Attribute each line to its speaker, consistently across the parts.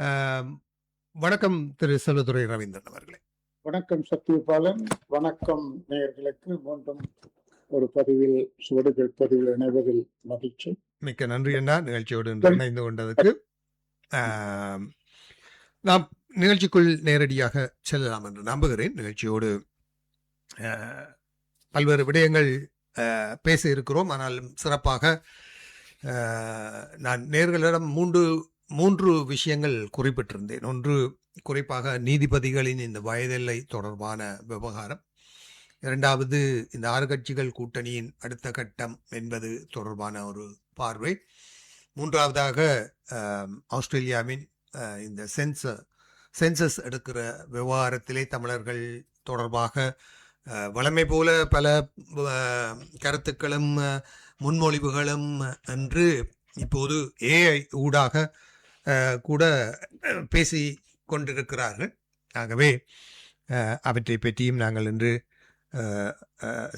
Speaker 1: ஆம், வணக்கம் திரு செல்வதுரை ரவீந்திரன் அவர்களே.
Speaker 2: வணக்கம் சத்யபாலன். வணக்கம் நேயர்களுக்கு. மீண்டும் ஒரு பதிவில் சுவடுகள் பதிவில் இணைவதில் மகிழ்ச்சி.
Speaker 1: மிக்க நன்றி அண்ணா, நிகழ்ச்சியோடு இணைந்து கொண்டதுக்கு. நாம் நிகழ்ச்சிக்குள் நேரடியாக செல்லலாம் என்று நம்புகிறேன். நிகழ்ச்சியோடு பல்வேறு விடயங்கள் பேச இருக்கிறோம். ஆனாலும் சிறப்பாக நான் நேயர்களிடம் மூன்று விஷயங்கள் குறிப்பிட்டிருந்தேன். ஒன்று, குறிப்பாக நீதிபதிகளின் இந்த வயதெல்லை தொடர்பான விவகாரம். இரண்டாவது, இந்த 6 கட்சிகள் கூட்டணியின் அடுத்த கட்டம் என்பது தொடர்பான ஒரு பார்வை. மூன்றாவதாக, ஆஸ்திரேலியாவின் இந்த சென்சஸ் எடுக்கிற விவகாரத்திலே தமிழர்கள் தொடர்பாக வழமை போல பல கருத்துக்களும் முன்மொழிவுகளும் என்று இப்போது ஏஐ ஊடாக கூட பேசி கொண்டிருக்கிறார்கள். ஆகவே அவற்றை பற்றியும் நாங்கள் இன்று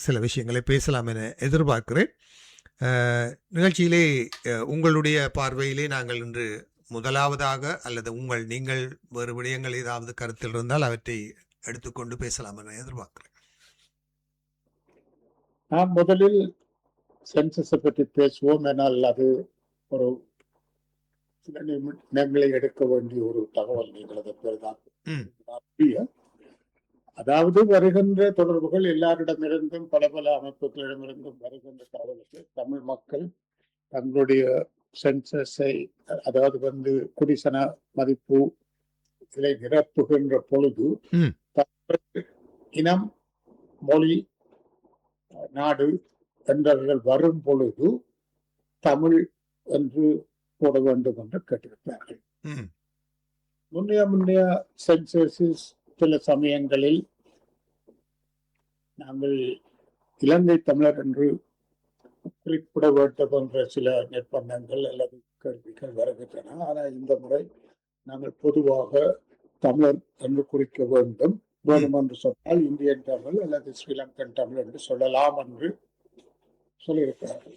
Speaker 1: சில விஷயங்களை பேசலாம் என எதிர்பார்க்கிறேன். நிகழ்ச்சியிலே உங்களுடைய பார்வையிலே நாங்கள் இன்று முதலாவதாக அல்லது நீங்கள் வேறு விடயங்கள் ஏதாவது கருத்தில் இருந்தால் அவற்றை எடுத்துக்கொண்டு பேசலாம் என எதிர்பார்க்கிறேன்.
Speaker 2: நாம் முதலில் சென்சஸை பற்றி பேசுவோம். என்னால் அது ஒரு சில நிமிடங்களை எடுக்க வேண்டிய ஒரு தகவல். நீங்களது பெரிதாக, அதாவது வருகின்ற தொடர்புகள் எல்லாரிடமிருந்தும் பல அமைப்புகளிடமிருந்தும் வருகின்ற தகவலுக்கு தமிழ் மக்கள் தங்களுடைய சென்சஸை, அதாவது குடிசன மதிப்பு இதை நிரப்புகின்ற பொழுது இனம், மொழி, நாடு என்றவர்கள் வரும் பொழுது தமிழ் என்று போட வேண்டும் என்று கேட்டிருக்கிறார்கள். முன்னைய சென்சஸில் சில சமயங்களில் நாங்கள் இலங்கை தமிழர் என்று குறிப்பிட வேண்டும் என்ற சில நிர்பந்தங்கள் அல்லது கேள்விகள் வருகின்றன. ஆனால் இந்த முறை நாங்கள் பொதுவாக தமிழர் என்று குறிக்க வேண்டும் என்று சொன்னால் இந்தியன் தமிழ் அல்லது ஸ்ரீலங்கன் தமிழ் என்று சொல்லலாம் என்று சொல்லியிருக்கிறார்கள்.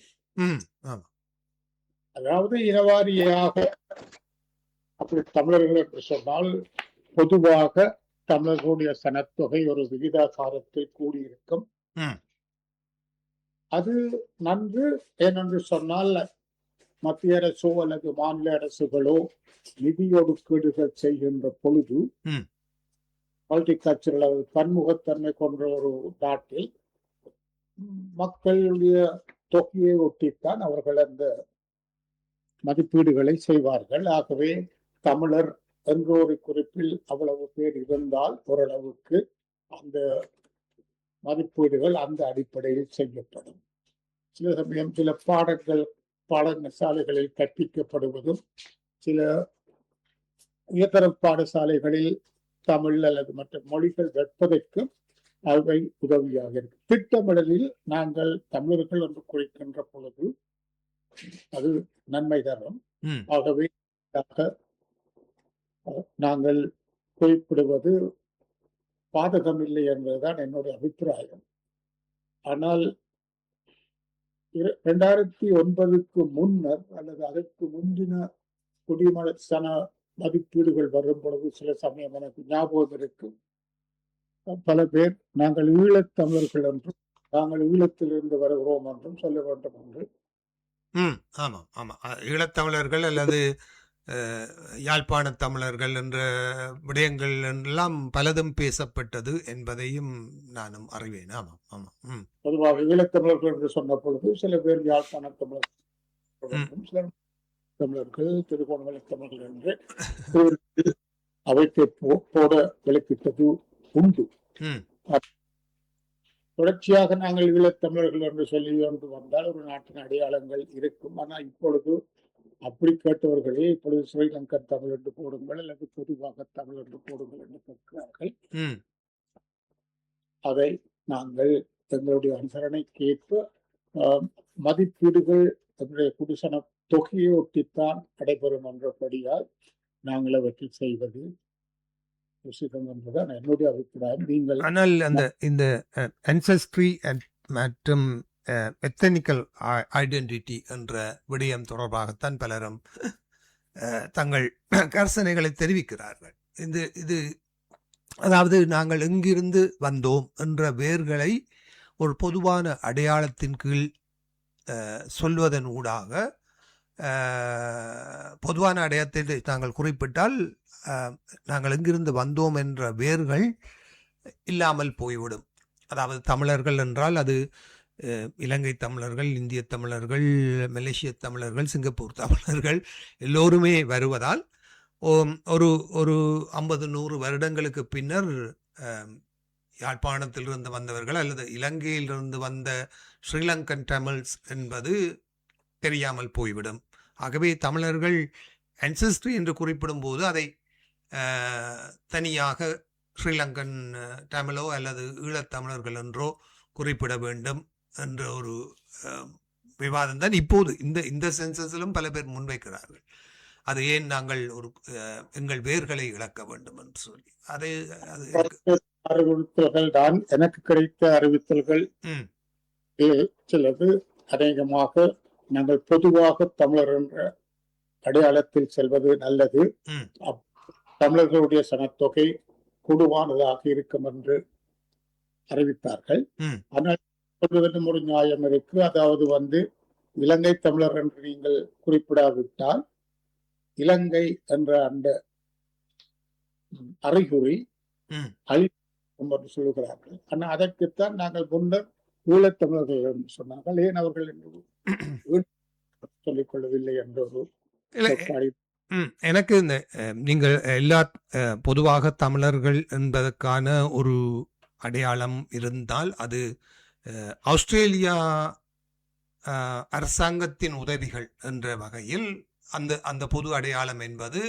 Speaker 2: அதாவது இனவாரியாக அப்படி தமிழர்கள் என்று சொன்னால் பொதுவாக தமிழர்களுடைய சனத்தொகை ஒரு விகிதாசாரத்தில் கூடியிருக்கும். அது நன்று. ஏனென்று சொன்னால் மத்திய அரசோ அல்லது மாநில அரசுகளோ நிதி ஒதுக்கீடுகள் செய்கின்ற பொழுது மல்டிகல்ச்சரல் பன்முகத்தன்மை கொண்ட ஒரு நாட்டில் மக்களுடைய தொகையை ஒட்டித்தான் அவர்கள் அந்த மதிப்பீடுகளை செய்வார்கள். ஆகவே தமிழர் என்ற ஒரு குறிப்பில் அவ்வளவு பேர் இருந்தால் ஓரளவுக்கு அந்த மதிப்பீடுகள் அந்த அடிப்படையில் செய்யப்படும். சில சமயம் சில பாடசாலைகளில் கற்பிக்கப்படுவதும் சில உயர்தர பாடசாலைகளில் தமிழ் அல்லது மற்ற மொழிகள் வைப்பதற்கும் அவை உதவியாக இருக்கு. திட்டமிடலில் நாங்கள் தமிழர்கள் என்று குறிக்கின்ற பொழுது அது நன்மை தரும். ஆகவே நாங்கள் குறிப்பிடுவது பாதகம் இல்லை என்பதுதான் என்னுடைய அபிப்பிராயம். ஆனால் 2009 முன்னர் அல்லது அதற்கு முந்தின குடிமன மதிப்பீடுகள் வரும் பொழுது சில சமயம் எனக்கு ஞாபகம் இருக்கும். பல பேர் நாங்கள் ஈழத்தமிழர்கள் என்றும் நாங்கள் ஈழத்திலிருந்து வருகிறோம் என்றும் சொல்ல வேண்டும் என்று.
Speaker 1: ஆமாம் ஆமாம், ஈழத்தமிழர்கள் அல்லது யாழ்ப்பாண தமிழர்கள் என்ற விடயங்கள் எல்லாம் பலதும் பேசப்பட்டது என்பதையும் நானும் அறிவேன். ஆமாம் ஆமாம்.
Speaker 2: பொதுவாக ஈழத்தமிழர்கள் என்று சொன்ன பொழுது சில பேர் யாழ்ப்பாண தமிழர்கள், சில தமிழர்கள், திருகோணமலை தமிழர்கள் என்று அவைக்கு போட விளக்கிட்டது உண்டு. தொடர்ச்சியாக நாங்கள் ஈழத்தமிழர்கள் என்று சொல்லி கொண்டு வந்தால் ஒரு நாட்டின் அடையாளங்கள் இருக்கும். ஆனால் இப்பொழுது அப்படி கேட்டவர்களே இப்பொழுது ஸ்ரீலங்கன் தமிழ் என்று போடுங்கள் அல்லது பொதுவாக தமிழ் என்று போடுங்கள் என்று கேட்கிறார்கள். அதை நாங்கள் எங்களுடைய அனுசரணைக்கேற்ப மதிப்பீடுகள் எங்களுடைய குடிசன தொகையை ஒட்டித்தான் நடைபெறும் என்றபடியால் நாங்கள் அவற்றை செய்வது உசிதம் என்பதுதான் என்னுடைய அபிப்பிராயம். நீங்கள்
Speaker 1: ஆனால் இந்த ancestry மற்றும் எத்தனிக்கல் ஐடென்டிட்டி என்ற விடயம் தொடர்பாகத்தான் பலரும் தங்கள் கர்சனைகளை தெரிவிக்கிறார்கள். இது அதாவது நாங்கள் எங்கிருந்து வந்தோம் என்ற வேர்களை ஒரு பொதுவான அடையாளத்தின் கீழ் சொல்வதன் ஊடாக பொதுவான அடையாளத்தை நாங்கள் குறிப்பிட்டால் நாங்கள் எங்கிருந்து வந்தோம் என்ற வேர்கள் இல்லாமல் போய்விடும். அதாவது தமிழர்கள் என்றால் அது இலங்கை தமிழர்கள், இந்திய தமிழர்கள், மலேசிய தமிழர்கள், சிங்கப்பூர் தமிழர்கள் எல்லோருமே வருவதால் ஒரு ஒரு 50-100 வருடங்களுக்கு பின்னர் யாழ்ப்பாணத்திலிருந்து வந்தவர்கள் அல்லது இலங்கையிலிருந்து வந்த ஸ்ரீலங்கன் தமிழ்ஸ் என்பது தெரியாமல் போய்விடும். ஆகவே தமிழர்கள் ancestry என்று குறிப்பிடும் போது அதை தனியாக ஸ்ரீலங்கன் தமிழோ அல்லது ஈழத்தமிழர்கள் என்றோ குறிப்பிட வேண்டும் என்ற ஒரு விவாதம் தான் இப்போது இந்த சென்சஸிலும் பல பேர் முன்வைக்கிறார்கள். அது ஏன் நாங்கள் ஒரு எங்கள் வேர்களை இழக்க வேண்டும் என்று சொல்லி அதை
Speaker 2: அறிவுறுத்தல்கள் தான் எனக்கு கிடைத்த அறிவித்தல்கள் சிலது அநேகமாக நாங்கள் பொதுவாக தமிழர் என்ற அடையாளத்தில் செல்வது நல்லது, தமிழர்களுடைய சனத்தொகை கூடுவானதாக இருக்கும் என்று அறிவித்தார்கள். ஆனால் சொல்வதற்கும் ஒரு நியாயம் இருக்கு. அதாவது இலங்கை தமிழர் என்று நீங்கள் குறிப்பிடாவிட்டால் இலங்கை என்ற அந்த அறிகுறி அழிக்கும் என்று சொல்லுகிறார்கள். ஆனால் அதற்குத்தான் நாங்கள் முன்னர் ஈழத்தமிழர்கள் என்று சொன்னார்கள். ஏன் அவர்கள் என்று சொல்லிக் கொள்ளவில்லை என்ற ஒரு
Speaker 1: எனக்கு இந்த நீங்கள் எல்லா பொதுவாக தமிழர்கள் என்பதற்கான ஒரு அடையாளம் இருந்தால் அது ஆஸ்திரேலியா அரசாங்கத்தின் உதவிகள் என்ற வகையில் அந்த பொது அடையாளம் என்பது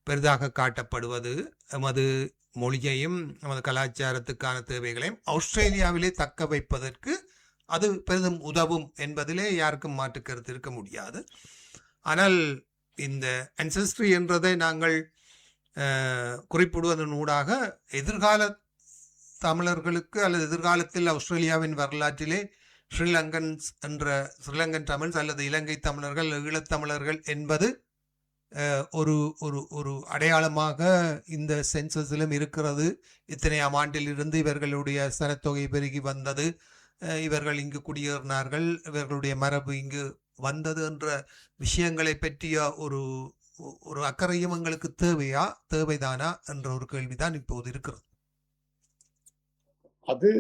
Speaker 1: பெரிதாக காட்டப்படுவது எமது மொழியையும் நமது கலாச்சாரத்துக்கான தேவைகளையும் ஆஸ்திரேலியாவிலே தக்க வைப்பதற்கு அது பெரிதும் உதவும் என்பதிலே யாருக்கும் மாற்று கருத்து இருக்க முடியாது. ஆனால் இந்த ancestry என்றதை நாங்கள் குறிப்பிடுவதன் ஊடாக எதிர்கால தமிழர்களுக்கு அல்லது எதிர்காலத்தில் ஆஸ்திரேலியாவின் வரலாற்றிலே ஸ்ரீலங்கன் தமிழ்ஸ் அல்லது இலங்கை தமிழர்கள், ஈழத்தமிழர்கள் என்பது ஒரு ஒரு ஒரு அடையாளமாக இந்த சென்சஸிலும் இருக்கிறது. இத்தனையாம் ஆண்டிலிருந்து இவர்களுடைய சனத்தொகை பெருகி வந்தது, இவர்கள் இங்கு குடியேறினார்கள், இவர்களுடைய மரபு இங்கு வந்தது என்ற விஷயங்களை பற்றிய ஒரு ஒரு அக்கறையும் எங்களுக்கு தேவைதானா என்ற ஒரு கேள்விதான் இப்போது இருக்கிறது.
Speaker 2: அது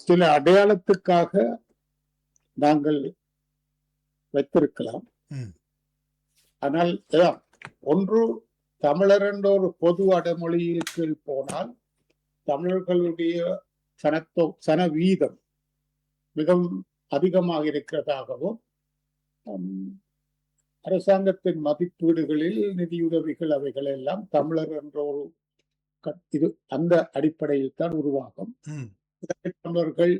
Speaker 2: சில அடையாளத்துக்காக நாங்கள் வைத்திருக்கலாம். ஆனால் ஒன்று தமிழர் என்ற ஒரு பொது அடைமொழியின் கீழ் போனால் தமிழர்களுடைய சன வீதம் மிகவும் அதிகமாக இருக்கிறதாகவும் அரசாங்கத்தின் மதிப்பீடுகளில் நிதியுதவிகள் அவைகள் எல்லாம் தமிழர் என்ற ஒரு அந்த அடிப்படையில் தான் உருவாகும். இலங்கை தமிழர்கள்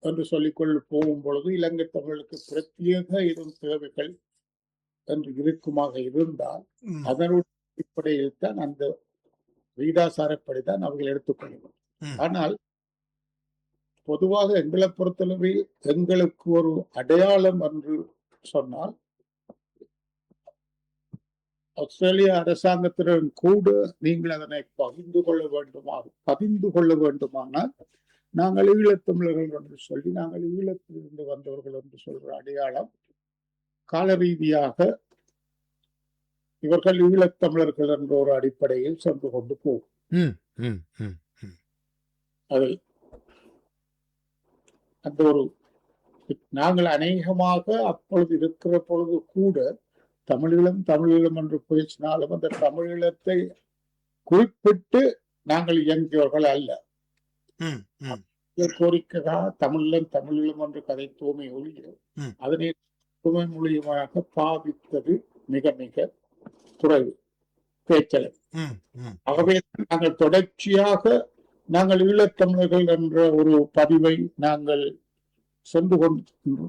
Speaker 2: என்று சொல்லிக்கொண்டு போகும் பொழுது இலங்கை தமிழர்களுக்கு பிரத்யேக எதுவும் தேவைகள் என்று இருக்குமாக இருந்தால் அதனுடைய அடிப்படையில் தான் அந்த வீதாசாரப்படிதான் அவர்கள் எடுத்துக்கொள்ளும். ஆனால் பொதுவாக எங்களை பொறுத்தளவில் எங்களுக்கு ஒரு அடையாளம் என்று சொன்னால் ஆஸ்திரேலிய அரசாங்கத்துடன் கூட நீங்கள் அதனை பதிந்து கொள்ள வேண்டுமானால் நாங்கள் ஈழத்தமிழர்கள் என்று சொல்லி நாங்கள் ஈழத்திலிருந்து வந்தவர்கள் என்று சொல்ற அடையாளம் கால ரீதியாக இவர்கள் ஈழத்தமிழர்கள் என்ற ஒரு அடிப்படையில் சென்று கொண்டு போகும். அதில் அந்த ஒரு நாங்கள் அநேகமாக அப்பொழுது இருக்கிற பொழுது கூட தமிழீழம் என்று பேசினாலும் அந்த தமிழீழத்தை குறிப்பிட்டு நாங்கள் இயங்கியவர்கள் அல்ல. கோரிக்கையாக தமிழீழம் என்று கதைத்தோமே ஒழிய அதனை துணை மொழியமாக பாவித்தது மிக மிக குறைவு பேச்சளவு. ஆகவே நாங்கள் தொடர்ச்சியாக நாங்கள் ஈழத்தமிழர்கள் என்ற ஒரு பதிவை நாங்கள் சென்று கொண்டு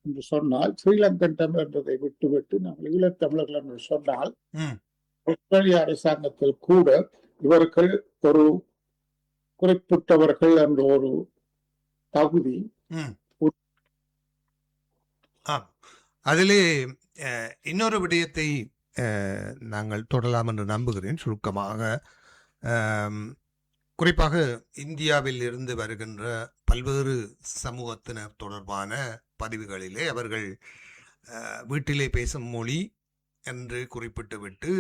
Speaker 2: என்று சொன்னால் ஸ்ரீலங்கன் தமிழ் என்றதை விட்டுவிட்டு நாங்கள் ஈழத்தமிழர்கள் என்று சொன்னால் ஆஸ்திரேலிய அரசாங்கத்தில் கூட இவர்கள் ஒரு குறிப்பிட்டவர்கள் என்ற ஒரு தகுதி
Speaker 1: அதிலே இன்னொரு விடயத்தை நாங்கள் தொடரலாம் என்று நம்புகிறேன். சுருக்கமாக குறிப்பாக இந்தியாவில் இருந்து வருகின்ற பல்வேறு சமூகத்தினர் தொடர்பான பதிவுகளிலே அவர்கள் வீட்டிலே பேசும் மொழி என்று குறிப்பிட்டுவிட்டு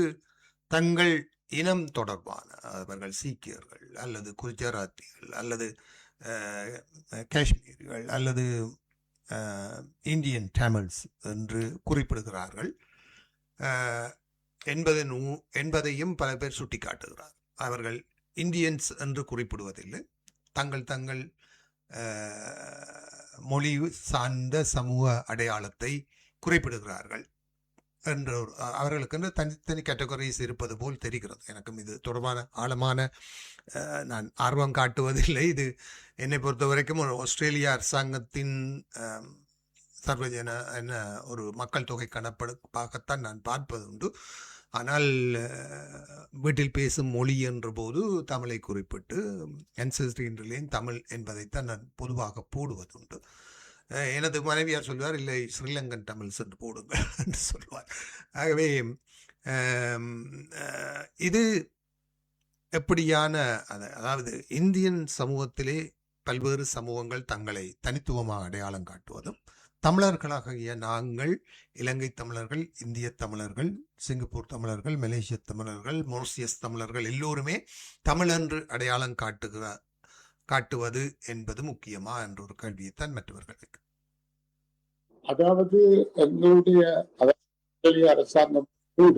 Speaker 1: தங்கள் இனம் தொடர்பான அவர்கள் சீக்கியர்கள் அல்லது குஜராத்திகள் அல்லது காஷ்மீரிகள் அல்லது இந்தியன் தமிழ்ஸ் என்று குறிப்பிடுகிறார்கள் என்பதையும் பல பேர் சுட்டிக்காட்டுகிறார். அவர்கள் இந்தியன்ஸ் என்று குறிப்பிடுவதில்லை, தங்கள் மொழி சார்ந்த சமூக அடையாளத்தை குறிப்பிடுகிறார்கள் என்ற அவர்களுக்கு தனித்தனி கேட்டகரிஸ் இருப்பது போல் தெரிகிறது. எனக்கும் இது தொடர்பான ஆழமான நான் ஆர்வம் காட்டுவதில்லை. இது என்னை பொறுத்த வரைக்கும் ஒரு ஆஸ்திரேலிய அரசாங்கத்தின் சர்வஜன என்ன ஒரு மக்கள் தொகை கணக்கெடுப்பாகத்தான் நான் பார்ப்பது உண்டு. ஆனால் வீட்டில் பேசும் மொழி என்ற போது தமிழை குறிப்பிட்டு ancestry தமிழ் என்பதைத்தான் நான் பொதுவாக போடுவதுண்டு. எனது மனைவியார் சொல்வார், இல்லை ஸ்ரீலங்கன் தமிழ்ஸ் என்று போடுங்கள் என்று சொல்வார். ஆகவே இது எப்படியான அதாவது இந்தியன் சமூகத்திலே பல்வேறு சமூகங்கள் தங்களை தனித்துவமாக அடையாளம் காட்டுவதும், தமிழர்களாகிய நாங்கள் இலங்கை தமிழர்கள், இந்திய தமிழர்கள், சிங்கப்பூர் தமிழர்கள், மலேசிய தமிழர்கள், மொரிஷியஸ் தமிழர்கள் எல்லோருமே தமிழென்று அடையாளம் காட்டுவது என்பது முக்கியமா என்ற ஒரு கேள்வியைத்தான் மற்றவர்களுக்கு.
Speaker 2: அதாவது எங்களுடைய அரசாங்கம் கூட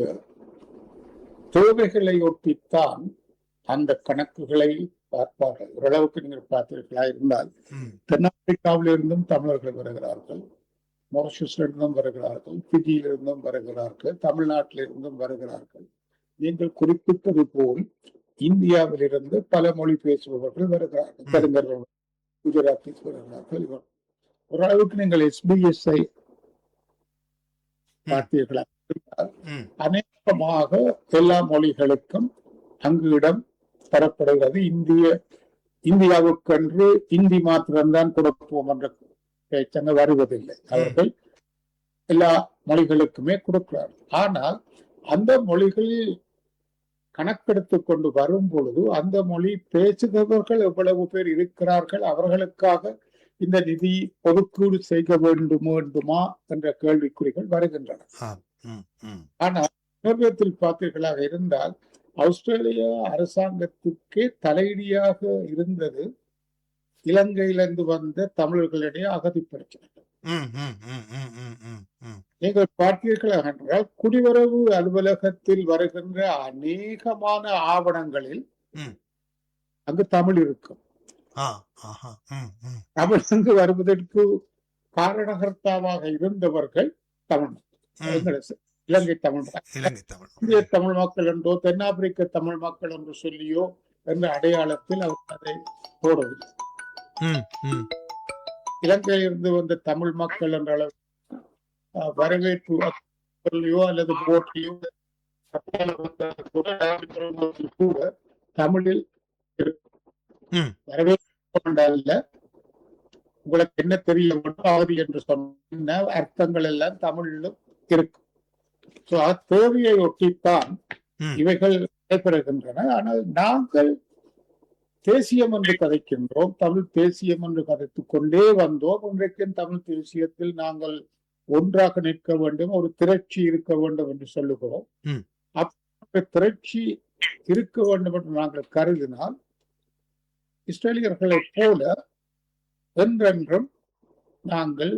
Speaker 2: தேவைகளை ஒட்டித்தான் அந்த கணக்குகளை பார்ப்பார்கள். ஓரளவுக்கு நீங்கள் பார்த்தீர்களா இருந்தால் தென்னாப்பிரிக்காவில் இருந்தும் தமிழர்கள் வருகிறார்கள், மொரிஷியஸிலிருந்தும் வருகிறார்கள், பிஜியிலிருந்தும் வருகிறார்கள், தமிழ்நாட்டிலிருந்தும் வருகிறார்கள். நீங்கள் குறிப்பிட்டது போல் இந்தியாவிலிருந்து பல மொழி பேசுபவர்கள் வருகிறார்கள், தெலுங்கர்கள், குஜராத்திஸ் வருகிறார்கள். ஓரளவுக்கு நீங்கள் எஸ்பிஎஸ்ஐ பார்த்தீர்களா, அநேகமாக எல்லா மொழிகளுக்கும் அங்கு இடம் தரப்படுகிறது. இந்தியாவுக்கென்று இந்தி மாத்திரம்தான் கொடுப்போம் என்ற பேச்சங்க வருவதில்லை. அவர்கள் எல்லா மொழிகளுக்குமே கொடுக்கிறார்கள். ஆனால் அந்த மொழிகளில் கணக்கெடுத்து கொண்டு வரும் பொழுது அந்த மொழி பேசுபவர்கள் எவ்வளவு பேர் இருக்கிறார்கள், அவர்களுக்காக இந்த நிதி ஒதுக்கீடு செய்ய வேண்டுமா என்ற கேள்விக்குறிகள் வருகின்றன. ஆனால் சமீபத்தில் பார்த்தீர்களாக இருந்தால் ஆஸ்திரேலிய அரசாங்கத்துக்கே தலையீடியாக இருந்தது இலங்கையிலிருந்து வந்த தமிழர்களிடையே அகதி பிரச்சனை. நீங்கள் பார்த்தீர்களாக என்றால் குடிவரவு அலுவலகத்தில் வருகின்ற அநேகமான ஆவணங்களில் அங்கு தமிழ் இருக்கும். தமிழ் அங்கு வருவதற்கு காரணகர்த்தாவாக இருந்தவர்கள் தமிழ், இலங்கை தமிழ், இந்திய தமிழ் மக்கள் என்றோ தென்னாப்பிரிக்க தமிழ் மக்கள் என்று சொல்லியோ என்ற அடையாளத்தில் அவர் அதை போடவில்லை. இலங்கையிலிருந்து வந்த தமிழ் மக்கள் என்ற அளவு வரவேற்பு சொல்லியோ அல்லது போட்டியோ கூட தமிழில் இருக்கும். வரவேற்பு உங்களுக்கு என்ன தெரிய வேண்டும் என்று சொன்ன அர்த்தங்கள் எல்லாம் தமிழிலும் இருக்கும். தேவையை ஒட்டித்தான் இவைகள் நடைபெறுகின்றன. ஆனால் நாங்கள் தேசியம் என்று கதைக்கின்றோம், தமிழ் தேசியம் என்று கதைத்துக் கொண்டே வந்தோம். இன்றைக்கும் தமிழ் தேசியத்தில் நாங்கள் ஒன்றாக நிற்க வேண்டும், ஒரு திரட்சி இருக்க வேண்டும் என்று சொல்லுகிறோம். அப்ப திரட்சி இருக்க வேண்டும் என்று நாங்கள் கருதினால் இஸ்ரேலியர்களைப் போல என்றென்றும் நாங்கள்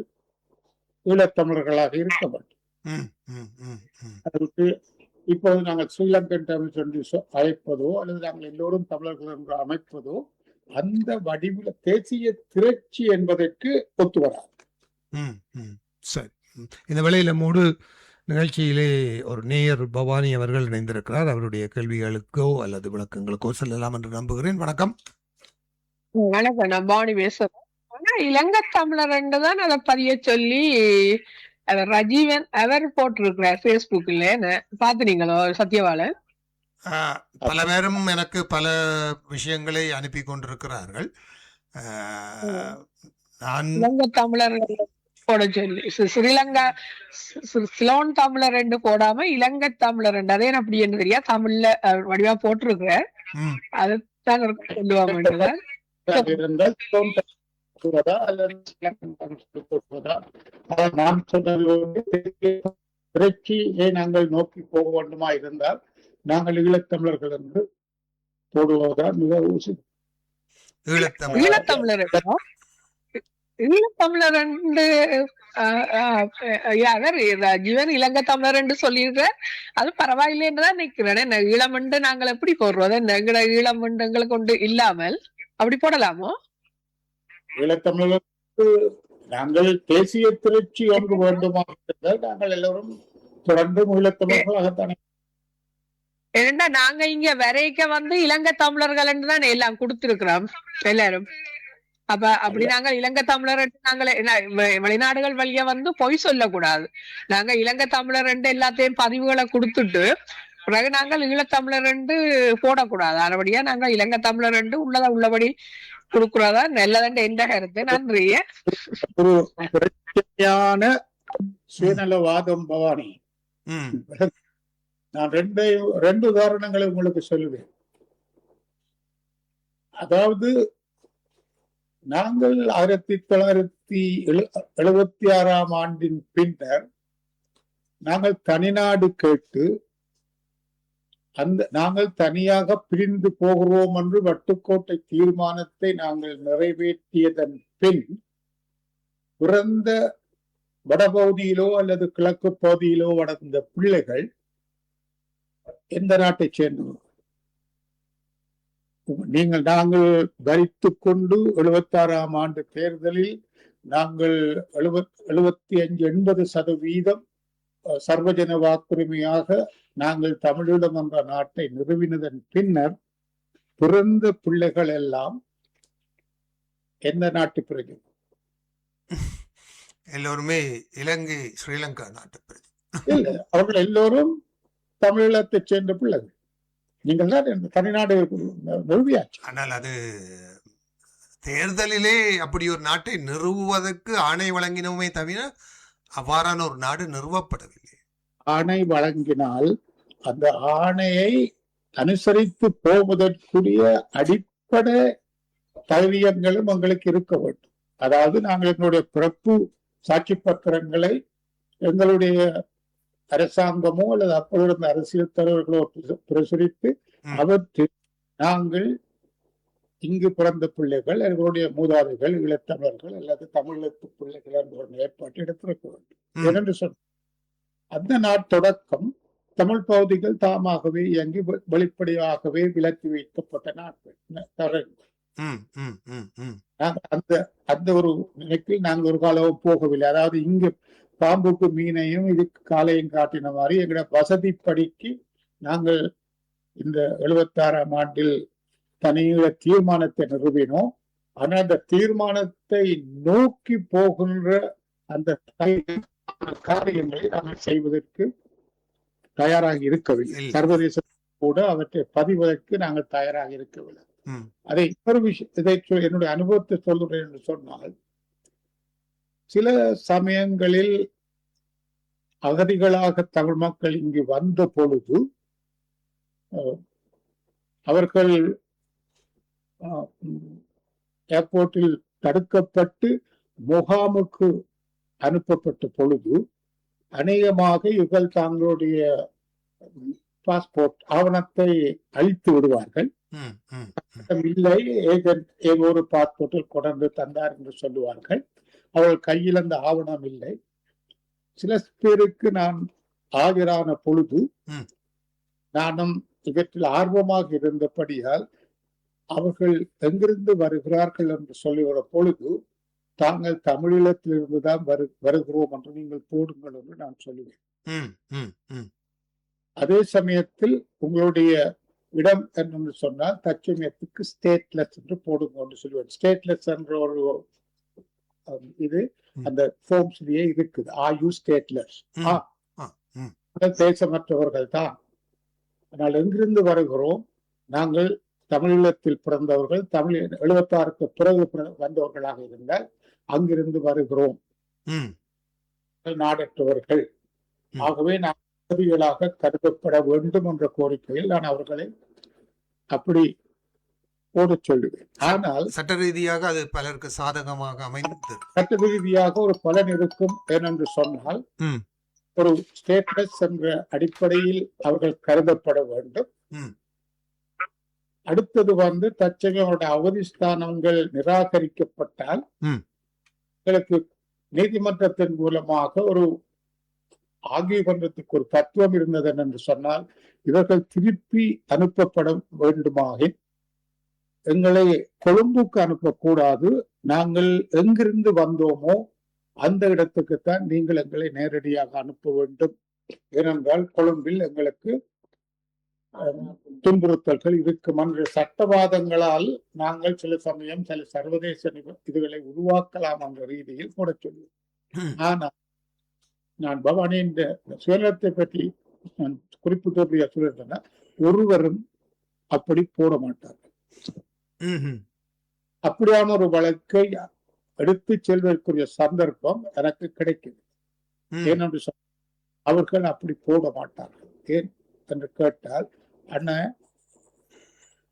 Speaker 2: ஈழத்தமிழர்களாக இருக்க வேண்டும். அதற்கு இப்போது நாங்கள் ஸ்ரீலங்கன் தமிழ் என்று அழைப்பதோ அல்லது நாங்கள் எல்லோரும் தமிழர்கள் என்று அமைப்பதோ அந்த வடிவில் தேசிய திரட்சி என்பதற்கு ஒத்து வராது.
Speaker 1: சரி, இந்த வேளையில மூடு நிகழ்ச்சியிலே ஒரு நேயர் பவானி அவர்கள் இணைந்திருக்கிறார். அவருடைய கேள்விகளுக்கோ அல்லது விளக்கங்களுக்கோ செல்லலாம் என்று நம்புகிறேன். வணக்கம்.
Speaker 3: வணக்கம், நான் பவானி பேசுறேன். ஆனா இலங்கை தமிழர் தான் அதை பதிய சொல்லி ரஜீவன் அவர் போட்டிருக்கிறார் பேஸ்புக்ல, பாத்துனீங்களோ சத்யவாளன்?
Speaker 1: பல பேரும் எனக்கு பல விஷயங்களை அனுப்பி கொண்டிருக்கிறார்கள்.
Speaker 3: இலங்கை தமிழர்கள் போட சொல்லி ஸ்ரீலங்கா சிலோன் தமிழர் ரெண்டு போடாம இலங்கை தமிழர் ரெண்டு, அதே அப்படி என்ன தெரியா தமிழ்ல வடிவா போட்டிருக்கிறேன்.
Speaker 1: ம்.
Speaker 3: அதுதான் கொண்டு வர வேண்டியதான்.
Speaker 2: இருந்தால் போடுவதா அல்லது போடுவதா? நான் சொன்னது திரைச்சியை நாங்கள் நோக்கி போக வேண்டுமா இருந்தால் நாங்கள் ஈழத்தமிழர்கள் என்று போடுவதா மிக உசிதம்.
Speaker 3: ஈழத்தமிழர் ஈழத்தமிழர் ரெண்டு ஜீவன் இலங்கை தமிழர் என்று சொல்லிடுற அது பரவாயில்லைன்னுதான் நிக்கிறேன். ஈழமண்டு நாங்கள் எப்படி போடுறது? எங்கட ஈழமண்டு எங்களுக்கு கொண்டு இல்லாமல் அப்படி போடலாமோ?
Speaker 2: ஈழத்தமிழர்களுக்கு நாங்கள் தேசிய திருச்சி ஒன்று வேண்டுமாக இருந்தால் நாங்கள் எல்லோரும் தொடர்ந்து ஈழத்தமிழர்களாகத்தானே.
Speaker 3: ஏன்னா நாங்க இங்க வரைக்க வந்து இலங்கை தமிழர்கள் தான் எல்லாம் கொடுத்திருக்கிறோம் எல்லாரும். அப்ப அப்படி நாங்க இலங்கை தமிழர் நாங்களே வெளிநாடுகள் வழியா வந்து பொய் சொல்லக்கூடாது. நாங்க இலங்கை தமிழர் எல்லாத்தையும் பதிவுகளை கொடுத்துட்டு பிறகு நாங்கள் ஈழத்தமிழர் போடக்கூடாது. அதுபடியா நாங்க இலங்கை தமிழர் உள்ளதா உள்ளபடி கொடுக்கறதா நல்லதண்டு எந்த கருத்து. நன்றி.
Speaker 2: ஒரு பிரச்சனையான சுயநலவாதம் பவானி. நான் ரெண்டு உதாரணங்களை உங்களுக்கு சொல்லுவேன். அதாவது நாங்கள் 1976 ஆண்டின் பின்னர் நாங்கள் தனிநாடு கேட்டு நாங்கள் தனியாக பிரிந்து போகிறோம் என்று வட்டுக்கோட்டை தீர்மானத்தை நாங்கள் நிறைவேற்றியதன் பின் பிறந்த வடபகுதியிலோ அல்லது கிழக்கு பகுதியிலோ வளர்ந்த பிள்ளைகள் எந்த நாட்டை சேர்ந்தவர்? நாங்கள் வரித்து கொண்டு 76 ஆண்டு தேர்தலில் நாங்கள் 75-80% சர்வஜன வாக்குரிமையாக நாங்கள் தமிழீழம் என்ற நாட்டை நிறுவினதன் பின்னர் பிறந்த பிள்ளைகள் எல்லாம் எந்த நாட்டு பிரஜை?
Speaker 1: எல்லோருமே இலங்கை ஸ்ரீலங்கா நாட்டு பிரஜை
Speaker 2: இல்ல, அவர்கள் எல்லோரும் தமிழீழத்தை சேர்ந்த பிள்ளைகள். நீங்கள் தான் தனிநாடு நிறுவியாச்சு.
Speaker 1: ஆனால் அது தேர்தலிலே அப்படி ஒரு நாட்டை நிறுவுவதற்கு ஆணை வழங்கினோமே தவிர அவ்வாறான ஒரு நாடு நிறுவப்படவில்லை.
Speaker 2: ஆணை வழங்கினால் அந்த ஆணையை அனுசரித்து போவதற்குரிய அடிப்படை தகுதியங்களும் எங்களுக்கு இருக்க வேண்டும். அதாவது நாங்கள் எங்களுடைய பிறப்பு சாட்சி பத்திரங்களை எங்களுடைய அரசாங்கமோ அல்லது அப்போது இருந்த அரசியல் தலைவர்களோ பிரசுரித்து அவற்றில் நாங்கள் இங்கு பிறந்த பிள்ளைகள் எங்களுடைய மூதாதைகள் ஈழத்தமிழர்கள் அல்லது தமிழத்து பிள்ளைகள் என்ற ஒரு ஏற்பாட்டை எடுத்திருக்க வேண்டும். ஏனென்று சொன்ன அந்த நாட்டொடக்கம் தமிழ் பகுதிகள் தாமாகவே இயங்கி வெளிப்படையாகவே விலக்கி வைக்கப்பட்ட நாட்கள். அந்த ஒரு நிலைக்கு நாங்கள் ஒரு காலம் போகவில்லை. அதாவது இங்கு பாம்புக்கு மீனையும் இதுக்கு காலையும் காட்டின மாதிரி எங்களோட வசதிப்படிக்கு நாங்கள் இந்த 76 ஆண்டில் தனியுள்ள தீர்மானத்தை நிறுவினோம். ஆனால் அந்த தீர்மானத்தை நோக்கி போகின்ற அந்த காரியங்களை நாங்கள் செய்வதற்கு தயாராக இருக்கவில்லை. சர்வதேச கூட அவற்றை பதிவதற்கு நாங்கள் தயாராக இருக்கவில்லை. அதை இன்னொரு விஷயம், இதை என்னுடைய அனுபவத்தை சொல்கிறேன் என்று சொன்னால், சில சமயங்களில் அகதிகளாக தமிழ் மக்கள் இங்கு வந்த பொழுது அவர்கள் ஏர்போர்ட்டில் தடுக்கப்பட்டு முகாமுக்கு அனுப்பப்பட்ட பொழுது அநேகமாக இவர்கள் தங்களுடைய பாஸ்போர்ட் ஆவணத்தை அழித்து விடுவார்கள். இல்லை, ஏஜென்ட் ஒரு பாஸ்போர்ட்டில் கொண்டு தந்தார் என்று சொல்லுவார்கள். அவர்கள் கையில் அந்த ஆவணம் இல்லை. சில பேருக்கு நான் ஆஜரான பொழுது நானும் இவற்றில் ஆர்வமாக இருந்தபடியால் அவர்கள் எங்கிருந்து வருகிறார்கள் என்று சொல்லுகிற பொழுது தாங்கள் தமிழீழத்திலிருந்து தான் வருகிறோம் என்று நீங்கள் போடுங்கள் என்று நான் சொல்லுவேன். அதே சமயத்தில் உங்களுடைய இடம் என்று சொன்னால் தற்சமயத்துக்கு ஸ்டேட்லெஸ் என்று போடுங்க என்று சொல்லுவேன். ஸ்டேட்லெஸ் என்ற ஒரு இது அந்த ஃபார்ம்ஸ்லயே இருக்குது. ஆர் ஸ்டேட்லெஸ், தேசமற்றவர்கள் தான். ஆனால் எங்கிருந்து வருகிறோம்? நாங்கள் தமிழீழத்தில் பிறந்தவர்கள், தமிழ் 76க்கு பிறகு வந்தவர்களாக இருந்தால் அங்கிருந்து வருகிறோம்
Speaker 1: ம்,
Speaker 2: நாடற்றவர்கள்.
Speaker 1: ம்.
Speaker 2: ஆகவே நான் அகதிகளாக கருதப்பட வேண்டும் என்ற கோரிக்கையில் நான் அவர்களை அப்படி போடச் சொல்லுவேன். ஆனால்
Speaker 1: சட்ட ரீதியாக அது பலருக்கு சாதகமாக அமைந்தது.
Speaker 2: சட்ட ரீதியாக ஒரு பலன் இருக்கும் ஏனென்று சொன்னால்
Speaker 1: ம்,
Speaker 2: ஒரு ஸ்டேட்டஸ் என்ற அடிப்படையில் அவர்கள் கருதப்பட வேண்டும்.
Speaker 1: ம்,
Speaker 2: அடுத்தது தற்சமயம் அவருடைய அவதிஸ்தானங்கள் நிராகரிக்கப்பட்டால்
Speaker 1: ம்.
Speaker 2: எங்களுக்கு நீதிமன்றத்தின் மூலமாக ஒரு ஆகிய பண்றதுக்கு ஒரு தத்துவம் இருந்தது என்று சொன்னால் இவர்கள் திருப்பி அனுப்பப்பட வேண்டுமாக எங்களை கொழும்புக்கு அனுப்பக்கூடாது, நாங்கள் எங்கிருந்து வந்தோமோ அந்த இடத்துக்குத்தான் நீங்கள் எங்களை நேரடியாக அனுப்ப வேண்டும். ஏனென்றால் கொழும்பில் எங்களுக்கு துன்புறுத்தல்கள் இருக்கும் என்ற சட்டவாதங்களால் நாங்கள் சில சமயம் சில சர்வதேச இதுகளை உருவாக்கலாம் என்ற ரீதியில் போட சொல்லுவோம். ஆனால் நான் பவானியின் சுயநலத்தை பற்றி நான் குறிப்பிட்ட சொல்லிட்டேன்னா ஒருவரும் அப்படி போட மாட்டார்கள். அப்படியான ஒரு வழக்கை எடுத்து செல்வதற்குரிய சந்தர்ப்பம் எனக்கு கிடைக்குது. ஏனென்று அவர்கள் அப்படி போட மாட்டார்கள். ஏன் என்று கேட்டால், அண்ணன்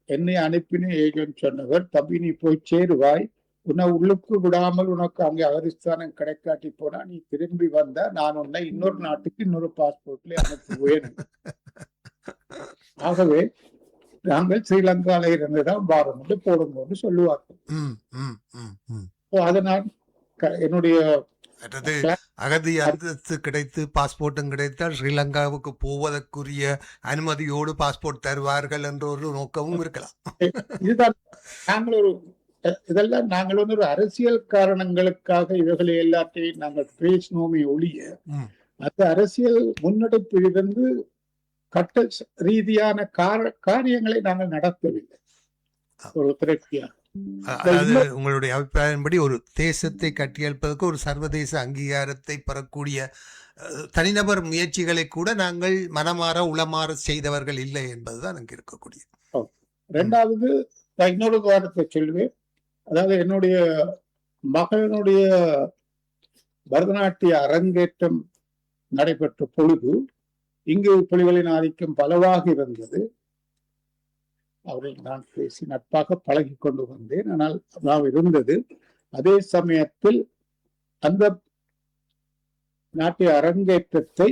Speaker 2: என்னை அனுப்பின ஏஜென்ட் சொன்னவர், தம்பி நீ போய் சேருவாய், உன்னை உள்ளுக்கு விடாமல் உனக்கு அங்கே அகதிஸ்தானம் கிடைக்காட்டி போனா நீ திரும்பி வந்தா நான் உன்னை இன்னொரு நாட்டுக்கு இன்னொரு பாஸ்போர்ட்ல அனுப்புவேன். ஆகவே நாங்கள் ஸ்ரீலங்கால இருந்துதான் வாரம் என்று போடும்போது சொல்லுவார்கள். அதை நான் என்னுடைய
Speaker 1: அகதி அந்தஸ்து கிடைத்து பாஸ்போர்ட்டும் கிடைத்தால் ஸ்ரீலங்காவுக்கு போவதற்குரிய அனுமதியோடு பாஸ்போர்ட் தருவார்கள் என்ற ஒரு நோக்கமும் இருக்கலாம்.
Speaker 2: இதுதான் இதெல்லாம் நாங்கள் ஒரு அரசியல் காரணங்களுக்காக இவர்களை எல்லாத்தையும் நாங்கள் பேசினோமே ஒழிய அந்த அரசியல் முன்னெடுப்பிலிருந்து கட்ட ரீதியான காரியங்களை நாங்கள் நடத்தவில்லை. ஒரு திரட்சியாக
Speaker 1: உங்களுடைய அபிப்பிராயப்படி ஒரு தேசத்தை கட்டியெழுப்பதற்கு ஒரு சர்வதேச அங்கீகாரத்தை பெறக்கூடிய தனிநபர் முயற்சிகளை கூட நாங்கள் மனமாற உளமாற செய்தவர்கள் இல்லை என்பதுதான் அங்கு இருக்கக்கூடிய.
Speaker 2: இரண்டாவது இன்னொரு வாரத்தை சொல்லுவேன். அதாவது என்னுடைய மகனுடைய பரதநாட்டிய அரங்கேற்றம் நடைபெற்ற பொழுது இங்கு புலிகளின் ஆதிக்கம் பலவாக இருந்தது. அவரை நான் பேசி நட்பாக பழகி கொண்டு வந்தேன். ஆனால் அதாவது இருந்தது. அதே சமயத்தில் அந்த நாட்டிய அரங்கேற்றத்தை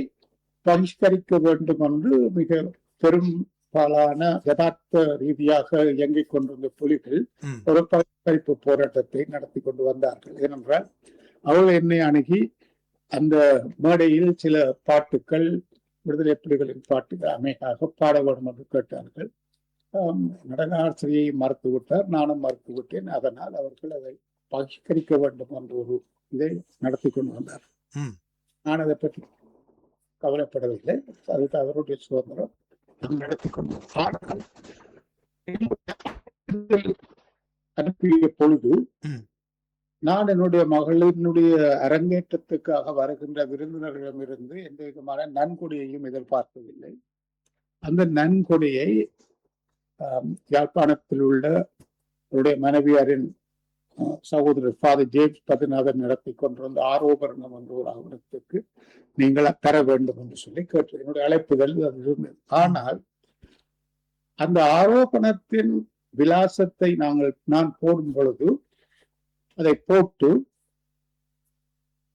Speaker 2: பகிஷ்கரிக்க வேண்டும் என்று மிக பெரும்பாலான யதார்த்த ரீதியாக இயங்கிக் கொண்டிருந்த புலிகள் ஒரு பகிஷ்கரிப்பு போராட்டத்தை நடத்தி கொண்டு வந்தார்கள். ஏனென்றால் அவர்கள் என்னை அணுகி அந்த மேடையில் சில பாட்டுக்கள், விடுதலை புலிகளின் பாட்டுகள் அமையாக பாட வேண்டும் என்று கேட்டார்கள். நடன ஆசிரியை மறுத்து விட்டார், நானும் மறுத்து விட்டேன். அதனால் அவர்கள் அதை பகிஷ்கரிக்க வேண்டும் என்ற ஒரு இதை நடத்தி கொண்டு வந்தார். நான் அதை பற்றி கவலைப்படவில்லை. அதுக்கு அவருடைய சுதந்திரம் நடத்தி கொண்டு அனுப்பிய பொழுது நான் என்னுடைய மகளினுடைய அரங்கேற்றத்துக்காக வருகின்ற விருந்தினர்களிடமிருந்து எந்த விதமான நன்கொடையையும் எதிர்பார்க்கவில்லை. அந்த நன்கொடையை யாழ்ப்பாணத்தில் உள்ள அவருடைய மனைவியாரின் சகோதரர் ஃபாதர் ஜேம்ஸ் பத்நாதன் நடத்தி கொண்டிருந்த ஆரோபரணம் என்ற ஒரு ஆவணத்துக்கு நீங்கள் தர வேண்டும் என்று சொல்லி கேட்டு என்னுடைய அழைப்புதல் அது இருந்தது. ஆனால் அந்த ஆரோபணத்தின் விலாசத்தை நான் போடும் பொழுது அதை போட்டு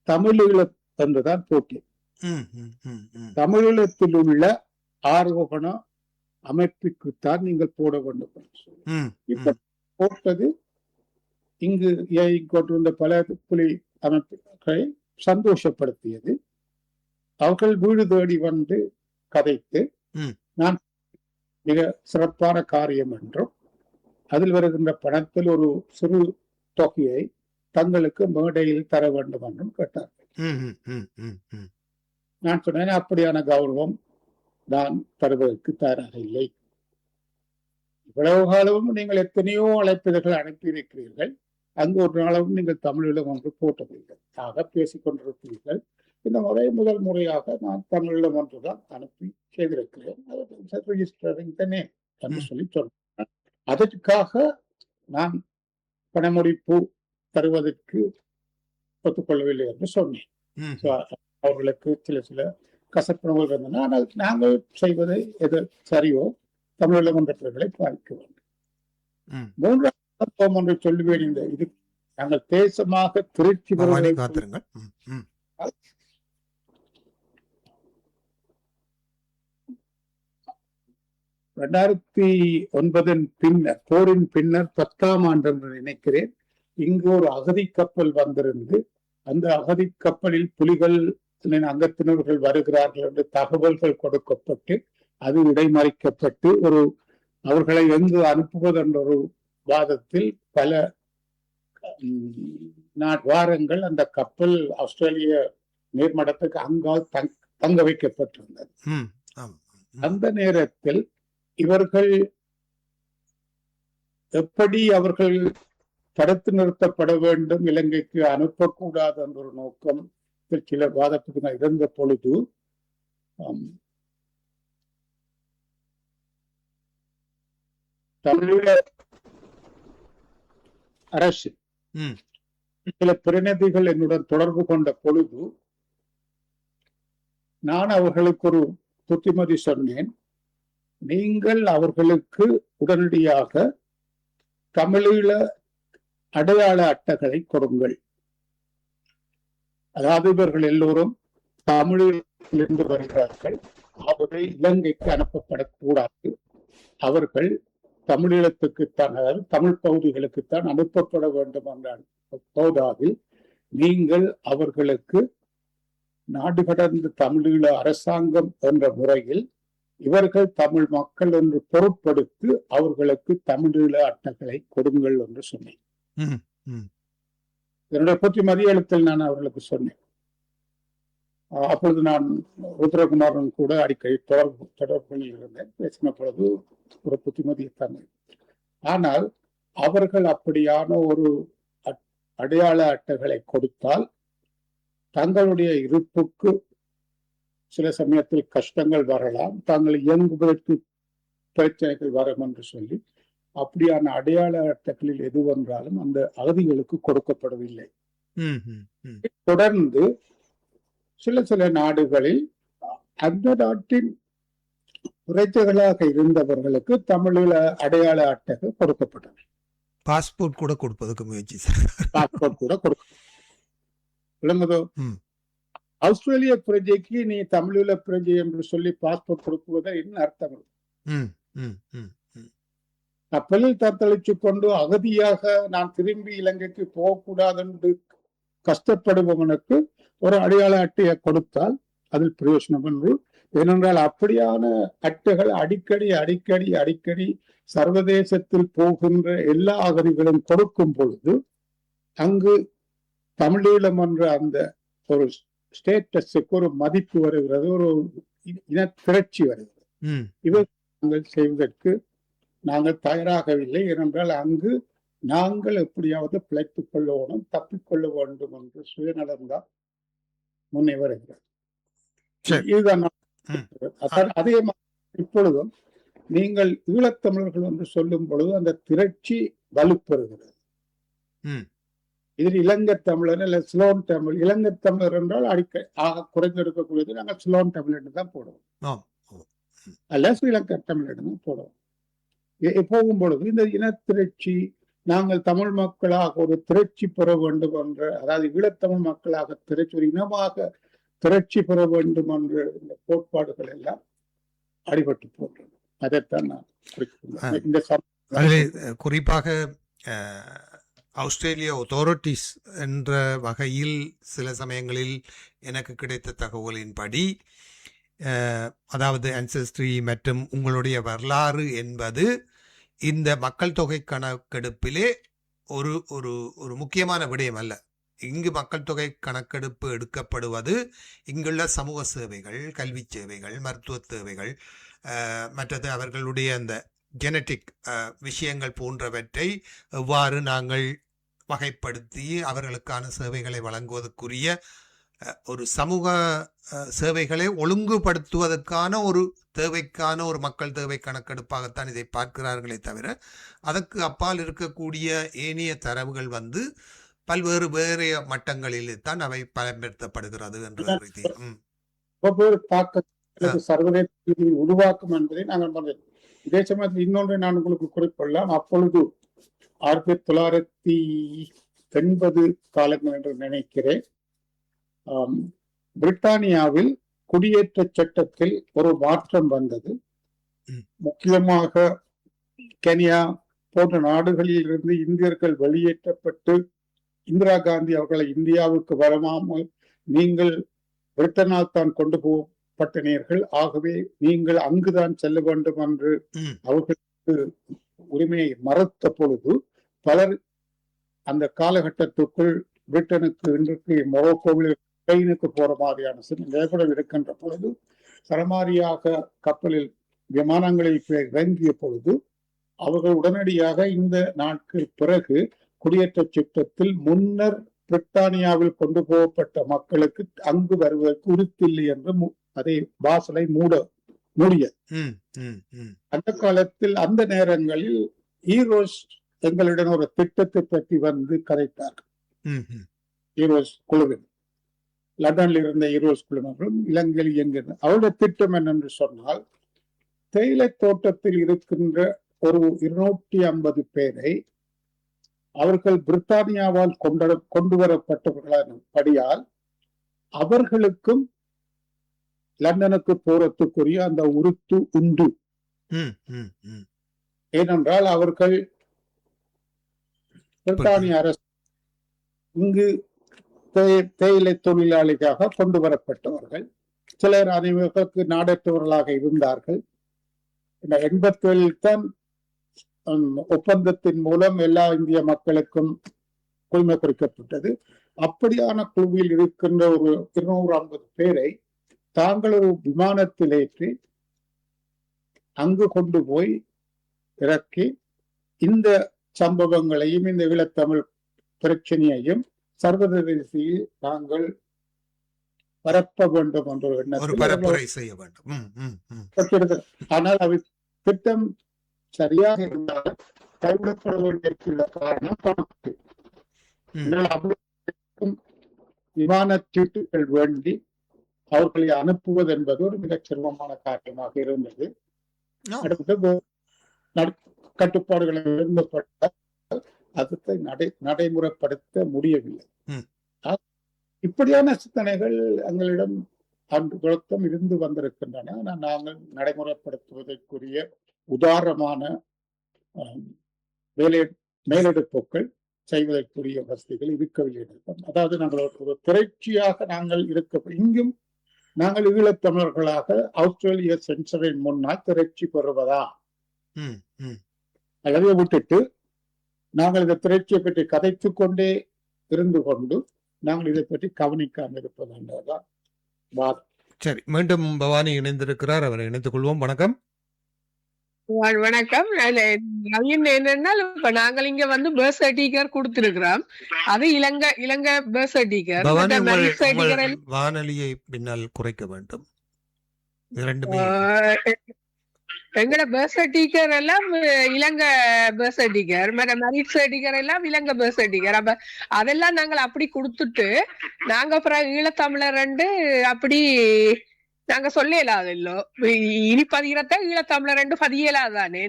Speaker 2: தமிழீழம் என்றுதான் போட்டேன். தமிழீழத்தில் உள்ள ஆரோபண அமைப்புக்குத்தான் நீங்கள் போட வேண்டும். இப்ப போட்டது இங்கு கொண்டிருந்த பல புலி அமைப்புகளை சந்தோஷப்படுத்தியது. அவர்கள் வீடு தேடி வந்து கதைத்து நான் மிக சிறப்பான காரியம் என்றும் அதில் வருகின்ற பணத்தில் ஒரு சிறு தொகையை தங்களுக்கு மேடையில் தர வேண்டும் என்றும் கேட்டார்கள். நான் சொன்னேன், அப்படியான கௌரவம் நான் தருவதற்கு தயாராக இல்லை. இவ்வளவு காலமும் நீங்கள் எத்தனையோ அழைப்பிதழ்கள் அனுப்பியிருக்கிறீர்கள், அங்கு ஒரு நாளும் நீங்கள் தமிழீழம் ஒன்று போட்டதில்லை. ஆக பேசிக் கொண்டிருக்கிறீர்கள். இந்த முறை முதல் முறையாக நான் தமிழீழம் ஒன்றுதான் அனுப்பி செய்திருக்கிறேன் என்று சொல்லி சொன்னேன். அதற்காக நான் பணமுடிப்பு தருவதற்கு ஒத்துக்கொள்ளவில்லை என்று சொன்னேன்.
Speaker 1: ம்,
Speaker 2: So, அவர்களுக்கு சில கசப்புணர்வுகள் இருந்தன. ஆனால் நாங்கள் செய்வது எது சரியோ தமிழீழ மன்றவர்களை பாதிக்க வேண்டும்.
Speaker 1: ம்.
Speaker 2: மூன்றாவது தத்துவம் ஒன்று சொல்லுவேன். இது நாங்கள் தேசமாக திருச்சி
Speaker 1: பவானி காத்திருங்கள்.
Speaker 2: 2009 பின்னர், போரின் பின்னர் 10ஆம் ஆண்டு என்று நினைக்கிறேன், இங்கு ஒரு அகதி கப்பல் வந்திருந்து அந்த அகதி கப்பலில் புலிகள் அங்கத்தினர்கள் வருகிறார்கள் என்று தகவல்கள் கொடுக்கப்பட்டு அது இடைமறிக்கப்பட்டு அவர்களை எங்கு அனுப்புவது என்ற ஒரு வாதத்தில் பல வாரங்கள் அந்த கப்பல் ஆஸ்திரேலிய நீர்மட்டத்துக்கு அங்கால் தங்க வைக்கப்பட்டிருந்தது. அந்த நேரத்தில் இவர்கள் எப்படி அவர்கள் தடுத்து நிறுத்தப்பட வேண்டும், இலங்கைக்கு அனுப்பக்கூடாது என்ற ஒரு நோக்கம் சில வாதத்துக்கு இருந்த பொழுது தமிழீழ அரசு சில பிரதிநிதிகள் என்னுடன் தொடர்பு கொண்ட பொழுது நான் அவர்களுக்கு ஒரு புத்திமதி சொன்னேன். நீங்கள் அவர்களுக்கு உடனடியாக தமிழீழ அடையாள அட்டைகளை கொடுங்கள். அதாவது இவர்கள் எல்லோரும் தமிழிலிருந்து வருகிறார்கள், அவர்கள் இலங்கைக்கு அனுப்பப்படக்கூடாது, அவர்கள் தமிழீழத்துக்குத்தான், அதாவது தமிழ் பகுதிகளுக்குத்தான் அனுப்பப்பட வேண்டும் என்ற போதாவில் நீங்கள் அவர்களுக்கு நாடு கடந்த தமிழீழ அரசாங்கம் என்ற முறையில் இவர்கள் தமிழ் மக்கள் என்று பொருட்படுத்தி அவர்களுக்கு தமிழீழ அட்டைகளை கொடுங்கள் என்று சொன்னேன். என்னுடைய புத்திமதி எழுத்தில் நான் அவர்களுக்கு சொன்னேன். அப்பொழுது நான் ருத்ரகுமாரன் கூட அடிக்கடி தொடர்பில் இருந்தேன். பேசின பொழுது ஒரு புத்திமதியை தந்தேன். ஆனால் அவர்கள் அப்படியான ஒரு அடையாள அட்டைகளை கொடுத்தால் தங்களுடைய இருப்புக்கு சில சமயத்தில் கஷ்டங்கள் வரலாம், தாங்கள் இயங்குவதற்கு பிரச்சனைகள் வரும் என்று சொல்லி அப்படியான அடையாள அட்டைகளில் எது வந்தாலும் அந்த அகதிகளுக்கு கொடுக்கப்படவில்லை. தொடர்ந்து சில நாடுகளில் அந்த நாட்டின் பிரஜைகளாக இருந்தவர்களுக்கு தமிழீழ அடையாள அட்டைகள் கொடுக்கப்பட்டன.
Speaker 1: பாஸ்போர்ட் கூட கொடுப்பதற்கு முயற்சி
Speaker 2: பாஸ்போர்ட் கூட விளங்குதோ? ஆஸ்திரேலிய பிரஜைக்கு நீ தமிழீழ பிரஜை என்று சொல்லி பாஸ்போர்ட் கொடுக்குவதை என்ன அர்த்தம்? கப்பலில் தத்தளிச்சு கொண்டு அகதியாக நான் திரும்பி இலங்கைக்கு போகக்கூடாது என்று கஷ்டப்படுபவனுக்கு ஒரு அடையாள அட்டையை கொடுத்தால் அதில் பிரயோஜனம் என்று. ஏனென்றால் அப்படியான அட்டைகள் அடிக்கடி சர்வதேசத்தில் போகின்ற எல்லா அகதிகளும் கொடுக்கும் பொழுது அங்கு தமிழீழம் என்ற அந்த ஒரு ஸ்டேட்டஸுக்கு ஒரு மதிப்பு வருகிறது, ஒரு இன திரட்சி வருகிறது. இவை நாங்கள் செய்வதற்கு நாங்கள் தயாராகவில்லை. ஏனென்றால் அங்கு நாங்கள் எப்படியாவது பிழைத்துக் கொள்ளணும், தப்பிக்கொள்ள வேண்டும் என்று சுயநலம்தான் முன்னே வருகிறது. இதுதான் அதே மாதிரி இப்பொழுதும் நீங்கள் ஈழத்தமிழர்கள் என்று சொல்லும் பொழுது அந்த திரட்சி வலுப்பெறுகிறது. இதில் இலங்கை தமிழர் இல்ல சிலோன் தமிழ், இலங்கை தமிழர் என்றால் குறைந்திருக்கக்கூடியது நாங்கள் சிலோன் தமிழ் என்று தான் போடுவோம், அல்ல ஸ்ரீலங்கா தமிழ் என்று தான் போடுவோம். போகும் பொழுது இந்த இனத்திரட்சி நாங்கள் தமிழ் மக்களாக ஒரு திரட்சி பெற வேண்டும் என்ற, அதாவது ஈழத்தமிழ் மக்களாக திரட்சி ஒரு இனமாக திரட்சி பெற வேண்டும் என்ற இந்த கோட்பாடுகள் எல்லாம் அடிபட்டு போன்றது. அதைத்தான் நான்
Speaker 1: குறிப்பாக ஆஸ்திரேலிய அத்தாரிட்டிஸ் என்ற வகையில் சில சமயங்களில் எனக்கு கிடைத்த தகவலின்படி, அதாவது ஆன்செஸ்ட்ரி மற்றும் உங்களுடைய வரலாறு என்பது இந்த மக்கள் தொகை கணக்கெடுப்பிலே ஒரு ஒரு ஒரு முக்கியமான விடயம் அல்ல. இங்கு மக்கள் தொகை கணக்கெடுப்பு எடுக்கப்படுவது இங்குள்ள சமூக சேவைகள், கல்வி சேவைகள், மருத்துவ தேவைகள், மற்றது அவர்களுடைய அந்த ஜெனட்டிக் விஷயங்கள் போன்றவற்றை எவ்வாறு நாங்கள் வகைப்படுத்தி அவர்களுக்கான சேவைகளை வழங்குவதற்குரிய ஒரு சமூக சேவைகளை ஒழுங்குபடுத்துவதற்கான ஒரு தேவைக்கான ஒரு மக்கள் தேவை கணக்கெடுப்பாகத்தான் இதை பார்க்கிறார்களே தவிர அதற்கு அப்பால் இருக்கக்கூடிய ஏனைய தரவுகள் பல்வேறு வேறு மட்டங்களில் தான் அவை பயன்படுத்தப்படுகிறது என்ற ரீதி.
Speaker 2: ஒவ்வொரு தாக்கத்திற்கு சர்வதேச ரீதியில் உருவாக்கும் என்பதை நாங்கள் பண்ணோம். இதே சமயத்தில் இன்னொன்றை நான் உங்களுக்கு குறிப்பிடலாம். அப்பொழுது 1980 காலங்கள் என்று நினைக்கிறேன், பிரிட்டானியாவில் குடியேற்ற சட்டத்தில் ஒரு மாற்றம் வந்தது. முக்கியமாக கென்யா போன்ற நாடுகளில் இருந்து இந்தியர்கள் வெளியேற்றப்பட்டு இந்திரா காந்தி அவர்களை இந்தியாவுக்கு வரமாமல் நீங்கள் பிரிட்டனால் தான் கொண்டு போகப்பட்டனீர்கள், ஆகவே நீங்கள் அங்குதான் செல்ல வேண்டும் என்று அவர்களுக்கு உரிமையை மறுத்த பொழுது பலர் அந்த காலகட்டத்துக்குள் பிரிட்டனுக்கு இன்றைக்கு மொரோக்கோவில் ஸ்பெயினுக்கு போற மாதிரியான நிலப்படம் இருக்கின்ற பொழுது சரமாரியாக கப்பலில் விமானங்களில் இறங்கிய பொழுது அவர்கள் உடனடியாக இந்த நாட்கள் பிறகு குடியேற்ற சட்டத்தில் முன்னர் பிரிட்டானியாவில் கொண்டு போகப்பட்ட மக்களுக்கு அங்கு வருவதற்கு உறுத்தில்லை என்று அதை வாசலை மூடிய அந்த காலத்தில் அந்த நேரங்களில் ஈரோஸ் எங்களிடம் ஒரு திட்டத்தை பற்றி வந்து கதைத்தார்கள். ஈரோஸ் குழுவின் லண்டனில் இருந்த ஈரோஸ் குழுவினரும் இலங்கையில் இயங்குகின்ற அவருடைய திட்டம் என்னென்று சொன்னால், தேயிலை தோட்டத்தில் இருக்கின்ற ஒரு 250 பேரை அவர்கள் பிரித்தானியாவால் கொண்டு வரப்பட்டவர்களால் அவர்களுக்கும் லண்டனுக்கு போறதுக்குரிய அந்த உறுத்து உண்டு. ஏனென்றால் அவர்கள் பிரித்தானிய அரசு இங்கு தேயிலை தொழிலாளிக்காக கொண்டு வரப்பட்டவர்கள். சிலர் அனைவருக்கு நாடற்றவர்களாக இருந்தார்கள். 87 தான் ஒப்பந்தத்தின் மூலம் எல்லா இந்திய மக்களுக்கும் குழுமை குறிக்கப்பட்டது. அப்படியான குழுவில் இருக்கின்ற ஒரு 250 பேரை தாங்கள் ஒரு விமானத்தில் ஏற்றி அங்கு கொண்டு போய் இறக்கி இந்த சம்பவங்களையும் இந்த ஈழத்தமிழ் பிரச்சனையையும் சர்வதேசில் நாங்கள் பரப்ப வேண்டும் என்ற எண்ணத்தில், ஆனால் அவை திட்டம் சரியாக இருந்தால் கைவிடப்பட வேண்டிய காரணம் பணத்து. விமான சீட்டுகள் வேண்டி அவர்களை அனுப்புவது என்பது ஒரு மிகச் சிரமமான காரியமாக இருந்தது. அடுத்து கட்டுப்பாடுகளை விரும்பப்பட்ட அதை நடைமுறைப்படுத்த முடியவில்லை. இப்படியான சிந்தனைகள் எங்களிடம் அன்று தொடக்கம் இருந்து வந்திருக்கின்றன. நாங்கள் நடைமுறைப்படுத்துவதற்குரிய உதாரணமான மேலெடுப்புகள் செய்வதற்குரிய வசதிகள் இருக்கவில்லை. அதாவது நாங்கள் ஒரு திரைச்சியாக நாங்கள் இங்கும் நாங்கள் ஈழத்தமிழர்களாக ஆஸ்திரேலிய சென்சரின் முன்னால் திரைச்சி பெறுவதா அல்லது விட்டுட்டு நாங்கள் இந்த திரைச்சியை பற்றி கதைத்துக் கொண்டே இருந்து கொண்டு நாங்கள் இதை பற்றி கவனிக்காமல் இருப்பது என்றதான் வாதம்.
Speaker 1: சரி, மீண்டும் பவானி இணைந்திருக்கிறார், அவரை இணைத்துக் கொள்வோம். வணக்கம்.
Speaker 3: வணக்கம். என்னன்னா இப்ப நாங்கள் இங்க வந்து பர்த் சர்டிபிகேட் கொடுத்திருக்கிறோம். அது இலங்கை பர்த் சர்டிபிகேட்.
Speaker 1: வானொலியை பின்னால் குறைக்க வேண்டும்.
Speaker 3: எங்கட பர்த் சர்டிபிகேட் எல்லாம் இலங்கை பர்த் சர்டிபிகேட், மேரிட் சர்டிபிகேட் எல்லாம் இலங்கை பர்த் சர்டிபிகேட். அப்ப அதெல்லாம் நாங்கள் அப்படி கொடுத்துட்டு நாங்க அப்புறம் ஈழத்தமிழர் அப்படி நாங்க சொல்ல இயலாது. இல்லோ இனி பதிகிறத ஈழத்தமிழர் பதியலாதானே.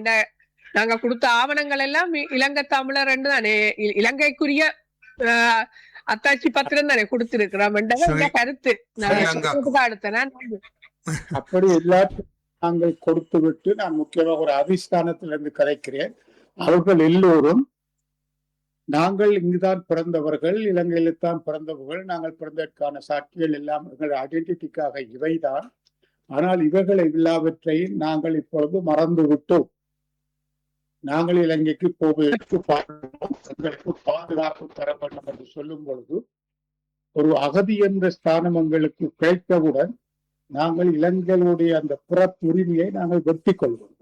Speaker 3: நாங்க கொடுத்த ஆவணங்கள் எல்லாம் இலங்கை தமிழர் தானே, இலங்கைக்குரிய அத்தாட்சி பத்திரம் தானே கொடுத்திருக்கிறோம். கருத்து அடுத்த
Speaker 2: அப்படி எல்லாத்தையும் நாங்கள் கொடுத்து விட்டு நான் முக்கியமாக ஒரு அதிஷ்டானத்திலிருந்து கதைக்கிறேன். அவர்கள் எல்லோரும் நாங்கள் இங்குதான் பிறந்தவர்கள், இலங்கையில தான் பிறந்தவர்கள், நாங்கள் பிறந்ததற்கான சாட்சிகள் எல்லாம் எங்கள் ஐடென்டிட்டிக்காக இவைதான். ஆனால் இவைகளை எல்லாவற்றையும் நாங்கள் இப்பொழுது மறந்து விட்டோம். நாங்கள் இலங்கைக்கு போவதற்கு எங்களுக்கு பாதுகாப்பு தர வேண்டும் என்று சொல்லும் பொழுது ஒரு அகதி என்ற ஸ்தானம் எங்களுக்கு கிடைத்தவுடன் நாங்கள் இலங்கையுடைய அந்த புறப்புரிமையை நாங்கள் வெற்றி கொள்வோம்.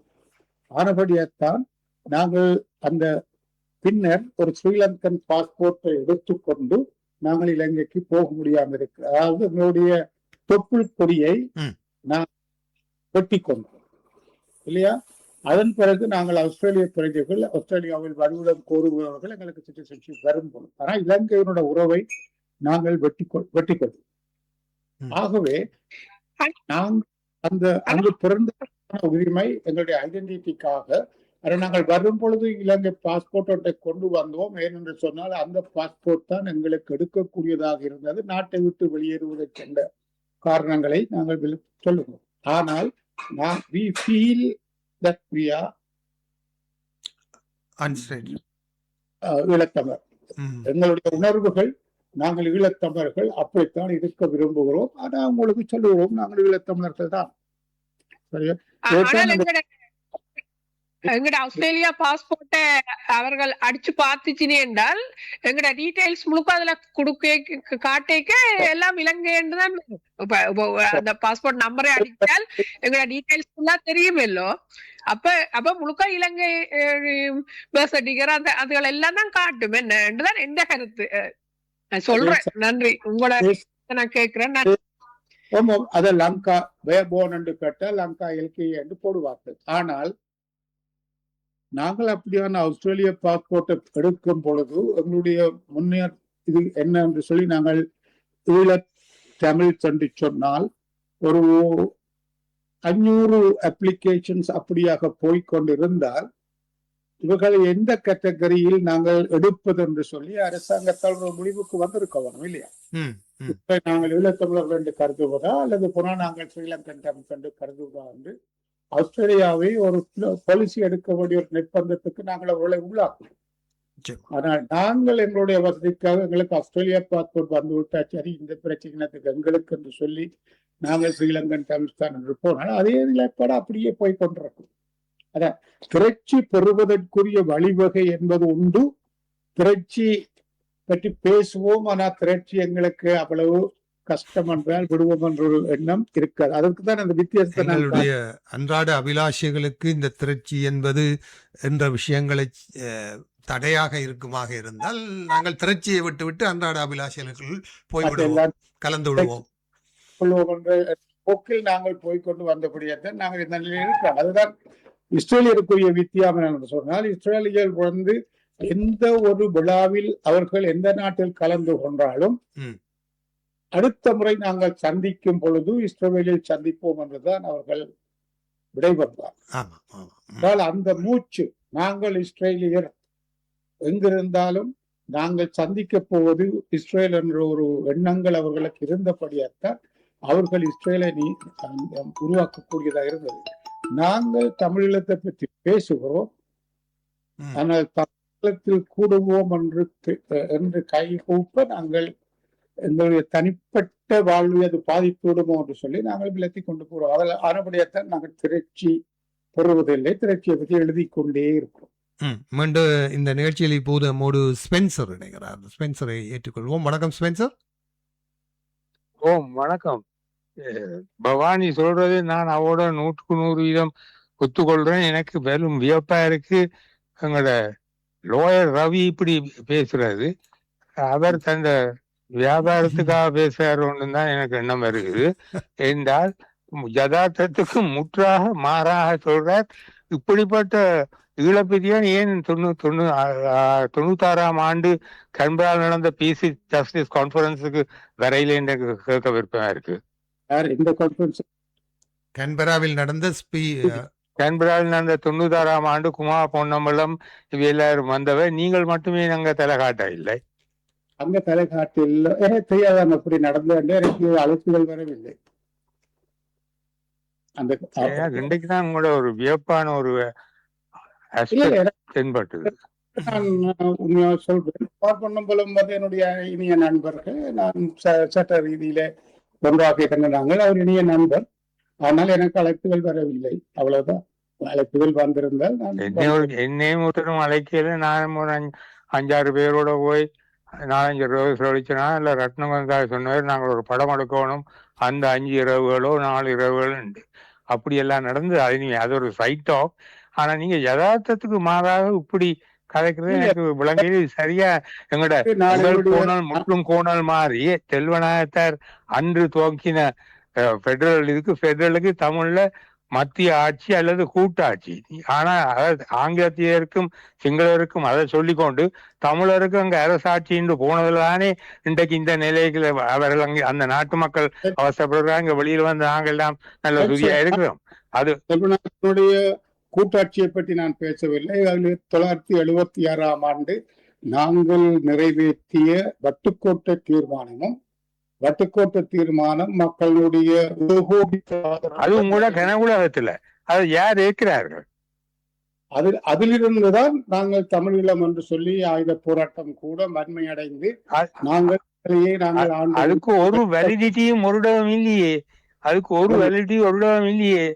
Speaker 2: ஆனபடியத்தான் நாங்கள் அந்த பின்னர் ஒரு ஸ்ரீலங்கன் பாஸ்போர்ட்டை எடுத்துக்கொண்டு நாங்கள் இலங்கைக்கு போக முடியாமல் இருக்கு. அதாவது எங்களுடைய தொப்புள் கொடியை நான் வெட்டி கொண்டோம் இல்லையா. அதன் பிறகு நாங்கள் ஆஸ்திரேலிய பிரஜைகள் ஆஸ்திரேலியாவில் வருவதம் கோருபவர்கள் எங்களுக்கு சிட்டிசன்ஷிப் வரும் போது, ஆனால் இலங்கையினுடைய உறவை நாங்கள் வெட்டிக்கொள்வோம். ஆகவே நாங்கள் அந்த அங்கு பிறந்த உரிமை எங்களுடைய ஐடென்டிட்டிக்காக நாங்கள் வரும் பொழுது இலங்கை பாஸ்போர்ட்டை கொண்டு வந்தோம். ஏனென்று சொன்னால் அந்த பாஸ்போர்ட் தான் எங்களுக்கு எடுக்கக்கூடியதாக இருந்தது. நாட்டை விட்டு வெளியேறுவதற்கென்ற காரணங்களை நாங்கள் சொல்லுவோம். ஆனால் we feel that we are ஈழத்தமிழர். எங்களுடைய உணர்வுகள், நாங்கள் ஈழத்தமிழர்கள் அப்படித்தான் இருக்க விரும்புகிறோம். ஆனா உங்களுக்கு சொல்லுவோம், நாங்கள் ஈழத்தமிழர்கள் தான். சரியா?
Speaker 3: எங்கட ஆஸ்திரேலியா பாஸ்போர்ட்ட அவர்கள் அடிச்சு பார்த்துச்சுனே என்றால் எங்கட டீடைல்ஸ் முழுக்க அதுல குடுக்க காட்டேக்க எல்லாம் இலங்கைதான். அந்த பாஸ்போர்ட் நம்பரை அடித்தால் எங்கட டீடைல்ஸ் எல்லாம் தெரியுமல்லோ. அப்ப முழுக்க இலங்கை பர்த் சர்டிபிகேட் அந்த அதுகள் எல்லாம் தான் காட்டும். என்னதான் எந்த கருத்து சொல்றேன். நன்றி. உங்களோட நான் கேட்கிறேன்.
Speaker 2: அத லங்கா வேபோன் என்று கேட்டால் லங்கா எல்கே என்று போடுவார்கள். ஆனால் நாங்கள் அப்படியான ஆஸ்திரேலிய பாஸ்போர்ட்டை எடுக்கும் பொழுது எங்களுடைய முன்னேற இது என்ன என்று சொல்லி நாங்கள் ஈழத் தமிழ் சென்று சொன்னால் ஒரு 500 அப்ளிகேஷன்ஸ் அப்படியாக போய்கொண்டிருந்தால் இவர்களை எந்த கேட்டகரியில் நாங்கள் எடுப்பது என்று சொல்லி அரசாங்கத்தால் ஒரு முடிவுக்கு வந்திருக்க வேணும் இல்லையா? நாங்கள் ஈழத்தமிழர்கள் என்று கருதுவதா அல்லது புறா நாங்கள் ஸ்ரீலங்கன் தமிழ் என்று கருதுவதா என்று ஆஸ்திரேலியாவை ஒரு பாலிசி எடுக்க வேண்டிய ஒரு நிர்பந்தத்துக்கு நாங்கள் அவர்களை உள்ளாக்குவோம். ஆனால் நாங்கள் எங்களுடைய வசதிக்காக எங்களுக்கு ஆஸ்திரேலியா பாஸ்போர்ட் வந்து விட்டா சரி, இந்த பிரச்சனைக்கு எங்களுக்கு என்று சொல்லி நாங்கள் ஸ்ரீலங்கன் தமிழ்தான் என்று போனால் அதே நிலைப்பாடு அப்படியே போய் கொண்டிருக்கும். அதான் திரட்சி பெறுவதற்குரிய வழிவகை என்பது உண்டு. திரட்சி பற்றி பேசுவோம், ஆனால் திரட்சி எங்களுக்கு அவ்வளவு கஷ்டம் என்றால் விடுவோம் என்ற ஒரு எண்ணம் இருக்காது. அதற்கு தான் அந்த வித்தியாசத்தை
Speaker 1: அன்றாட அபிலாஷைகளுக்கு இந்த திரட்சி என்பது என்ற விஷயங்களை தடையாக இருக்குமாக இருந்தால் நாங்கள் திரட்சியை விட்டு அன்றாட அபிலாஷைகளுக்கு போய்விடுவோம், கலந்து விடுவோம்
Speaker 2: என்ற போக்கில் நாங்கள் போய்கொண்டு வந்தபடியாத்தான் நாங்கள் இந்த நிலையில் இருக்கிறோம். அதுதான் இஸ்ரேலியருக்குரிய வித்தியாசம் என்று சொன்னால், இஸ்ரேலியர் வந்து எந்த ஒரு விழாவில் அவர்கள் எந்த நாட்டில் கலந்து கொண்டாலும் அடுத்த முறை நாங்கள் சந்திக்கும் பொழுது இஸ்ரேலில் சந்திப்போம் என்றுதான் அவர்கள் விடைபெறுவார். அந்த மூச்சு நாங்கள் இஸ்ரேலியர் எங்கிருந்தாலும் நாங்கள் சந்திக்க போவது இஸ்ரேல் என்ற ஒரு எண்ணங்கள் அவர்களுக்கு இருந்தபடியாத்தான் அவர்கள் இஸ்ரேலை உருவாக்கக்கூடியதாக இருந்தது. நாங்கள் தமிழீழத்தை பற்றி பேசுகிறோம், ஆனால் தமிழத்தில் கூடுவோம் என்று கை கூப்ப நாங்கள் எங்களுடைய தனிப்பட்ட வாழ்வை அது பாதித்து விடுமோ என்று சொல்லி நாங்கள் விலத்தி கொண்டு போறோம். அதில் ஆனபடியாத்தான் நாங்கள் திரட்சி பெறுவதில்லை, திரட்சியை பற்றி எழுதி கொண்டே இருக்கிறோம்.
Speaker 1: மீண்டும் இந்த நிகழ்ச்சியில் இப்போது நம்மோடு ஸ்பென்சர் இணைகிறார். ஸ்பென்சரை ஏற்றுக்கொள்வோம். வணக்கம் ஸ்பென்சர்.
Speaker 4: வணக்கம். பவானி சொல்றது நான் அவரோட 100% ஒத்துக்கொள்றேன். எனக்கு வெறும் வியப்பா இருக்கு எங்களோட லோயர் ரவி இப்படி பேசுறது. அவர் தந்த வியாபாரத்துக்காக பேசுறாருன்னு தான் எனக்கு எண்ணம் வருகிறது. என்றால் யதார்த்தத்துக்கு முற்றாக மாறாக சொல்றார். இப்படிப்பட்ட ஈழப்பிரியான் ஏன் 96ஆம் ஆண்டு கன்பரால் நடந்த பீஸ் ஜஸ்டிஸ் கான்பரன்ஸுக்கு வரையில என்று கேட்க விருப்பமா இருக்கு.
Speaker 2: இந்த கான்பரன்ஸ்
Speaker 1: கன்பராவில் நடந்த
Speaker 4: 96ஆம் ஆண்டு குமார் பொன்னம்பலம் இவ எல்லாரும் வந்தவை. நீங்கள் மட்டுமே அங்க தலை காட்ட இல்லை.
Speaker 2: அங்க தலை காட்டு இல்லை, எனக்கு தெரியாதான் அப்படி நடந்த எனக்கு அழைப்புகள் வரவில்லை. அந்த
Speaker 4: இன்றைக்குதான் உங்களோட ஒரு வியப்பான ஒரு தென்பட்டது.
Speaker 2: நான் உண்மையாக சொல்றேன். குமார் பொன்னம்பலம் வந்து என்னுடைய இனிய நண்பர்கள். நான் சட்ட ரீதியில ஒன்றாக இருந்தாங்கள். அவர் இனிய நண்பர். ஆனால் எனக்கு அழைப்புகள் வரவில்லை, அவ்வளவுதான். அழைப்புகள் வந்திருந்தால்
Speaker 4: என்னையும் ஒருத்தரும் அழைக்கல. நானும் ஒரு 5-6 பேரோட போய் 4-5 இரவு செலவழிச்சனா இல்ல ரத்னகந்தா சொன்னவர் நாங்கள் ஒரு படம் எடுக்கணும். அந்த 5 இரவுகளோ 4 இரவுகளோ உண்டு. அப்படியெல்லாம் நடந்து அது ஒரு சைட் ஆஃப். ஆனா நீங்க யதார்த்தத்துக்கு மாறாக இப்படி கதைக்கிறது எனக்கு விளங்கையில் சரியா. எங்களோட கோணல் முற்றும் கோணல் மாறி செல்வநாயகத்தார் அன்று துவக்கின பெடரல் இதுக்கு தமிழ்ல மத்திய ஆட்சி அல்லது கூட்டாட்சி. ஆனா ஆங்கிலத்தியருக்கும் சிங்களருக்கும் அதை சொல்லிக்கொண்டு தமிழருக்கு அங்க அரசாட்சி என்று போனதுல தானே இன்றைக்கு இந்த நிலைகளை அவர்கள் அங்கே அந்த நாட்டு மக்கள் அவசரப்படுறாங்க. வெளியில வந்து நாங்கள் எல்லாம் நல்ல சுதியா இருக்கிறோம். அது
Speaker 2: தமிழ்நாட்டினுடைய கூட்டாட்சியை பற்றி நான் பேசவில்லை. 1976ஆம் ஆண்டு நாங்கள் நிறைவேற்றிய வட்டுக்கோட்டை தீர்மானம் மக்களுடைய
Speaker 4: அதுவும் கூட கனவுலகத்துல அது யார் இருக்கிறார்கள்.
Speaker 2: அதிலிருந்துதான் நாங்கள் தமிழீழம் என்று சொல்லி ஆயுத போராட்டம் கூட வன்மையடைந்து நாங்கள்
Speaker 4: அதுக்கு ஒரு வேலிடிட்டியும் ஒரு இடமும் இல்லையே. அதுக்கு ஒரு வேலிடிட்டி ஒரு இடமும் இல்லையே.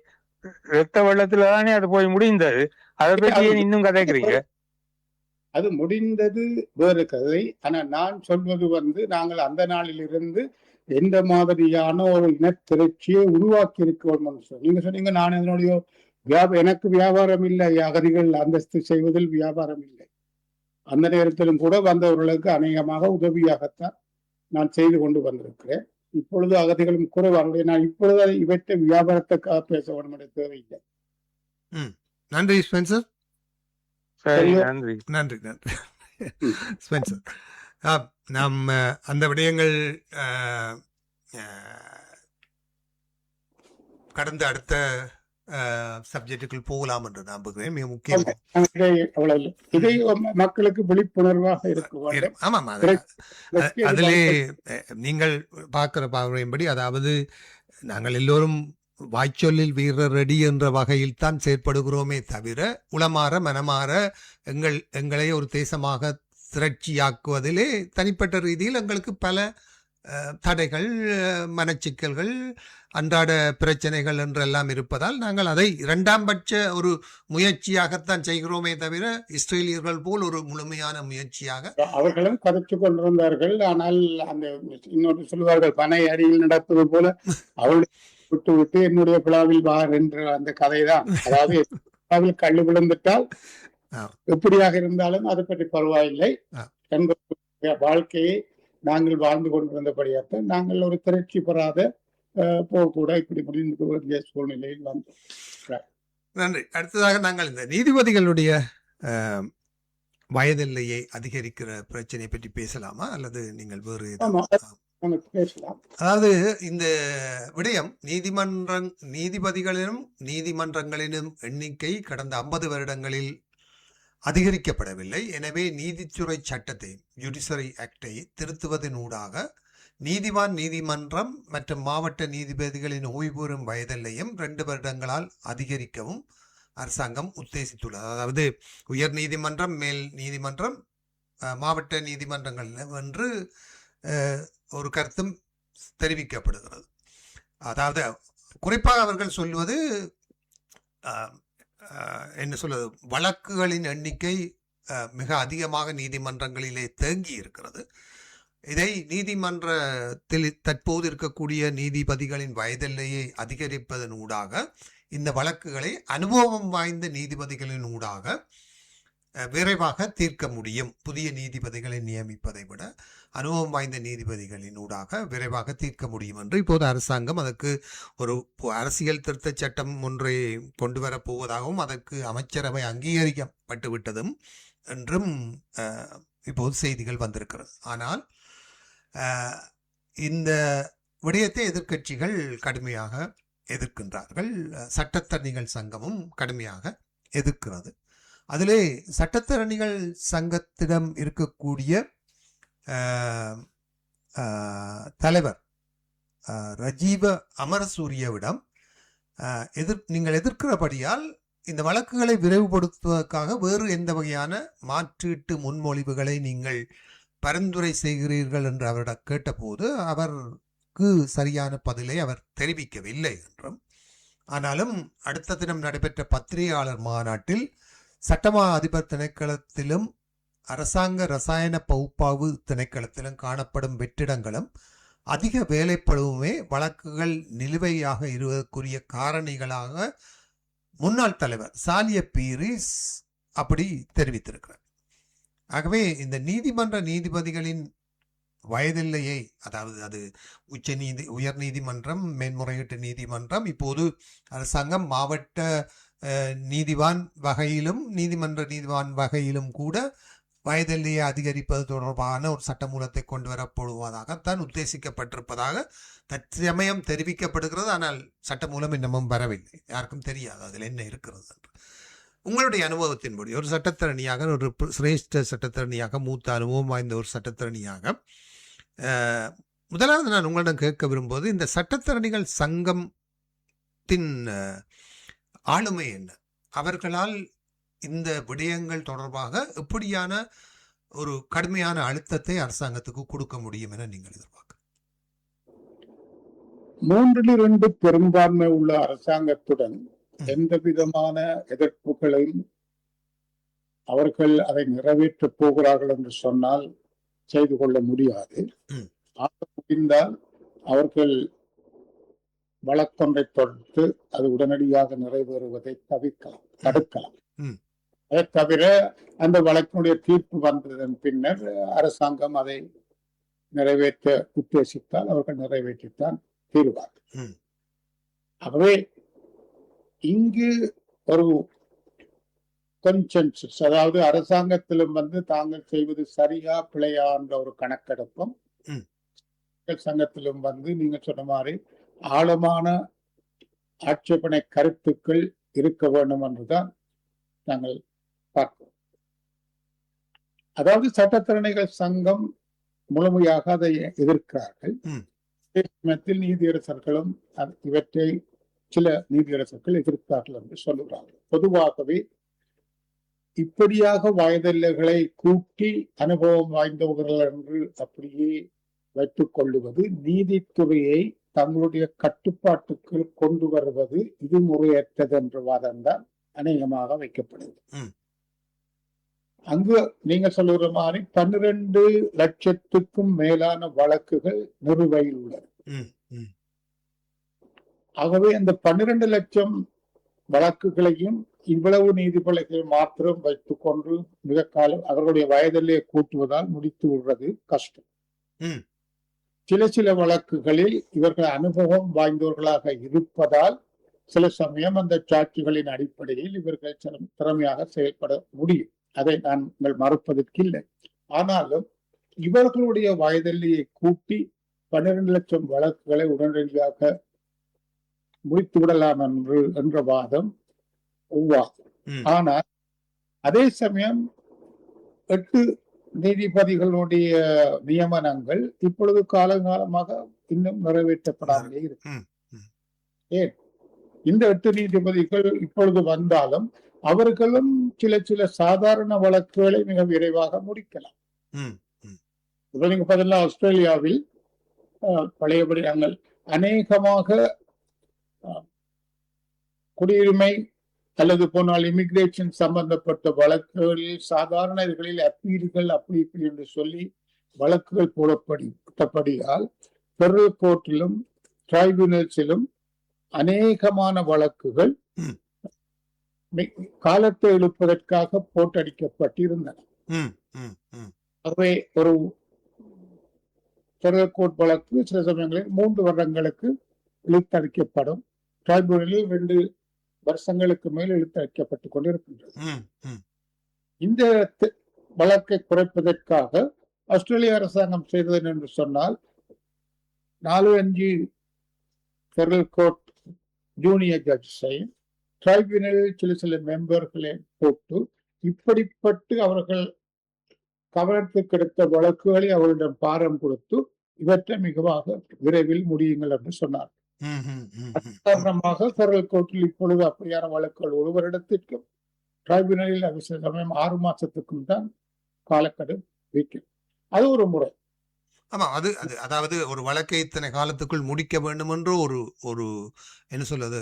Speaker 4: ரத்த வெள்ளத்துலதானே அது போய் முடிந்தது. அதை பற்றி ஏன் இன்னும் கதைக்கிறீங்க?
Speaker 2: அது முடிந்தது வேறு கதை. ஆனா நான் சொல்வது நாங்கள் அந்த நாளிலிருந்து எந்த மாதிரியான ஒரு இனத்திரட்சியை உருவாக்கி இருக்கிறோம். நீங்க சொன்னீங்க நான் இதனுடைய எனக்கு வியாபாரம் இல்லை, அகதிகள் அந்தஸ்து செய்வதில் வியாபாரம் இல்லை. அந்த நேரத்திலும் கூட வந்தவர்களுக்கு அநேகமாக உதவியாகத்தான் நான் செய்து கொண்டு வந்திருக்கிறேன். இப்பொழுது அகதிகளும் குறைவாக நான் இப்பொழுது இவற்றை வியாபாரத்துக்காக பேச வேண்டும் என்ற தேவையில்லை.
Speaker 1: நன்றி ஸ்பென்சர்.
Speaker 4: நன்றி
Speaker 1: நன்றி நன்றி ஸ்பென்சர். நாம் அந்த விடயங்கள் கடந்த அடுத்த சப்ஜெக்டுக்குள் போகலாம் என்று நம்புகிறேன். மிக முக்கியம்
Speaker 2: இதை மக்களுக்கு விழிப்புணர்வாக இருக்கும்.
Speaker 1: ஆமாம், அதிலே நீங்கள் பார்க்கிற பார்வையின்படி, அதாவது நாங்கள் எல்லோரும் வாய்ச்சொல்லில் வீரர் ரெடி என்ற வகையில் தான் செயற்படுகிறோமே தவிர உளமாற மனமாற எங்களை ஒரு தேசமாக திரட்சியாக்குவதிலே தனிப்பட்ட ரீதியில் எங்களுக்கு பல தடைகள், மனச்சிக்கல்கள், அன்றாட பிரச்சனைகள் என்றெல்லாம் இருப்பதால் நாங்கள் அதை இரண்டாம் பட்ச ஒரு முயற்சியாகத்தான் செய்கிறோமே தவிர இஸ்ரேலியர்கள் போல் ஒரு முழுமையான முயற்சியாக
Speaker 2: அவர்களும் கதைச்சு கொண்டிருந்தார்கள். ஆனால் அந்த இன்னொரு சொல்வார்கள் பனை அடியில் நடப்பது போல அவர்கள் விட்டு என்னுடைய பிளாவில் வார் என்ற அந்த கதைதான். அதாவது பிளாவில் கல்லு விழுந்துட்டால் எப்படியாக இருந்தாலும் அதை பற்றி பரவாயில்லை, எங்களுடைய வாழ்க்கையை நாங்கள் வாழ்ந்து கொண்டிருந்தபடியாத்தான் நாங்கள் ஒரு திரட்சி பெறாத கூட இப்படி முடிந்து வேண்டிய சூழ்நிலையில் வந்தோம்.
Speaker 1: நன்றி. அடுத்ததாக நாங்கள் இந்த நீதிபதிகளுடைய வயதில்லையை அதிகரிக்கிற பிரச்சனையை பற்றி பேசலாமா, அல்லது நீங்கள் வேறு
Speaker 2: பேசலாம்?
Speaker 1: அதாவது இந்த விடயம் நீதிபதிகளிலும் நீதிமன்றங்களிலும் எண்ணிக்கை கடந்த 50 வருடங்களில் அதிகரிக்கப்படவில்லை. எனவே நீதித்துறை சட்டத்தை, ஜுடிஷரி ஆக்டை திருத்துவதனூடாக நீதிவான், நீதிமன்றம் மற்றும் மாவட்ட நீதிபதிகளின் ஓய்வு பெறும் வயதிலையும் 2 வருடங்களால் அதிகரிக்கவும் அரசாங்கம் உத்தேசித்துள்ளது. அதாவது உயர் நீதிமன்றம், மேல் நீதிமன்றம், மாவட்ட நீதிமன்றங்கள் என்று ஒரு கருத்தும் தெரிவிக்கப்படுகிறது. அதாவது குறிப்பாக அவர்கள் சொல்வது என்ன சொல்வது, வழக்குகளின் எண்ணிக்கை மிக அதிகமாக நீதிமன்றங்களிலே தேங்கி இருக்கிறது. இதை நீதிமன்றத்தில் தற்போது இருக்கக்கூடிய நீதிபதிகளின் வயதிலேயே அதிகரிப்பதன் ஊடாக இந்த வழக்குகளை அனுபவம் வாய்ந்த நீதிபதிகளின் ஊடாக விரைவாக தீர்க்க முடியும். புதிய நீதிபதிகளை நியமிப்பதை விட அனுபவம் வாய்ந்த நீதிபதிகளின் ஊடாக விரைவாக தீர்க்க முடியும் என்று இப்போது அரசாங்கம் அதற்கு ஒரு அரசியல் திருத்த சட்டம் ஒன்றை கொண்டு வரப்போவதாகவும் அதற்கு அமைச்சரவை அங்கீகரிக்கப்பட்டு விட்டதும் என்றும் இப்போது செய்திகள் வந்திருக்கிறது. ஆனால் இந்த விடயத்தை எதிர்க்கட்சிகள் கடுமையாக எதிர்க்கின்றார்கள். சட்டத்தரணிகள் சங்கமும் கடுமையாக எதிர்க்கிறது. அதிலே சட்டத்தரணிகள் சங்கத்திடம் இருக்கக்கூடிய தலைவர் ரஜீவ அமரசூரியவிடம் நீங்கள் எதிர்க்கிறபடியால் இந்த வழக்குகளை விரைவுபடுத்துவதற்காக வேறு எந்த வகையான மாற்றீட்டு முன்மொழிவுகளை நீங்கள் பரிந்துரை செய்கிறீர்கள் என்று அவரிடம் கேட்டபோது அவருக்கு சரியான பதிலை அவர் தெரிவிக்கவில்லை என்றும், ஆனாலும் அடுத்த தினம் நடைபெற்ற பத்திரிகையாளர் மாநாட்டில் சட்டமா அதிபர் திணைக்களத்திலும் அரசாங்க ரசாயன பகுப்பாய்வு திணைக்களத்திலும் காணப்படும் வெற்றிடங்களும் அதிக வேலைப்பளுவுமே வழக்குகள் நிலுவையாக இருவதற்குரிய காரணிகளாக முன்னாள் தலைவர் சாலிய பீரிஸ் அப்படி தெரிவித்திருக்கிறார். ஆகவே இந்த நீதிமன்ற நீதிபதிகளின் வயதில்லையை, அதாவது அது உயர் நீதிமன்றம், மேன்முறையீட்டு நீதிமன்றம், இப்போது அரசாங்கம் மாவட்ட நீதிவான் வகையிலும் நீதிமன்ற நீதிவான் வகையிலும் கூட வயதில்லையை அதிகரிப்பது தொடர்பான ஒரு சட்டமூலத்தை கொண்டு வரப்படுவதாகத்தான் உத்தேசிக்கப்பட்டிருப்பதாக தற்சமயம் தெரிவிக்கப்படுகிறது. ஆனால் சட்டமூலம் இன்னமும் வரவில்லை, யாருக்கும் தெரியாது அதில் என்ன இருக்கிறது என்று. உங்களுடைய அனுபவத்தின்படி ஒரு சட்டத்தரணியாக, ஒரு சிரேஷ்ட சட்டத்தரணியாக, மூத்த அனுபவம் வாய்ந்த ஒரு சட்டத்தரணியாக, முதலாவது நான் உங்களிடம் கேட்க விரும்புவது, இந்த சட்டத்தரணிகள் சங்கத்தின் ஆளுமை என்ன? அவர்களால் இந்த விடயங்கள் தொடர்பாக எப்படியான ஒரு கடுமையான அழுத்தத்தை அரசாங்கத்துக்கு கொடுக்க முடியும் என நீங்கள் எதிர்பார்க்க?
Speaker 2: 3/2 பெரும்பான்மை உள்ள அரசாங்கத்துடன் எந்த விதமான எதிர்ப்புகளையும் அவர்கள் அதை நிறைவேற்றப் போகிறார்கள் என்று சொன்னால் செய்து கொள்ள முடியாது. ஆக முடிந்தால் அவர்கள் வழக்கொன்றை தொடுத்து அது உடனடியாக நிறைவேறுவதை தடுக்கலாம். அதை தவிர அந்த வழக்கினுடைய தீர்ப்பு வந்ததன் பின்னர் அரசாங்கம் அதை நிறைவேற்ற உத்தேசித்தால் அவர்கள் நிறைவேற்றித்தான் தீர்வார்கள். ஆகவே இங்கு ஒரு கன்சென்சஸ், அதாவது அரசாங்கத்திலும் தாங்கள் செய்வது சரியா பிழையா என்ற ஒரு கணக்கெடுப்பும், சங்கத்திலும் நீங்க சொன்ன மாதிரி ஆழமான ஆட்சேபனை கருத்துக்கள் இருக்க வேண்டும் என்றுதான் நாங்கள் பார்க்கிறோம். அதாவது சட்டத்தரணிகள் சங்கம் முழுமையாக அதை எதிர்க்கிறார்கள். சமயத்தில் நீதியரசர்களும் இவற்றை சில நீதியரசர்கள் எதிர்க்கிறார்கள் என்று சொல்லுகிறார்கள். பொதுவாகவே இப்படியாக வயதெல்லைகளை கூட்டி அனுபவம் வாய்ந்தவர்கள் என்று அப்படியே வைத்துக் கொள்ளுவது, நீதித்துறையை தங்களுடைய கட்டுப்பாட்டுக்குள் கொண்டு வருவது, இது முறையற்றது என்ற வாதம்தான் அநேகமாக வைக்கப்படுது. அங்கு நீங்க சொல்லுற மாதிரி 12 லட்சத்துக்கும் மேலான வழக்குகள் நிலுவையில் உள்ளது. ஆகவே அந்த 12 லட்சம் வழக்குகளையும் இவ்வளவு நீதிபதிகள் மாத்திரம் வைத்துக் கொண்டு மிக காலம் அவர்களுடைய வயதிலே கூட்டுவதால் முடித்து விடுறது கஷ்டம். சில வழக்குகளில் இவர்கள் அனுபவம் வாய்ந்தவர்களாக இருப்பதால் சில சமயம் அந்த சாட்சிகளின் அடிப்படையில் இவர்கள் திறமையாக செயல்பட முடியும். அதை நாங்கள் மறுப்பதற்கில்லை. ஆனாலும் இவர்களுடைய வயதெல்லையை கூட்டி 12 லட்சம் வழக்குகளை உடனடியாக முடித்து விடலாம் என்ற வாதம் உருவாகும். ஆனால் அதே சமயம் 8 நீதிபதிகளுடைய நியமனங்கள் இப்பொழுது காலகாலமாக இன்னும் நிறைவேற்றப்படாமலே இருக்கு. ஏன் இந்த 8 நீதிபதிகள் இப்பொழுது வந்தாலும் அவர்களும் சில சாதாரண வழக்குகளை மிக விரைவாக முடிக்கலாம். இப்ப நீங்க பார்த்தீங்கன்னா ஆஸ்திரேலியாவில் பழையபடி நாங்கள் அநேகமாக குடியுரிமை அல்லது போனால் இமிகிரேஷன் சம்பந்தப்பட்ட வழக்குகளில் சாதாரண இதுகளில் அப்பீல்கள் அப்படி இப்படி என்று சொல்லி வழக்குகள் போடப்பட்டபடியால் பெடரல் கோர்ட்டிலும் டிரைபியூனல்ஸிலும் அநேகமான வழக்குகள் காலத்தை இழுப்பதற்காக போட்டடிக்கப்பட்டிருந்தன. ஆகவே ஒரு பெடரல் கோர்ட் வழக்கு சில சமயங்களில் 3 வருடங்களுக்கு இழுத்தடிக்கப்படும். டிரைபியூனலில் 2 வருஷங்களுக்கு மேல் இழுத்தடிக்கப்பட்டுக் கொண்டிருக்கின்றது. இந்த வழக்கை குறைப்பதற்காக ஆஸ்திரேலிய அரசாங்கம் செய்தது என்று சொன்னால் 4-5 பெடரல் கோர்ட் ஜூனியர் ஜட்ஜஸையும் டிரைபியூனலில் சில மெம்பர்களை போட்டு இப்படிப்பட்டு அவர்கள் கவனத்துக்கு எடுத்த வழக்குகளை அவர்களிடம் பாரம் கொடுத்து இவற்றை மிகவாக விரைவில் முடியுங்கள் என்று சொன்னார். காரணமாக பெடரல் கோர்ட்டில் இப்பொழுது அப்படியான வழக்குகள் 1 வருடத்திற்கும், டிரைபியூனலில் அது சில சமயம் 6 மாசத்துக்கும் தான் காலக்கெடு வைக்கும். அது ஒரு முறை.
Speaker 1: ஆமா, அதாவது ஒரு வழக்கை இத்தனை காலத்துக்குள் முடிக்க வேண்டும் என்று ஒரு என்ன சொல்றது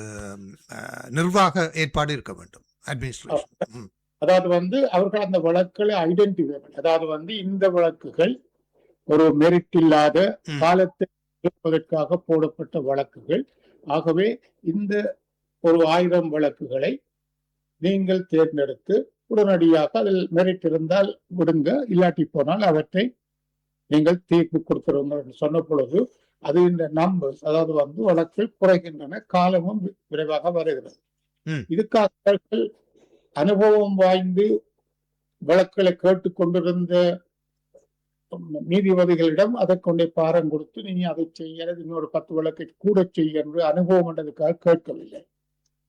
Speaker 1: நிர்வாக ஏற்பாடு இருக்க வேண்டும். அட்மினிஸ்ட்ரேஷன்,
Speaker 2: அதாவது அவர்கள் அந்த வழக்குகளை ஐடென்டிஃபை பண்ண, அதாவது இந்த வழக்குகள் ஒரு மெரிட் இல்லாத காலத்தை இருப்பதற்காக போடப்பட்ட வழக்குகள். ஆகவே இந்த ஒரு 1000 வழக்குகளை நீங்கள் தேர்ந்தெடுத்து உடனடியாக அதில் மெரிட் இருந்தால் விடுங்க, இல்லாட்டி போனால் அவற்றை நீங்கள் தீர்ப்பு கொடுக்கிறோம் என்று சொன்ன பொழுது அது இந்த நம்பர்ஸ் அதாவது வழக்கில் குறைகின்றன, காலமும் விரைவாக வருகிறது. இதுக்காக அவர்கள் அனுபவம் வாய்ந்து வழக்குகளை கேட்டுக்கொண்டிருந்த நீதிபதிகளிடம் அதை கொண்டே பாரம் கொடுத்து நீ அதை செய்ய இன்னொரு 10 வழக்கை கூட செய்ய என்று அனுபவம் என்றதுக்காக கேட்கவில்லை.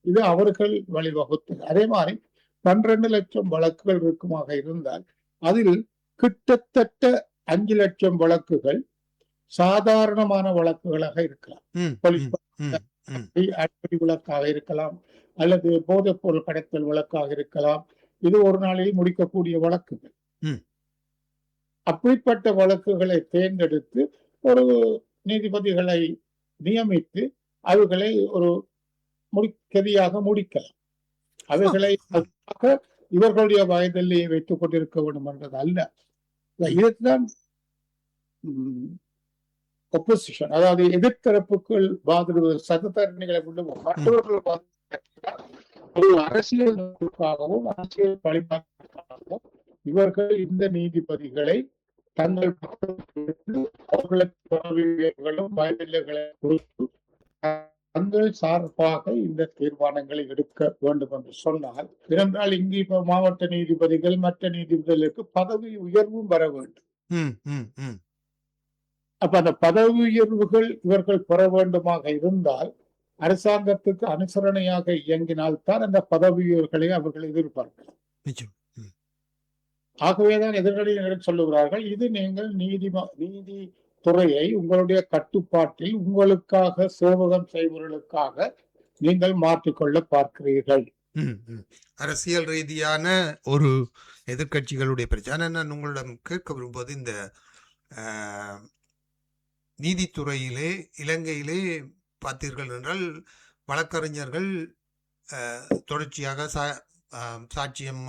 Speaker 2: இது அவர்கள் வழிவகுத்து. அதே மாதிரி 12 லட்சம் வழக்குகள் இருக்குமாக இருந்தால் அதில் கிட்டத்தட்ட 5 லட்சம் வழக்குகள் சாதாரணமான வழக்குகளாக இருக்கலாம். அடிப்படை வழக்காக இருக்கலாம், அல்லது போதைப் பொருள் கடத்தல் வழக்காக இருக்கலாம். இது ஒரு நாளில் முடிக்கக்கூடிய வழக்குகள். அப்படிப்பட்ட வழக்குகளை தேர்ந்தெடுத்து ஒரு நீதிபதிகளை நியமித்து அவர்களை ஒரு கதியாக முடிக்கலாம். அவைகளை இவர்களுடைய வயதிலேயே வைத்துக் கொண்டிருக்க வேண்டும் என்றது அல்ல. இதுதான் ஒப்போசிஷன், அதாவது எதிர்த்தரப்புகள் வாதிடுவது சட்டத்தரணிகளை விடுவோம். மற்றவர்கள் ஒரு அரசியல் நோக்காகவும் அரசியல் பழிபாட்டுக்காகவும் இவர்கள் இந்த நீதிபதிகளை தங்கள் அவர்களும் வயதில்லைகளை கொடுத்து தங்கள் சார்பாக இந்த தீர்மானங்களை எடுக்க வேண்டும் என்று சொன்னால், இருந்தால் இங்கு இப்ப மாவட்ட நீதிபதிகள் மற்ற நீதிபதிகளுக்கு பதவி உயர்வும் வர வேண்டும். அப்ப அந்த பதவி உயர்வுகள் இவர்கள் பெற வேண்டுமாக இருந்தால் அரசாங்கத்துக்கு அனுசரணையாக இயங்கினால்தான் அந்த பதவி உயர்வுகளை அவர்கள் எதிர்பார்க்கலாம். ஆகவேதான் எதிர்கட்சியினர் சொல்லுகிறார்கள், இது நீங்கள் நீதித்துறையை உங்களுடைய கட்டுப்பாட்டில் உங்களுக்காக சேவகம் செய்வர்களுக்காக நீங்கள் மாற்றிக்கொள்ள பார்க்கிறீர்கள்.
Speaker 1: அரசியல் ரீதியான ஒரு எதிர்கட்சிகளுடைய பிரச்சனை. நான் உங்களிடம் கேட்க விரும்புவது, இந்த நீதித்துறையிலே இலங்கையிலே பார்த்தீர்கள் என்றால் வழக்கறிஞர்கள் தொடர்ச்சியாக சாட்சியம்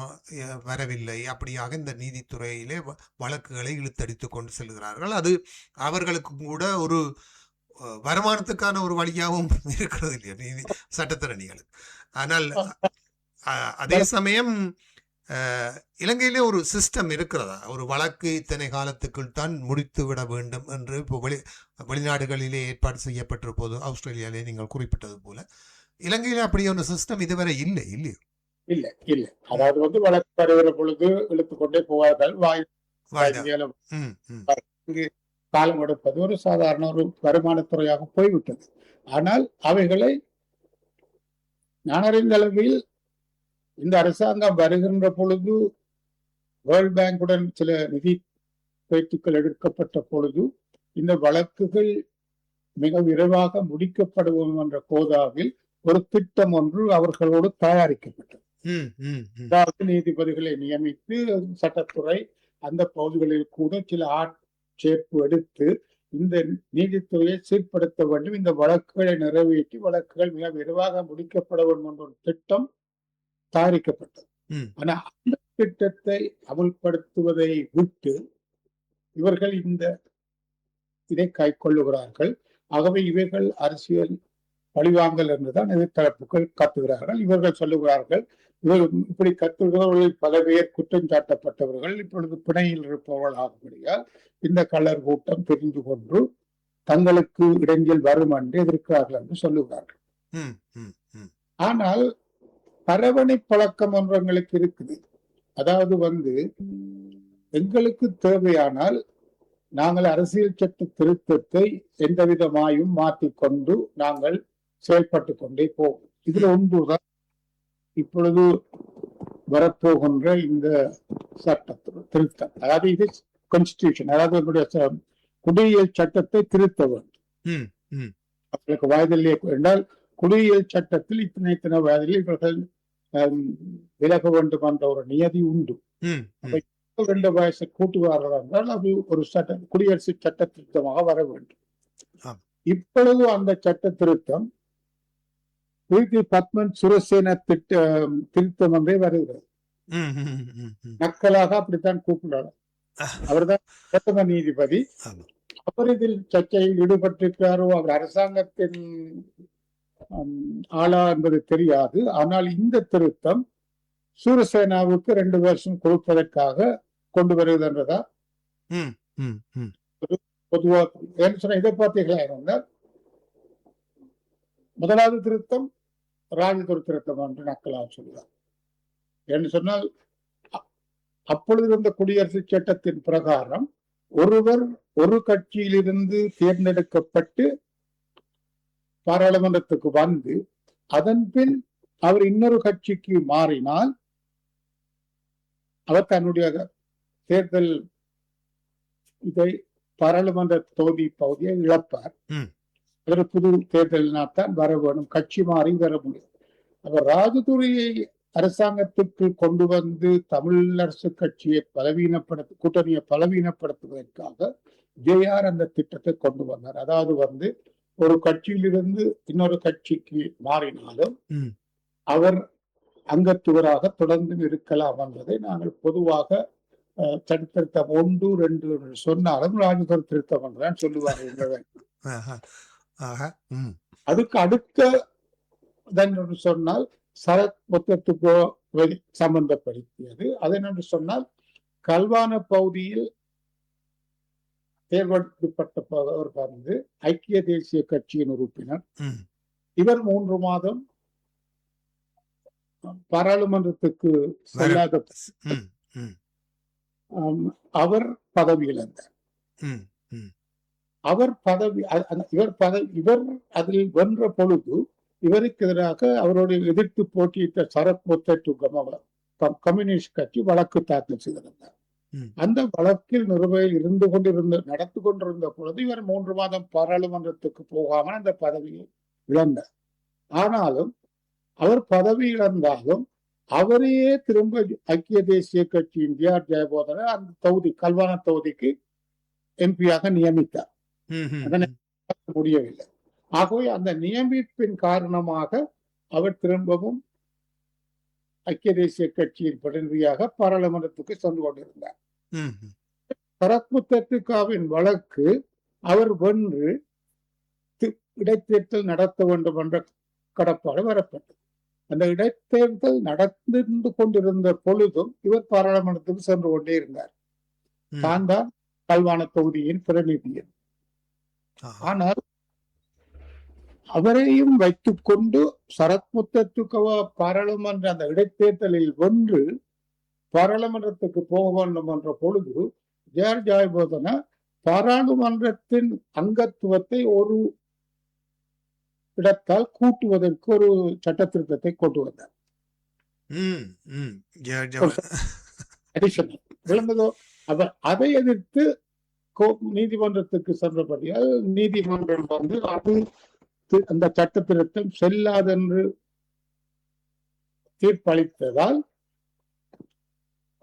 Speaker 1: வரவில்லை, அப்படியாக இந்த நீதித்துறையிலே வழக்குகளை இழுத்தடித்து கொண்டு செல்கிறார்கள். அது அவர்களுக்கு கூட ஒரு வருமானத்துக்கான ஒரு வழியாகவும் இருக்கிறது இல்லையா நீதி சட்டத்தரணிகளுக்கு. ஆனால் அதே சமயம் இலங்கையிலே ஒரு சிஸ்டம் இருக்கிறதா, ஒரு வழக்கு இத்தனை காலத்துக்குள் தான் முடித்து விட வேண்டும் என்று இப்போ வெளிநாடுகளிலே ஏற்பாடு செய்யப்பட்டிருப்ப போது, ஆஸ்திரேலியாவிலே நீங்கள் குறிப்பிட்டது போல இலங்கையில அப்படி ஒரு சிஸ்டம் இதுவரை இல்லை இல்லையோ?
Speaker 2: இல்ல இல்ல, அதாவது வழக்கு வருகிற பொழுது இழுத்துக்கொண்டே போவார்கள். காலம் எடுப்பது ஒரு சாதாரண ஒரு வருமானத்துறையாக போய்விட்டது. ஆனால் அவைகளை நான் அறிந்த அளவில் இந்த அரசாங்கம் வருகின்ற பொழுது வேர்ல்ட் பேங்குடன் சில நிதி பேச்சுக்கள் எடுக்கப்பட்ட பொழுது இந்த வழக்குகள் மிக விரைவாக முடிக்கப்படுவோம் என்ற கோதாவில் ஒரு திட்டம் ஒன்று அவர்களோடு தயாரிக்கப்பட்டது. அதாவது நீதிபதிகளை நியமித்து சட்டத்துறை அந்த பகுதிகளில் கூட சில ஆட்சேர்ப்பு எடுத்து இந்த நீதித்துறையை சீர்படுத்த வேண்டும், இந்த வழக்குகளை நிறைவேற்றி வழக்குகள் மிக விரைவாக முடிக்கப்பட வேண்டும் என்ற ஒரு திட்டம் தயாரிக்கப்பட்டது. ஆனா அந்த திட்டத்தை அமல்படுத்துவதை விட்டு இவர்கள் இதை கைக்கொள்ளுகிறார்கள். ஆகவே இவர்கள் அரசியல் பழிவாங்கல் என்றுதான் எதிர்த்தரப்புகள் கத்துகிறார்கள். இவர்கள் சொல்லுகிறார்கள், இவர்கள் இப்படி கத்துகிறவர்களில் பல பேர் குற்றம் சாட்டப்பட்டவர்கள் இப்பொழுது பிணையில் இருப்பவர்கள் ஆகும்படியால் இந்த கள்ளர் கூட்டம் தெரிந்து கொண்டு தங்களுக்கு இடைஞ்சல் வரும் என்று எதிர்க்கிறார்கள் என்று சொல்லுகிறார்கள். ஆனால் பரவணை பழக்கம் ஒன்றங்களுக்கு இருக்குது. அதாவது எங்களுக்கு தேவையானால் நாங்கள் அரசியல் சட்ட திருத்தத்தை எந்த விதமாயும் மாற்றிக்கொண்டு நாங்கள் செயல்பட்டு கொண்டே போவோம். இதுல ஒன்றுதான் இப்பொழுது வரப்போகின்ற இந்த சட்ட திருத்தம். அதாவது இது கான்ஸ்டிடியூஷன், அதாவது என்னுடைய குடியியல் சட்டத்தை திருத்த வேண்டும். அவர்களுக்கு வயதில்லை என்றால் குடியியல் சட்டத்தில் இத்தனை வயதில் இவர்கள் விலக வேண்டும் என்ற ஒரு நியதி உண்டு. 2 வயசு கூட்டுவார்கள் என்றால் அது ஒரு குடியரசு சட்ட திருத்தமாக வர வேண்டும். இப்பொழுது அந்த சட்ட திருத்தம் பத்மன் சுரசேன திருத்தம் என்றே வருகிறது. நக்கலாக அப்படித்தான் கூப்பிடுறாங்க. அவர்தான் பிரதம நீதிபதி. அவர் இதில் சர்ச்சையில் ஈடுபட்டிருக்கிறாரோ, அவர் அரசாங்கத்தின் ஆளா என்பது தெரியாது. ஆனால் இந்த திருத்தம் சூரசேனாவுக்கு 2 வருஷம் கொடுப்பதற்காக கொண்டு வருகிறது என்றதா பொதுவாக ஏன்னு சொன்னா இதை பார்த்தீங்களா இருந்தால் முதலாவது திருத்தம் ராஜதுர திருத்தம் என்று நக்கலால் சொல்லுவார். என்று சொன்னால் அப்பொழுது இருந்த குடியரசு சட்டத்தின் பிரகாரம் ஒருவர் ஒரு கட்சியிலிருந்து தேர்ந்தெடுக்கப்பட்டு பாராளுமன்றத்துக்கு வந்து அதன் பின் அவர் இன்னொரு கட்சிக்கு மாறினால் அவர் தன்னுடைய தேர்தல் இதை பாராளுமன்ற தொகுதி பகுதியை இழப்பார். ஒரு புது தேர்தலினால்தான் வர வேணும், கட்சி மாறி வர முடியும். அவர் ராஜதுரையை அரசாங்கத்துக்கு கொண்டு வந்து தமிழரசு கட்சியை கூட்டணியை பலவீனப்படுத்துவதற்காக ஜேஆர் அந்த திட்டத்தை கொண்டு வந்தார். அதாவது வந்து ஒரு கட்சியிலிருந்து இன்னொரு கட்சிக்கு மாறினாலும் அவர் அங்கத்துவராக தொடர்ந்து இருக்கலாம் என்பதை நாங்கள் பொதுவாக சட்டத்திருத்தம் 1, 2 சொன்னாலும் ராஜதுர திருத்தம் என்றுதான் சொல்லுவார்கள். அதுக்கு அடுத்த சொன்னால் சரத் மொத்தத்துக்கோ சம்பந்தப்படுத்தியது. அது என்று சொன்னால் கல்வான பகுதியில் தேர்ந்தெடுக்கப்பட்டவர் வந்து ஐக்கிய தேசிய கட்சியின் உறுப்பினர். இவர் 3 மாதம் பாராளுமன்றத்துக்கு செல்லாத அவர் பதவி இழந்தார். இவர் அதில் வென்ற பொழுது இவருக்கு எதிராக அவருடைய எதிர்த்து போட்டியிட்ட சரத் மொத்தத்துக்கு கம்யூனிஸ்ட் கட்சி வழக்கு தாக்கல் செய்திருந்தார். அந்த வழக்கில் நிறுவையில் நடந்து கொண்டிருந்த பொழுது இவர் 3 மாதம் பாராளுமன்றத்துக்கு போகாமல் அந்த பதவியை இழந்தார். ஆனாலும் அவர் பதவி இழந்தாலும் அவரையே திரும்ப ஐக்கிய தேசிய கட்சியின் ஜேஆர் ஜெயபோதனை அந்த தொகுதி கல்வான தொகுதிக்கு எம்பியாக நியமித்தார். அதனை முடியவில்லை. ஆகவே அந்த நியமிப்பின் காரணமாக அவர் திரும்பவும் ஐக்கிய தேசிய கட்சியின் பிரதிநிதியாக பாராளுமன்றத்துக்கு சென்று கொண்டிருந்தார். சரத் மொத்தத்துக்காவின் வழக்கு அவர் வென்று இடைத்தேர்தல் நடத்த வேண்டும் என்ற கடப்பாடு வரப்பட்டது. அந்த இடைத்தேர்தல் நடந்து கொண்டிருந்த பொழுதும் இவர் பாராளுமன்றத்துக்கு சென்று கொண்டே இருந்தார். தான் தான் கல்வான தொகுதியின் பிரதிநிதி. ஆனால் அவரையும் வைத்துக் கொண்டு சரத் மொத்தத்துக்கவா பாராளுமன்ற அந்த இடைத்தேர்தலில் வென்று பாராளுமன்றத்துக்கு போக வேண்டும் என்ற பொழுது ஜேஆர் ஜெயபோதன பாராளுமன்றத்தின் அங்கத்துவத்தை ஒரு இடத்தால் கூட்டுவதற்கு ஒரு சட்ட திருத்தத்தை கொண்டு வந்தார். அவர் அதை எதிர்த்து நீதிமன்றத்துக்கு சென்றபடியால் நீதிமன்றம் வந்து அது அந்த சட்ட திருத்தம் செல்லாதென்று தீர்ப்பளித்ததால்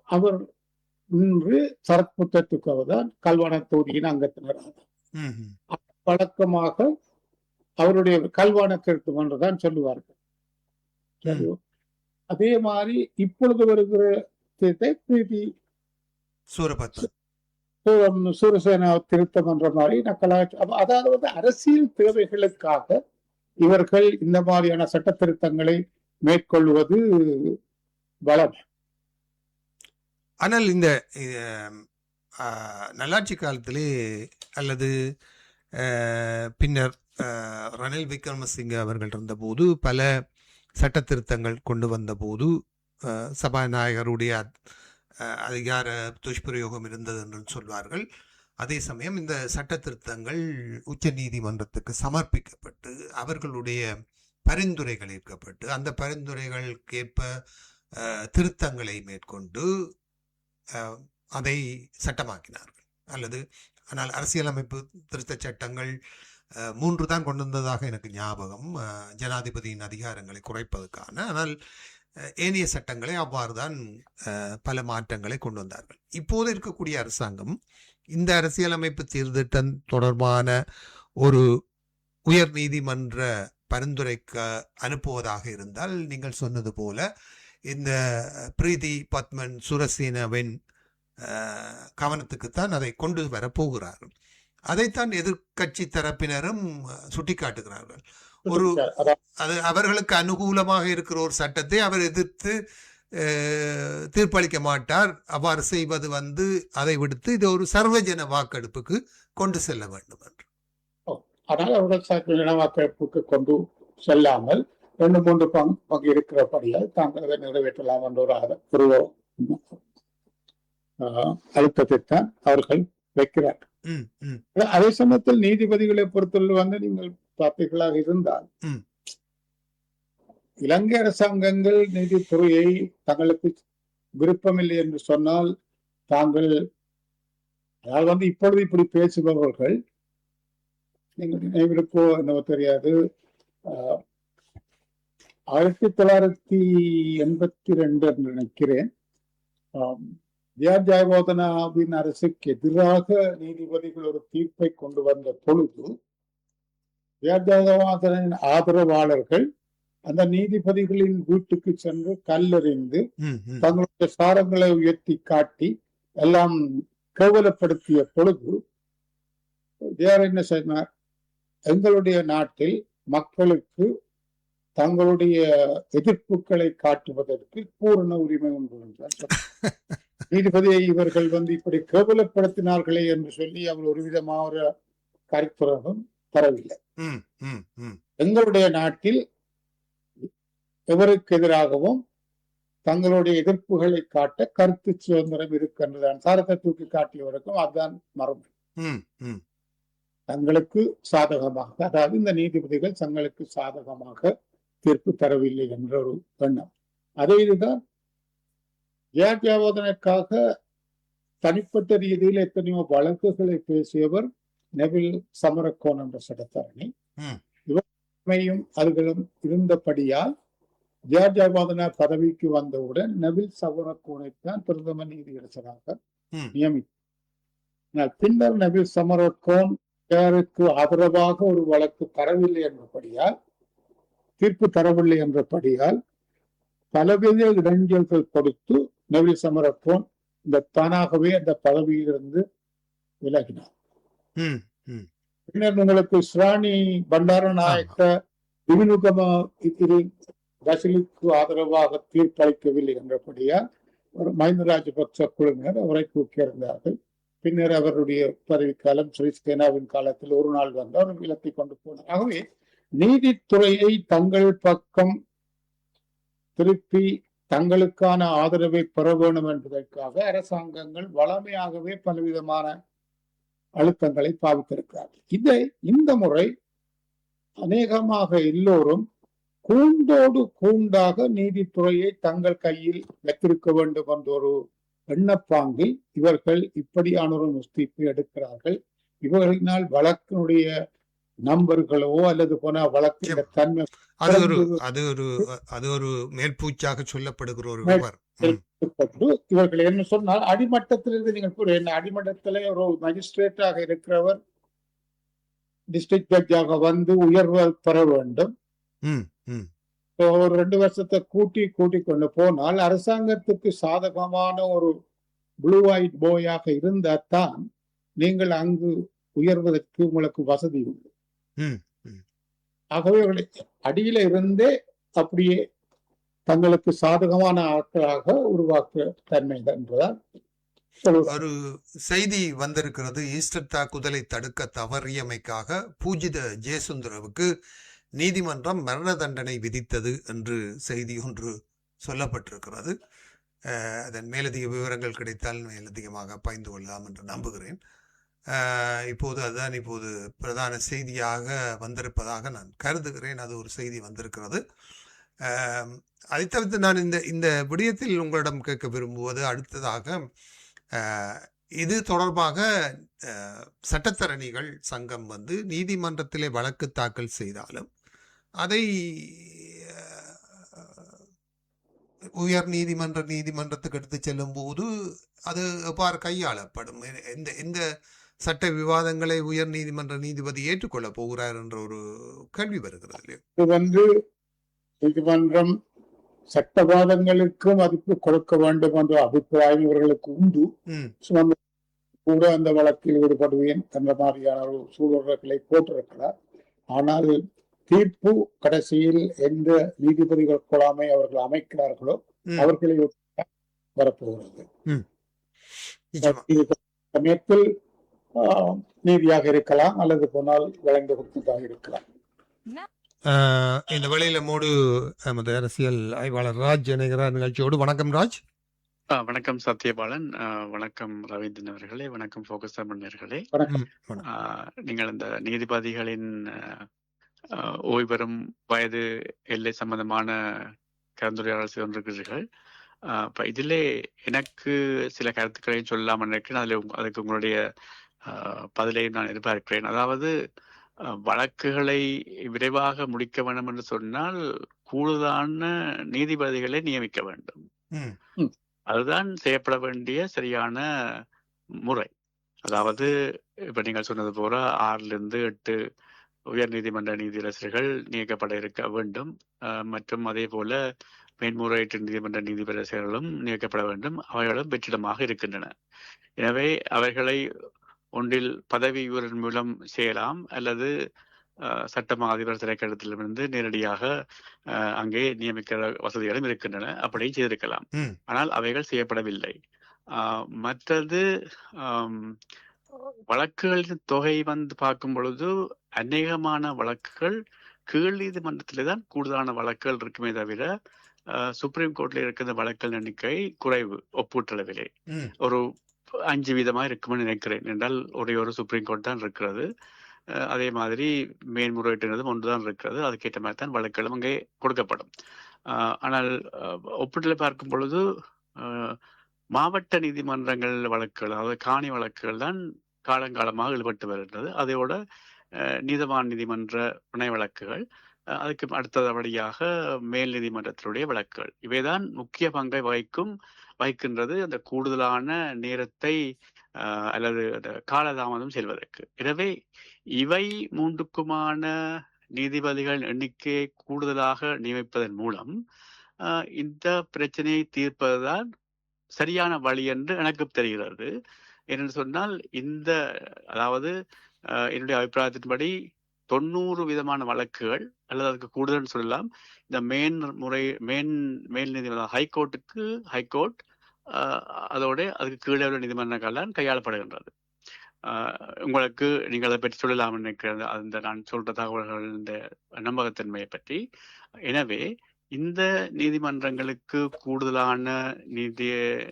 Speaker 2: அவர் இன்று சரத் மொத்தத்துக்காகத்தான் கல்வான தொகுதியின் அங்கத்தினராக வழக்கமாக அவருடைய கல்வான திருத்தம் என்றுதான் சொல்லுவார்கள். அதே மாதிரி இப்பொழுது வருகிற பிரீதி சூரசேனா திருத்தம் என்ற மாதிரி அதாவது அரசியல் தேவைகளுக்காக இவர்கள் இந்த மாதிரியான சட்ட திருத்தங்களை மேற்கொள்வது வளம்.
Speaker 1: ஆனால் இந்த நல்லாட்சி காலத்திலே அல்லது பின்னர் ரணில் விக்ரமசிங்கே அவர்கள் இருந்தபோது பல சட்ட திருத்தங்கள் கொண்டு வந்த போது சபாநாயகருடைய அதிகார துஷ்பிரயோகம் இருந்தது என்று சொல்வார்கள். அதே சமயம் இந்த சட்ட திருத்தங்கள் உச்ச நீதிமன்றத்துக்கு சமர்ப்பிக்கப்பட்டு அவர்களுடைய பரிந்துரைகள் ஏற்கப்பட்டு அந்த பரிந்துரைகளுக்கேற்ப திருத்தங்களை மேற்கொண்டு அதை சட்டமாக்கினார்கள். ஆனால் அரசியலமைப்பு திருத்த சட்டங்கள் 3 தான் கொண்டு வந்ததாக எனக்கு ஞாபகம், ஜனாதிபதியின் அதிகாரங்களை குறைப்பதற்கான. ஆனால் ஏனைய சட்டங்களை அவ்வாறு தான் பல மாற்றங்களை கொண்டு வந்தார்கள். இப்போது இருக்கக்கூடிய அரசாங்கம் இந்த அரசியலமைப்பு சீர்திருத்தம் தொடர்பான ஒரு உயர் நீதிமன்ற பரிந்துரைக்கு அனுப்புவதாக இருந்தால் நீங்கள் சொன்னது போல இந்த பிரீதி பத்மன் சுரசேனவின் கவனத்துக்குத்தான் அதை கொண்டு வரப்போகிறார்கள். அதைத்தான் எதிர்கட்சி தரப்பினரும் சுட்டிக்காட்டுகிறார்கள். அது அவர்களுக்கு அனுகூலமாக இருக்கிற ஒரு சட்டத்தை அவர் எதிர்த்து தீர்ப்பளிக்க மாட்டார். அவ்வாறு செய்வது அதை விடுத்து இது ஒரு சர்வஜன வாக்கெடுப்புக்கு கொண்டு செல்ல வேண்டும் என்று.
Speaker 2: ஆனால் அவர்கள் சட்ட நிலவாக்கெடுப்புக்கு கொண்டு செல்லாமல் 2-3 பங்கு இருக்கிறபடியால் தாங்கள் அதை நிறைவேற்றலாம் என்ற ஒரு அழுத்தத்தை தான் அவர்கள் வைக்கிறார்கள். அதே சமயத்தில் நீதிபதிகளை பொறுத்தவரை நீங்கள் பார்த்தீர்களாக இருந்தால் இலங்கை அரசாங்கங்கள் நீதித்துறையை தங்களுக்கு விருப்பமில்லை என்று சொன்னால் தாங்கள் அதாவது இப்பொழுது இப்படி பேசுபவர்கள் நீங்கள் நினைவிருக்கோ என்னவோ தெரியாது 1982 என்று நினைக்கிறேன் ஜெயபோதனாவின் அரசுக்கு எதிராக நீதிபதிகள் ஒரு தீர்ப்பை கொண்டு வந்த பொழுது ஜெயபோதனாவின் ஆதரவாளர்கள் அந்த நீதிபதிகளின் வீட்டுக்கு சென்று கல்லெறிந்து தங்களுடைய சாரங்களை உயர்த்தி காட்டி எல்லாம் கேவலப்படுத்திய பொழுது என்ன சொன்னார், எங்களுடைய நாட்டில் மக்களுக்கு தங்களுடைய எதிர்ப்புகளை காட்டுவதற்கு பூரண உரிமை உண்டு என்றார். நீதிபதியை இவர்கள் இப்படி கேவலப்படுத்தினார்களே என்று சொல்லி அவர் ஒரு விதமான கருத்துரகம் தரவில்லை. எங்களுடைய நாட்டில் எவருக்கு எதிராகவும் தங்களுடைய எதிர்ப்புகளை காட்ட கருத்து சுதந்திரம் இருக்கின்றதான் சாரத்தை தூக்கி காட்டியவருக்கும் அதுதான் மரபு. தங்களுக்கு சாதகமாக, அதாவது இந்த நீதிபதிகள் தங்களுக்கு சாதகமாக தீர்ப்பு தரவில்லை என்ற ஒரு எண்ணம். அதே இதுதான் ஜெயபோதனுக்காக தனிப்பட்ட ரீதியில் எத்தனையோ வழக்குகளை பேசியவர் நெவில் சமரக்கோன் என்ற சட்டத்தரணி. இவரையும் அதுகளும் இருந்தபடியால் ஜெயபோதனா பதவிக்கு வந்தவுடன் நெவில் சமரக்கோனைத்தான் பிரதம நீதியரசராக நியமித்தார். பின்னர் நெவில் சமரக்கோன் யாருக்கு ஆதரவாக ஒரு வழக்கு தரவில்லை என்றபடியால், தீர்ப்பு தரவில்லை என்றபடியால் பலவித இடைஞ்சல்கள் கொடுத்து நெவில் சமரக்கோன் தானாகவே அந்த பதவியிலிருந்து விலகினார். பின்னர் உங்களுக்கு ஸ்ராணி பண்டாரநாயக்க ரசிலுக்கு ஆதரவாக தீர்ப்பளிக்கவில்லை என்றபடியால் ஒரு மஹிந்த ராஜபக்ச குழுவினர் அவரை தூக்கியிருந்தார்கள். பின்னர் அவருடைய பதவிக்காலம் ஸ்ரீசேனாவின் காலத்தில் ஒரு நாள் வந்து அவர் விலக்கி கொண்டு போனார். ஆகவே நீதித்துறையை தங்கள் பக்கம் திருப்பி தங்களுக்கான ஆதரவை பெற வேண்டும் என்பதற்காக அரசாங்கங்கள் வளமையாகவே பலவிதமான அழுத்தங்களை பாவித்திருக்கிறார்கள். இந்த முறை அநேகமாக எல்லோரும் கூண்டோடு கூண்டாக நீதித்துறையை தங்கள் கையில் வைத்திருக்க வேண்டும் என்ற ஒரு எண்ணப்பாங்கில் இவர்கள் இப்படியான ஒரு முஸ்தீப்பை எடுக்கிறார்கள். இவர்களினால் வழக்கினுடைய நம்பர்களோ அல்லது போன வழக்கின் தன்மை
Speaker 1: அது ஒரு மேல்பூச்சாக சொல்லப்படுகிற ஒரு
Speaker 2: இவர்கள் என்ன சொன்னால் அடிமட்டத்திலிருந்து நீங்கள் என்ன அடிமட்டத்திலே ஒரு மஜிஸ்ட்ரேட்டாக இருக்கிறவர் டிஸ்ட்ரிக்ட் ஜட்ஜாக வந்து உயர்வு பெற வேண்டும். ஒரு 2 வருஷத்தை கூட்டி கொண்டு போனால் அரசாங்கத்துக்கு சாதகமான ஒரு ப்ளூ ஒயிட் போயாக இருந்தால்தான் நீங்கள் அங்கு உயர்வதற்கு உங்களுக்கு வசதி உண்டு. ஆகவே அடியில இருந்தே அப்படியே தங்களுக்கு சாதகமான ஆட்களாக உருவாக்க தன்மை என்பதால்
Speaker 1: ஒரு செய்தி வந்திருக்கிறது. ஈஸ்டர் தாக்குதலை தடுக்க தவறியமைக்காக பூஜித ஜெயசுந்தரவுக்கு நீதிமன்றம் மரண தண்டனை விதித்தது என்று செய்தி ஒன்று சொல்லப்பட்டிருக்கிறது. அதன் மேலதிக விவரங்கள் கிடைத்தால் மேலதிகமாக பகிர்ந்து கொள்ளலாம் என்று நம்புகிறேன். அதுதான் இப்போது பிரதான செய்தியாக வந்திருப்பதாக நான் கருதுகிறேன். அது ஒரு செய்தி வந்திருக்கிறது. அதை தவிர்த்து நான் இந்த விடயத்தில் உங்களிடம் கேட்க விரும்புவது அடுத்ததாக இது தொடர்பாக சட்டத்தரணிகள் சங்கம் நீதிமன்றத்திலே வழக்கு தாக்கல் செய்தாலும் அதை உயர் நீதிமன்றத்துக்கு எடுத்து செல்லும் போது அது எவ்வாறு கையாளப்படும், எந்த சட்ட விவாதங்களை உயர் நீதிமன்ற நீதிபதி ஏற்றுக்கொள்ள போகிறார் என்ற ஒரு கேள்வி வருகிறது.
Speaker 2: இது நீதிமன்றம் சட்டவாதங்களுக்கும் மதிப்பு கொடுக்க வேண்டும் என்ற அபிப்பிராயம் இவர்களுக்கு உண்டு. கூட அந்த வழக்கில் ஈடுபடுவேன் என்ற மாதிரியான ஒரு சூழல்களை போட்டிருக்கிறார். ஆனால் தீர்ப்பு கடைசியில் எந்த நீதிபதிகள் குழாமை அவர்கள் அமைக்கிறார்களோ அவர்களை வரப்போகிறது. சமயத்தில் நீதியாக இருக்கலாம், அல்லது போனால் வழங்க கொடுத்ததாக இருக்கலாம்.
Speaker 1: இந்த வேளையில் நம்மோடு எமது அரசியல் ஆய்வாளர் ராஜ் இணைகிறார் நிகழ்ச்சியோடு. வணக்கம் ராஜ்.
Speaker 5: வணக்கம் சத்யபாலன், வணக்கம் ரவீந்திரன் அவர்களே, வணக்கம் போக்கஸ் தமிழர்களே. நீங்கள் இந்த நீதிபதிகளின் ஓய்வெறும் வயது எல்லை சம்பந்தமான கலந்துரையாடல் செய்து கொண்டிருக்கிறீர்கள். இப்ப இதிலே எனக்கு சில கருத்துக்களை சொல்லாமல் நினைக்கிறேன். அதுக்கு உங்களுடைய பதிலையும் நான் எதிர்பார்க்கிறேன். அதாவது வழக்குகளை விரைவாக முடிக்க வேண்டும் என்று சொன்னால் கூடுதலான நீதிபதிகளை நியமிக்க வேண்டும். அதுதான் செய்யப்பட வேண்டிய சரியான முறை. அதாவது இப்ப நீங்கள் சொன்னது போல 6 to 8 உயர் நீதிமன்ற நீதியரசர்கள் நியமிக்கப்பட இருக்க வேண்டும். மற்றும் அதே போல மேன்முறையீட்டு நீதிமன்ற நீதிபதிகளும் நியமிக்கப்பட வேண்டும். அவைகளும் வெற்றிடமாக இருக்கின்றன. எனவே அவைகளை ஒன்றில் பதவி உயர்வின் மூலம் செய்யலாம், அல்லது சட்டமா அதிபர் திரைக்கடத்திலிருந்து நேரடியாக அங்கே நியமிக்கிற வசதிகளும் இருக்கின்றன. அப்படியும் செய்திருக்கலாம். ஆனால் அவைகள் செய்யப்படவில்லை. மற்றது வழக்குகளின் தொகை பார்க்கும் பொழுது அநேகமான வழக்குகள் கீழ் நீதிமன்றத்திலே தான் கூடுதலான வழக்குகள் இருக்குமே தவிர சுப்ரீம் கோர்ட்ல இருக்கிற வழக்குகள் எண்ணிக்கை குறைவு. ஒப்பூட்டளவிலே ஒரு 5% இருக்கும்னு நினைக்கிறேன். என்றால் ஒரே ஒரு சுப்ரீம் கோர்ட் தான் இருக்கிறது. அதே மாதிரி மேன்முறையீட்டுனதும் ஒன்றுதான் இருக்கிறது. அதுக்கேற்ற மாதிரி தான் வழக்குகளும் அங்கே கொடுக்கப்படும். ஆனால் ஒப்பீட்டுல பார்க்கும் பொழுது மாவட்ட நீதிமன்றங்கள் வழக்குகள், அதாவது காணி வழக்குகள் தான் காலங்காலமாக ஈடுபட்டு வருகின்றது. அதோட நீதவான் நீதிமன்ற பிணை வழக்குகள், அதுக்கு அடுத்தபடியாக மேல் நீதிமன்றத்தினுடைய வழக்குகள், இவைதான் முக்கிய பங்கை வகிக்கின்றது அந்த கூடுதலான நேரத்தை அல்லது காலதாமதம் செல்வதற்கு. எனவே இவை 3க்குமான நீதிபதிகள் எண்ணிக்கையை கூடுதலாக நியமிப்பதன் மூலம் இந்த பிரச்சனையை தீர்ப்பதுதான் சரியான வழி என்று எனக்கு தெரிகிறது. என்று சொன்னால் அதாவது என்னுடைய அபிப்பிராயத்தின்படி 90 விதமான வழக்குகள் அல்லது அதுக்கு கூடுதல் சொல்லலாம், இந்த மேல் நீதிமன்றம் ஹைகோர்ட்டுக்கு ஹைகோர்ட், அதோட அதுக்கு கீழே உள்ள நீதிமன்றங்கள்லாம் கையாளப்படுகின்றது. உங்களுக்கு நீங்கள் அதை பற்றி சொல்லலாம் நினைக்கிறது, அந்த நான் சொல்ற தகவல்கள் இந்த நம்பகத்தன்மையை பற்றி. எனவே இந்த நீதிமன்றங்களுக்கு கூடுதலான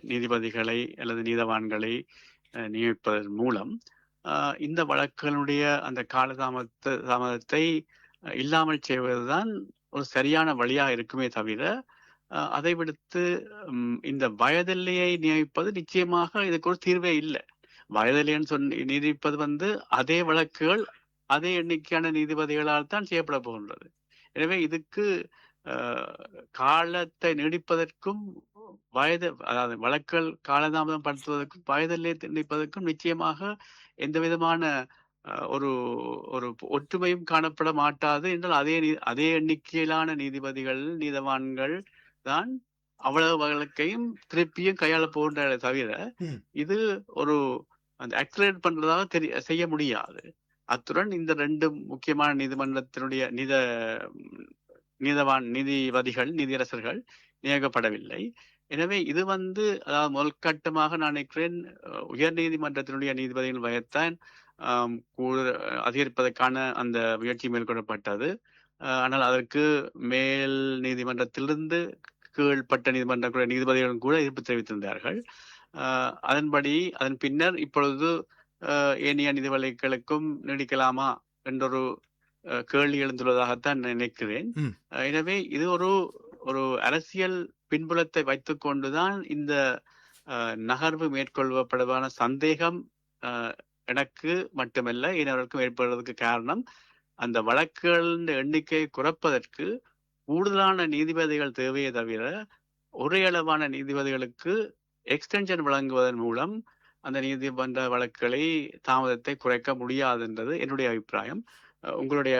Speaker 5: நீதிபதிகளை அல்லது நீதவான்களை நியமிப்பதன் மூலம் இந்த வழக்குகளுடைய அந்த தாமதத்தை இல்லாமல் செய்வதுதான் ஒரு சரியான வழியா இருக்குமே தவிர அதை விடுத்து இந்த வயதெல்லையை நியமிப்பது நிச்சயமாக இதுக்கு ஒரு தீர்வே இல்லை. வயதெல்லைன்னு நியமிப்பது அதே வழக்குகள் அதே எண்ணிக்கையான நீதிபதிகளால் தான் செய்யப்பட போகின்றது. எனவே இதுக்கு காலத்தை நீடிப்பதற்கும் அதாவது வழக்குகள் காலதாமதம் படுத்துவதற்கும் வயதெல்லையை நீடிப்பதற்கும் நிச்சயமாக எந்த விதமான ஒரு ஒற்றுமையும் காணப்பட மாட்டாது என்றால் அதே எண்ணிக்கையிலான நீதிபதிகள் நீதவான்கள் தான் அவ்வளவு வழக்கையும் திருப்பியும் கையாள போகின்ற தவிர இது ஒரு அந்த ஆக்சிலேட் பண்றதாக செய்ய முடியாது. அத்துடன் இந்த 2 முக்கியமான நீதிமன்றத்தினுடைய நீதிபதிகள் நீதியரசர்கள் நியமிக்கப்படவில்லை. எனவே இது அதாவது முதல்கட்டமாக நான் நினைக்கிறேன் உயர் நீதிமன்றத்தினுடைய நீதிபதிகள் வயத்தான் அதிகரிப்பதற்கான அந்த முயற்சி மேற்கொள்ளப்பட்டது. ஆனால் அதற்கு மேல் நீதிமன்றத்திலிருந்து கீழ்பட்ட நீதிமன்ற நீதிபதிகளும் கூட எதிர்ப்பு தெரிவித்திருந்தார்கள். அதன் பின்னர் இப்பொழுது ஏனைய நீதிபதிகளுக்கும் நீடிக்கலாமா என்றொரு கேள்வி எழுந்துள்ளதாகத்தான் நினைக்கிறேன். எனவே இது ஒரு அரசியல் பின்புலத்தை வைத்துக் கொண்டுதான் இந்த நகர்வு மேற்கொள்ளப்படுவதான சந்தேகம் எனக்கு மட்டுமல்ல இனவருக்கும் ஏற்படுவதற்கு காரணம் அந்த வழக்குகளின் எண்ணிக்கையை குறைப்பதற்கு கூடுதலான நீதிபதிகள் தேவையே தவிர ஒரே அளவான நீதிபதிகளுக்கு எக்ஸ்டென்ஷன் வழங்குவதன் மூலம் அந்த நீதிமன்ற வழக்குகளை தாமதத்தை குறைக்க முடியாது என்றது என்னுடைய அபிப்பிராயம். உங்களுடைய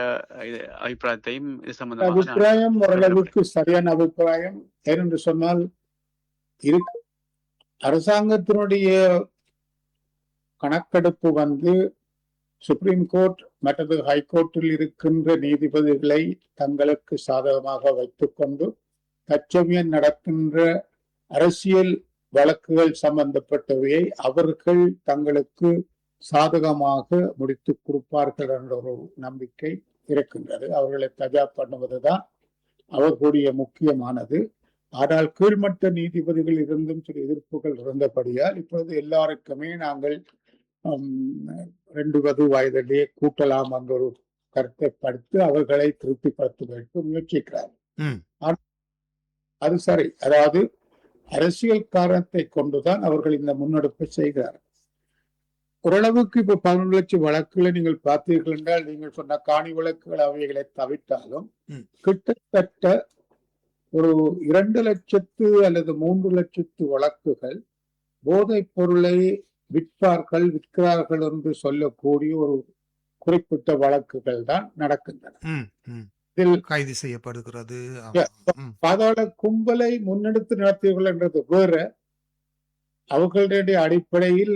Speaker 5: அபிப்பிராயத்தையும் இது சம்பந்தமாக
Speaker 2: அபிப்பிராயம் ஓரளவுக்கு சரியான அபிப்பிராயம். ஏனென்று சொன்னால் அரசாங்கத்தினுடைய கணக்கெடுப்பு சுப்ரீம் கோர்ட் மற்றது ஹைகோர்ட்டில் இருக்கின்ற நீதிபதிகளை தங்களுக்கு சாதகமாக வைத்துக் கொண்டு தற்சமயம் நடக்கின்ற அரசியல் வழக்குகள் சம்பந்தப்பட்டவையை அவர்கள் தங்களுக்கு சாதகமாக முடித்து கொடுப்பார்கள் என்ற ஒரு நம்பிக்கை இருக்கின்றது. அவர்களை தஜா பண்ணுவதுதான் அவர்களுடைய முக்கியமானது. ஆனால் கீழ்மட்ட நீதிபதிகள் இருந்தும் சில எதிர்ப்புகள் இருந்தபடியால் இப்பொழுது எல்லாருக்குமே நாங்கள் 20 வயதிலேயே கூட்டலாம் என்ற ஒரு கருத்தை படித்து அவர்களை திருப்திப்படுத்துவதற்கு முயற்சிக்கிறார். அது சரி. அதாவது அரசியல் காரணத்தை கொண்டுதான் அவர்கள் இந்த முன்னெடுப்பை செய்கிறார்கள். ஓரளவுக்கு இப்ப 11 லட்சம் வழக்குகளை நீங்கள் பார்த்தீர்கள் என்றால், நீங்கள் சொன்ன காணி வழக்குகள் அவைகளை தவிர்த்தாலும் கிட்டத்தட்ட ஒரு 2 லட்சத்து அல்லது 3 லட்சத்து வழக்குகள் போதைப் பொருளை விற்கிறார்கள் என்று சொல்லக்கூடிய ஒரு குறிப்பிட்ட வழக்குகள் தான் நடக்கின்றன.
Speaker 1: இதில் கைது செய்யப்படுகிறது.
Speaker 2: பாதாள கும்பலை முன்னெடுத்து நடத்தியவர்கள் என்றது வேற. அவர்களுடைய அடிப்படையில்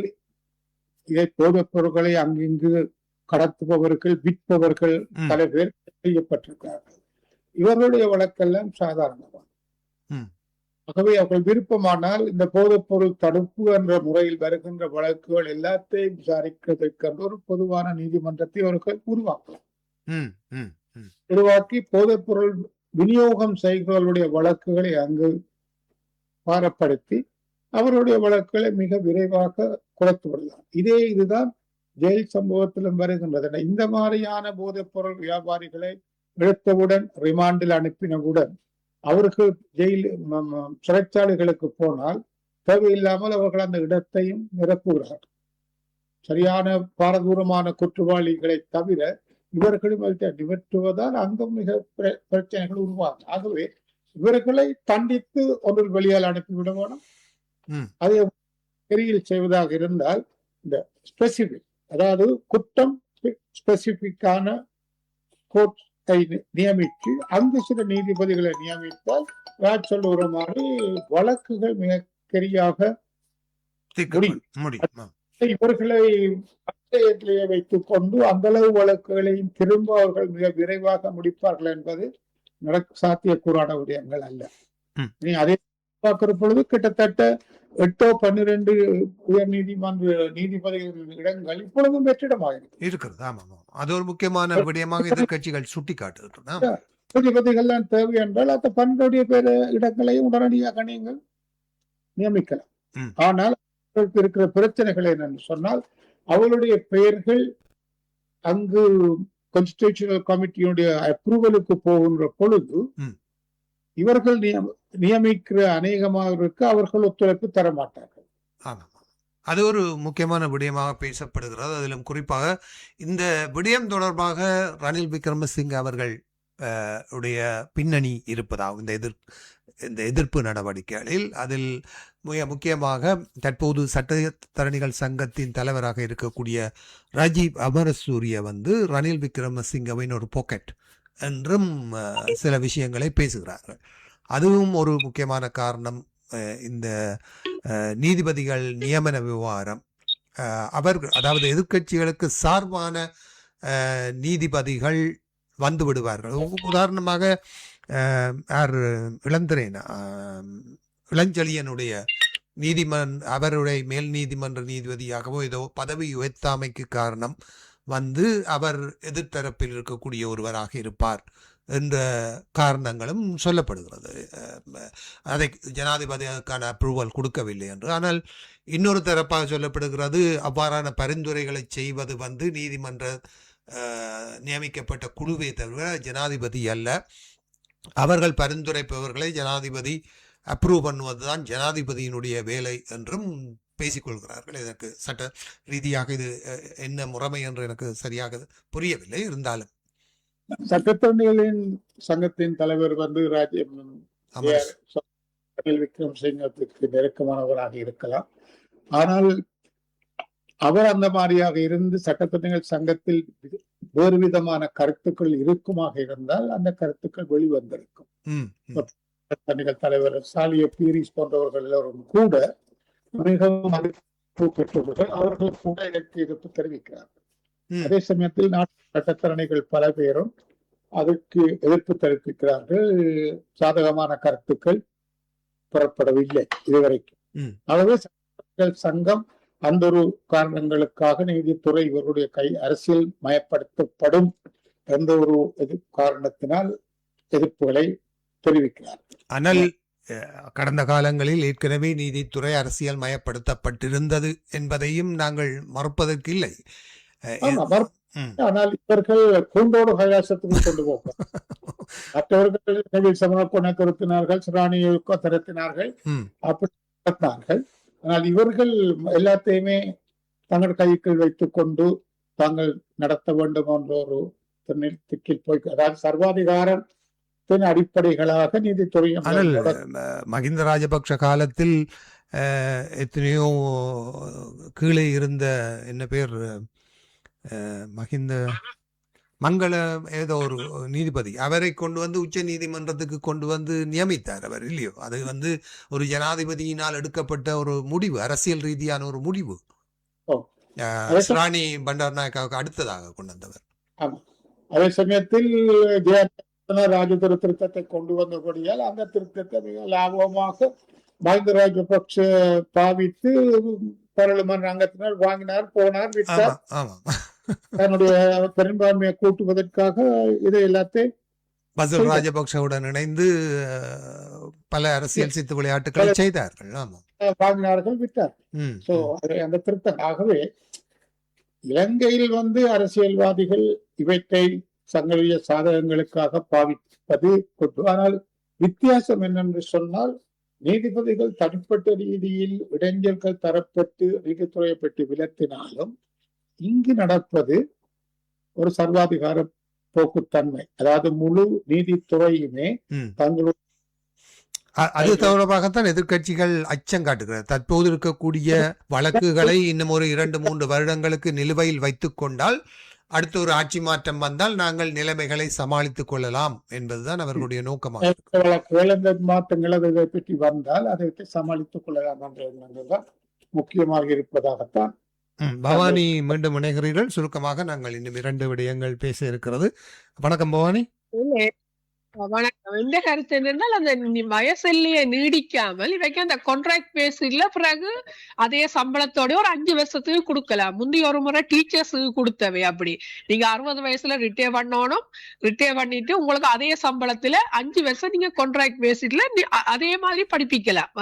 Speaker 2: இதை போதைப் பொருட்களை அங்கிங்கு கடத்துபவர்கள், விற்பவர்கள் பல பேர் செய்யப்பட்டிருக்கிறார்கள். இவர்களுடைய வழக்கெல்லாம் சாதாரணமாக. ஆகவே அவர்கள் விருப்பமானால் இந்த போதைப் பொருள் தடுப்பு என்ற முறையில் வருகின்ற வழக்குகள் எல்லாத்தையும் விசாரிக்கிறதற்கென்ற ஒரு பொதுவான நீதிமன்றத்தை அவர்கள் உருவாக்கி போதைப் பொருள் விநியோகம் செய்கிறவர்களுடைய வழக்குகளை அங்கு பாரப்படுத்தி அவருடைய வழக்குகளை மிக விரைவாக குறைத்து விடலாம். இதுதான் ஜெயில் சம்பவத்திலும் வருகின்றது. இந்த மாதிரியான போதைப் பொருள் வியாபாரிகளை எடுத்தவுடன் ரிமாண்டில் அனுப்பினவுடன் அவர்கள் ஜெயில் சிறைச்சாலைகளுக்கு போனால் தேவையில்லாமல் அவர்கள் அந்த இடத்தையும் நிரப்புகிறார்கள். சரியான பாரதூரமான குற்றவாளிகளை தவிர இவர்களும் நிவற்றுவதால் அங்கும் மிக பிரச்சனைகள் உருவாகும். ஆகவே இவர்களை தண்டித்து ஒன்று வெளியால் அனுப்பிவிட வேணும். அதை பெரியில் செய்வதாக இருந்தால் இந்த ஸ்பெசிபிக், அதாவது குற்றம் ஸ்பெசிபிக்கான கோர்ட்டை நியமித்து அங்கு சில நீதிபதிகளை நியமித்தால் சொல்லுகிற மாதிரி வழக்குகள் மிக சரியாக முடியும். இவர்களை வைத்துக் கொண்டு அந்த அளவு வழக்குகளையும் திரும்ப அவர்கள் மிக விரைவாக முடிப்பார்கள் என்பது சாத்தியக்கூறான விடயங்கள் அல்ல. அதே பார்க்கிற பொழுது கிட்டத்தட்ட 8-12 உயர் நீதிமன்ற நீதிபதிகளின் இடங்கள் இப்பொழுதும் வெற்றிடமாக
Speaker 1: இருக்கிறது. அது ஒரு முக்கியமான விடயமாக எதிர்கட்சிகள் சுட்டி காட்டுகின்றன.
Speaker 2: நீதிபதிகள் தான் தேவை என்றால் அந்த 12 பேர் இடங்களையும் உடனடியாக நீங்கள் நியமிக்கலாம். ஆனால் இருக்கிற பிரச்சனைகள் என்னன்னு சொன்னால், அவளுடைய பெயர்கள் அங்கு கான்ஸ்டிடியூஷனல் கமிட்டியுடைய அப்ரூவலுக்கு போகின்ற பொழுது இவர்கள் நியமிக்கிற அநேகமானவருக்கு அவர்கள் ஒத்துழைப்பு தர மாட்டார்கள்.
Speaker 1: அது ஒரு முக்கியமான விடயமாக பேசப்படுகிறது. அதிலும் குறிப்பாக இந்த விடயம் தொடர்பாக ரணில் விக்ரமசிங்க அவர்கள் உடைய பின்னணி இருப்பதாகும் இந்த எதிர்ப்பு நடவடிக்கைகளில். அதில் மிக முக்கியமாக தற்போது சட்டத்தரணிகள் சங்கத்தின் தலைவராக இருக்கக்கூடிய ராஜீவ் அமரசூரிய ரணில் விக்ரமசிங்கவின் ஒரு பாக்கெட் என்றும் சில விஷயங்களை பேசுகிறார்கள். அதுவும் ஒரு முக்கியமான காரணம். இந்த நீதிபதிகள் நியமன விவகாரம், அதாவது எதிர்க்கட்சிகளுக்கு சார்பான நீதிபதிகள் வந்து விடுவார்கள். உதாரணமாக இளஞ்செழியனுடைய அவருடைய மேல் நீதிமன்ற நீதிபதியாகவோ ஏதோ பதவி உயர்த்தாமைக்கு காரணம் அவர் எதிர்த்தரப்பில் இருக்கக்கூடிய ஒருவராக இருப்பார் என்ற காரணங்களும் சொல்லப்படுகிறது. அதை ஜனாதிபதி அதற்கான அப்ரூவல் கொடுக்கவில்லை என்று. ஆனால் இன்னொரு தரப்பாக சொல்லப்படுகிறது, அவ்வாறான பரிந்துரைகளை செய்வது நீதிமன்ற நியமிக்கப்பட்ட குழுவை தவிர ஜனாதிபதி அல்ல. அவர்கள் பரிந்துரைப்பவர்களை ஜனாதிபதி அப்ரூவ் பண்ணுவதுதான் ஜனாதிபதியினுடைய வேலை என்றும் பேசிக்கொள்கிறார்கள். இதற்கு சட்ட ரீதியாக இது என்ன முறைமை என்று எனக்கு சரியாக புரியவில்லை. இருந்தாலும்
Speaker 2: சட்டத்தரணிகளின் சங்கத்தின் தலைவர் விக்ரமசிங்கத்துக்கு நெருக்கமானவராக இருக்கலாம். ஆனால் அவர் அந்த மாதிரியாக இருந்து சட்டத்தரணிகள் சங்கத்தில் வேறு விதமான கருத்துக்கள் இருக்குமாக இருந்தால் அந்த கருத்துக்கள் வெளிவந்திருக்கும். சட்டத்தரணிகள் தலைவர் சாலிய பீரிஸ் போன்றவர்கள் எல்லோரும் கூட மிகவும் பெற்றவர்கள், அவர்கள் கூட இதற்கு எதிர்ப்பு தெரிவிக்கிறார்கள். அதே சமயத்தில் நாட்டு சட்டத்தரணிகள் பல பேரும் அதற்கு எதிர்ப்பு தெரிவிக்கிறார்கள். சாதகமான கருத்துக்கள் புறப்படவில்லை இதுவரைக்கும். ஆகவே சங்கத்தின் அந்த ஒரு காரணங்களுக்காக நீதித்துறை இவருடைய அரசியல் மயப்படுத்தப்படும் என்ற ஒரு காரணத்தினால் எதிர்ப்புகளை தெரிவிக்கிறார்.
Speaker 1: ஆனால் கடந்த காலங்களில் ஏற்கனவே நீதித்துறை அரசியல் மயப்படுத்தப்பட்டிருந்தது என்பதையும் நாங்கள் மறுப்பதற்கு இல்லை.
Speaker 2: ஆனால் இவர்கள் கூண்டோடு கைலாசத்துக்கு கொண்டு போக மற்றவர்கள் சமணக்கொணை திருத்தினார்கள், சிராணியை திருத்தினார்கள், அப்படி நடத்தினார்கள். ஆனால் இவர்கள் எல்லாத்தையுமே தங்கள் கைக்குள் வைத்துக் கொண்டு தாங்கள் நடத்த வேண்டும் என்ற ஒரு திக்கில் போய், அதாவது சர்வாதிகாரத்தின் அடிப்படைகளாக நீதித்துறை.
Speaker 1: மஹிந்த ராஜபக்ஷ காலத்தில் எத்தனையோ கீழே இருந்த என்ன பேர் மஹிந்த மங்கள ஏதோ ஒரு நீதிபதி, அவரை கொண்டு வந்து உச்ச நீதிமன்றத்துக்கு கொண்டு வந்து நியமித்தார் அவர், இல்லையோ? அது ஒரு ஜனாதிபதியினால் எடுக்கப்பட்ட ஒரு முடிவு, அரசியல் ரீதியான ஒரு முடிவு. ராணி பண்டாரநாயக்காவுக்கு அடுத்ததாக கொண்டு வந்தவர்.
Speaker 2: அதே சமயத்தில் ராஜ திருத்தத்தை கொண்டு வந்தபடியால் அந்த திருத்தத்தை மிக லாபமாக மஹிந்த ராஜபக்ஷ பாவித்து பாராளுமன்ற அங்கத்தினர் வாங்கினார், போனார், விட்டார். தன்னுடைய பெரும்பான்மையை கூட்டுவதற்காக இதை எல்லாத்தையும்
Speaker 1: பசில் ராஜபக்ஷவுடன் இணைந்து பல அரசியல் சித்து விளையாட்டுகளை செய்தார்கள்,
Speaker 2: வாங்கினார்கள், விட்டார். அந்த திருத்தம். ஆகவே இலங்கையில் அரசியல்வாதிகள் இவற்றை தங்களுடைய சாதகங்களுக்காக பாவிப்பது கொண்டு. ஆனால் வித்தியாசம் என்னென்று சொன்னால், நீதிபதிகள் தனிப்பட்ட ரீதியில் இடைஞ்சல்கள் தரப்பட்டு நீதித்துறையை பற்றி விலத்தினாலும் இங்கு நடப்பது ஒரு சர்வாதிகார போக்குத்தன்மை. அதாவது முழு நீதித்துறையுமே தங்களுடைய
Speaker 1: அது தொடர்பாகத்தான் எதிர்கட்சிகள் அச்சம் காட்டுகிறது. தற்போது இருக்கக்கூடிய வழக்குகளை இன்னும் ஒரு 2-3 வருடங்களுக்கு நிலுவையில் வைத்துக் கொண்டால் அடுத்த ஒரு ஆட்சி மாற்றம் வந்தால் நாங்கள் நிலைமைகளை சமாளித்துக் கொள்ளலாம் என்பதுதான் அவர்களுடைய நோக்கமாக.
Speaker 2: மாற்றங்கள் அதை பற்றி வந்தால் அதை சமாளித்துக் கொள்ளலாம் என்ற எண்ணங்கள் தான் முக்கியமாக இருப்பதாகத்தான்.
Speaker 1: பவானி மீண்டும் இணைகிறீர்கள். சுருக்கமாக நாங்கள் இன்னும் 2 விடயங்கள் பேச இருக்கிறது. வணக்கம் பவானி.
Speaker 3: வணக்கம். இந்த கருத்து என்னென்னால், அந்த வயசெல்லையை நீடிக்காமல் இவைக்கு அந்த கான்ட்ராக்ட் பேசிஸ்ல பிறகு அதே சம்பளத்தோட ஒரு 5 வருஷத்துக்கு கொடுக்கலாம். முந்தைய ஒரு முறை டீச்சர்ஸுக்கு கொடுத்தவை அப்படி நீங்க 60 வயசுல ரிட்டையர் பண்ணணும், ரிட்டையர் பண்ணிட்டு உங்களுக்கு அதே சம்பளத்துல 5 வருஷம் நீங்க கான்ட்ராக்ட் பேசிஸ்ல அதே மாதிரி படிப்பிக்கலாம்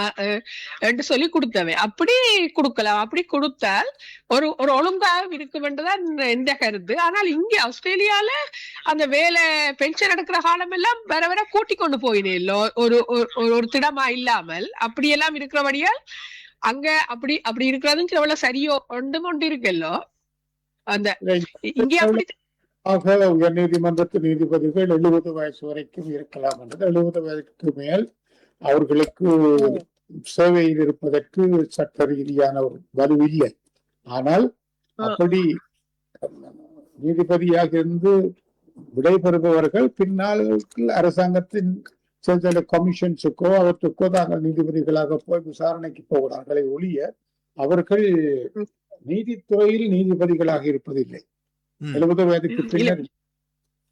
Speaker 3: என்று சொல்லி கொடுத்தவை. அப்படி கொடுக்கலாம். அப்படி கொடுத்தால் ஒரு ஒழுங்காக இருக்கும் என்றுதான் எந்த கருத்து. ஆனால் இங்க ஆஸ்திரேலியால அந்த வேலை பென்ஷன் எடுக்கிற காலம் எல்லாம் வர வர கூட்டி கொண்டு போயினே இல்ல, ஒரு திடமா இல்லாமல் அப்படியெல்லாம் இருக்கிறபடியால் அங்க அப்படி இருக்கிறதுன்னு எவ்வளவு சரியோ ஒன்று இருக்குல்லோ. அந்த இங்கே அப்படி
Speaker 2: உயர் நீதிமன்றத்து நீதிபதிகள் 70 வயசு வரைக்கும் இருக்கலாம் என்றது. 70 வயதுக்கு மேல் அவர்களுக்கு சேவையில் இருப்பதற்கு சட்ட ரீதியான ஒரு வலு இல்லை. ஆனால் அப்படி நீதிபதியாக இருந்து விடைபெறுபவர்கள் பின்னால் அரசாங்கத்தின் சில கமிஷன்ஸுக்கோ அவற்றுக்கோ தாங்கள் நீதிபதிகளாக போய் விசாரணைக்கு போகிறார்களே ஒழிய அவர்கள் நீதித்துறையில் நீதிபதிகளாக இருப்பதில்லை 70 வயதுக்கு பின்னர்.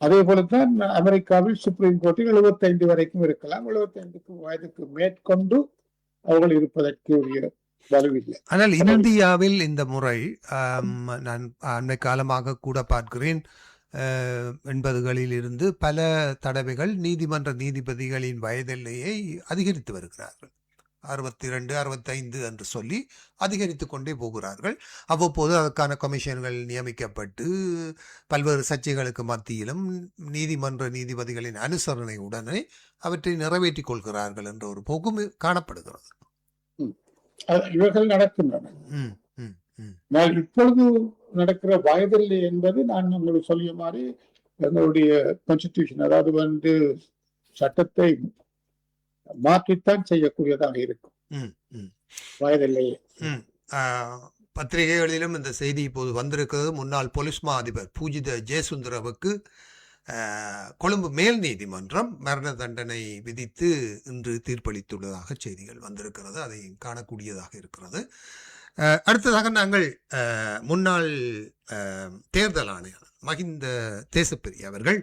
Speaker 2: அதே போலத்தான் அமெரிக்காவில் சுப்ரீம் கோர்ட்டில் 75 வரைக்கும் இருக்கலாம். 75 வயதுக்கு மேற்கொண்டு அவர்கள் இருப்பதற்கு உரிய வலுவில்லை.
Speaker 1: ஆனால் இந்தியாவில் இந்த முறை நான் அண்மை காலமாக கூட பார்க்கிறேன், 80களில் இருந்து பல தடவைகள் நீதிமன்ற நீதிபதிகளின் வயதிலேயே அதிகரித்து வருகிறார்கள். 62, 65 என்று சொல்லி அதிகரித்து கொண்டே போகிறார்கள். அவ்வப்போது அதற்கான கமிஷன்கள் நியமிக்கப்பட்டு பல்வேறு சர்ச்சைகளுக்கு மத்தியிலும் நீதிமன்ற நீதிபதிகளின் அனுசரணையுடனே அவற்றை நிறைவேற்றிக் கொள்கிறார்கள் என்ற ஒரு போக்கும் காணப்படுகிறது.
Speaker 2: இவர்கள் நடக்கின்றன. இப்பொழுது நடக்கிற வயதில்லை என்பது நான் உங்களுக்கு சொல்லிய மாதிரி எங்களுடைய கான்ஸ்டிடியூஷன், அதாவது சட்டத்தை மாற்றித்தான் செய்யக்கூடியதாக இருக்கும். வயதில்லையே
Speaker 1: பத்திரிகைகளிலும் இந்த செய்தி இப்போது வந்திருக்கிறது. முன்னாள் போலீஸ் மா அதிபர் பூஜித ஜெயசுந்தரவுக்கு கொழும்பு மேல் நீதிமன்றம் மரண தண்டனை விதித்து இன்று தீர்ப்பளித்துள்ளதாக செய்திகள் வந்திருக்கிறது. அதை காணக்கூடியதாக இருக்கிறது. அடுத்ததாக நாங்கள் முன்னாள் தேர்தல் ஆணையாளர் மஹிந்த தேசப்பிரிய அவர்கள்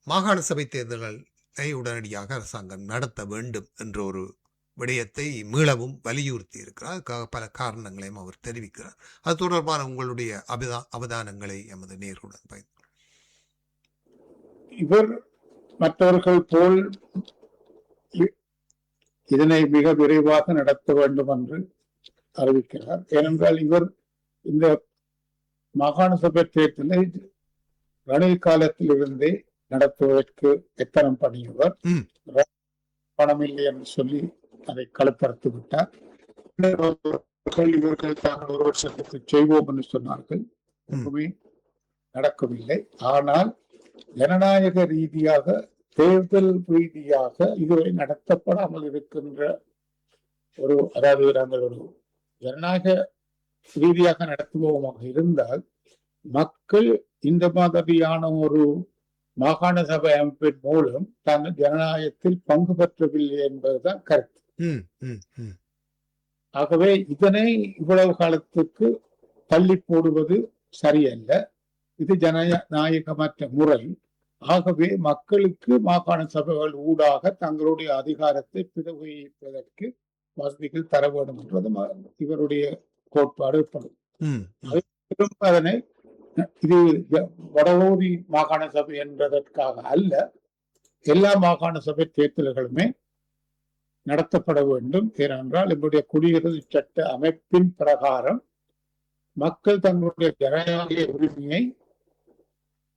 Speaker 1: மாகாண சபை தேர்தல்களை உடனடியாக அரசாங்கம் நடத்த வேண்டும் என்ற ஒரு விடயத்தை மீளவும் வலியுறுத்தி இருக்கிறார். அதுக்காக பல காரணங்களையும் அவர் தெரிவிக்கிறார். அது தொடர்பான உங்களுடைய அவதானங்களை எமது நேருடன் பயந்து.
Speaker 2: இவர் மற்றவர்கள் போல் இதனை மிக விரைவாக நடத்த வேண்டும் என்று அறிவிக்கிறார். ஏனென்றால் இவர் இந்த மாகாண சபை தேர்தலை ரணில் காலத்தில் இருந்தே நடத்துவதற்கு எத்தனம் பண்ணியவர். பணம் இல்லை என்று சொல்லி அதை களப்படுத்தி விட்டார். இவர்கள் தாங்கள் ஒரு வருஷத்துக்கு செய்வோம் என்று சொன்னார்கள். ஒன்றுமே நடக்கவில்லை. ஆனால் ஜனநாயக ரீதியாக தேர்தல் ரீதியாக இதுவரை நடத்தப்படாமல் இருக்கின்ற அதாவது நாங்கள் ஒரு ஜனநாயக ரீதியாக நடத்துவோமாக இருந்தால் மக்கள் இந்த மாதிரியான ஒரு மாகாண சபை அமைப்பின் மூலம் தாங்கள் ஜனநாயகத்தில் பங்கு பெற்றவில்லை என்பதுதான் கருத்து. ஆகவே இதனை இவ்வளவு காலத்துக்கு தள்ளி போடுவது சரியல்ல. இது ஜனநாயகமற்ற முறை. ஆகவே மக்களுக்கு மாகாண சபைகள் ஊடாக தங்களுடைய அதிகாரத்தை பிரயோகிப்பதற்கு வசதிகள் தர வேண்டும் என்றது இவருடைய கோட்பாடு. அதனை இது வடலோதி மாகாண சபை என்பதற்காக அல்ல, எல்லா மாகாண சபை தேர்தல்களுமே நடத்தப்பட வேண்டும். ஏனென்றால் நம்முடைய குடியரசு சட்ட அமைப்பின் பிரகாரம் மக்கள் தங்களுடைய ஜனநாயக உரிமையை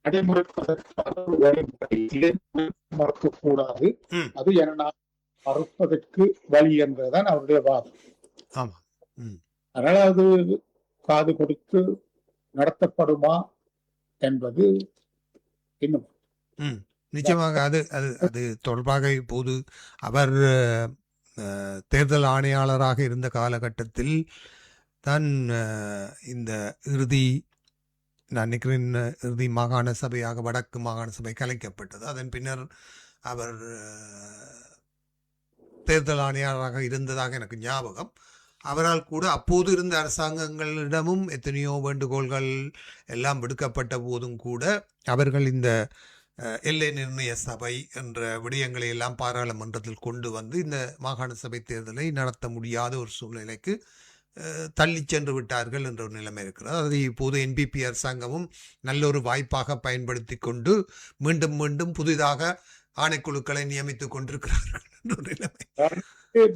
Speaker 2: நடைமுறைப்பதற்காக மறுக்கக்கூடாது. அது ஜனநாயகம் மறுப்பதற்கு வழி என்பதுதான் அவருடைய வாதம். அதனால அது காது கொடுத்து நடத்தப்படுமா என்பது இன்னும்
Speaker 1: நிச்சயமாக அது அது அது தொடர்பாக இப்போது அவர் தேர்தல் ஆணையாளராக இருந்த காலகட்டத்தில் தான் இந்த நான் நினைக்கிறேன் இறுதி மாகாண சபையாக வடக்கு மாகாண சபை கலைக்கப்பட்டது. அதன் பின்னர் அவர் தேர்தல் ஆணையாளராக இருந்ததாக எனக்கு ஞாபகம். அவரால் கூட அப்போது இருந்த அரசாங்கங்களிடமும் எத்தனையோ வேண்டுகோள்கள் எல்லாம் விடுக்கப்பட்ட போதும் கூட அவர்கள் இந்த எல்லை நிர்ணய சபை என்ற விடயங்களை எல்லாம் பாராளுமன்றத்தில் கொண்டு வந்து இந்த மாகாண சபை தேர்தலை நடத்த முடியாத ஒரு சூழ்நிலைக்கு தள்ளி சென்று விட்டார்கள் என்ற ஒரு நிலைமை இருக்கிறது. அதை இப்போது என்பிபி அரசாங்கமும் நல்ல ஒரு வாய்ப்பாக பயன்படுத்தி கொண்டு மீண்டும் மீண்டும் புதிதாக ஆணைக்குழுக்களை நியமித்துக் கொண்டிருக்கிறார்கள் என்ற ஒரு நிலைமை.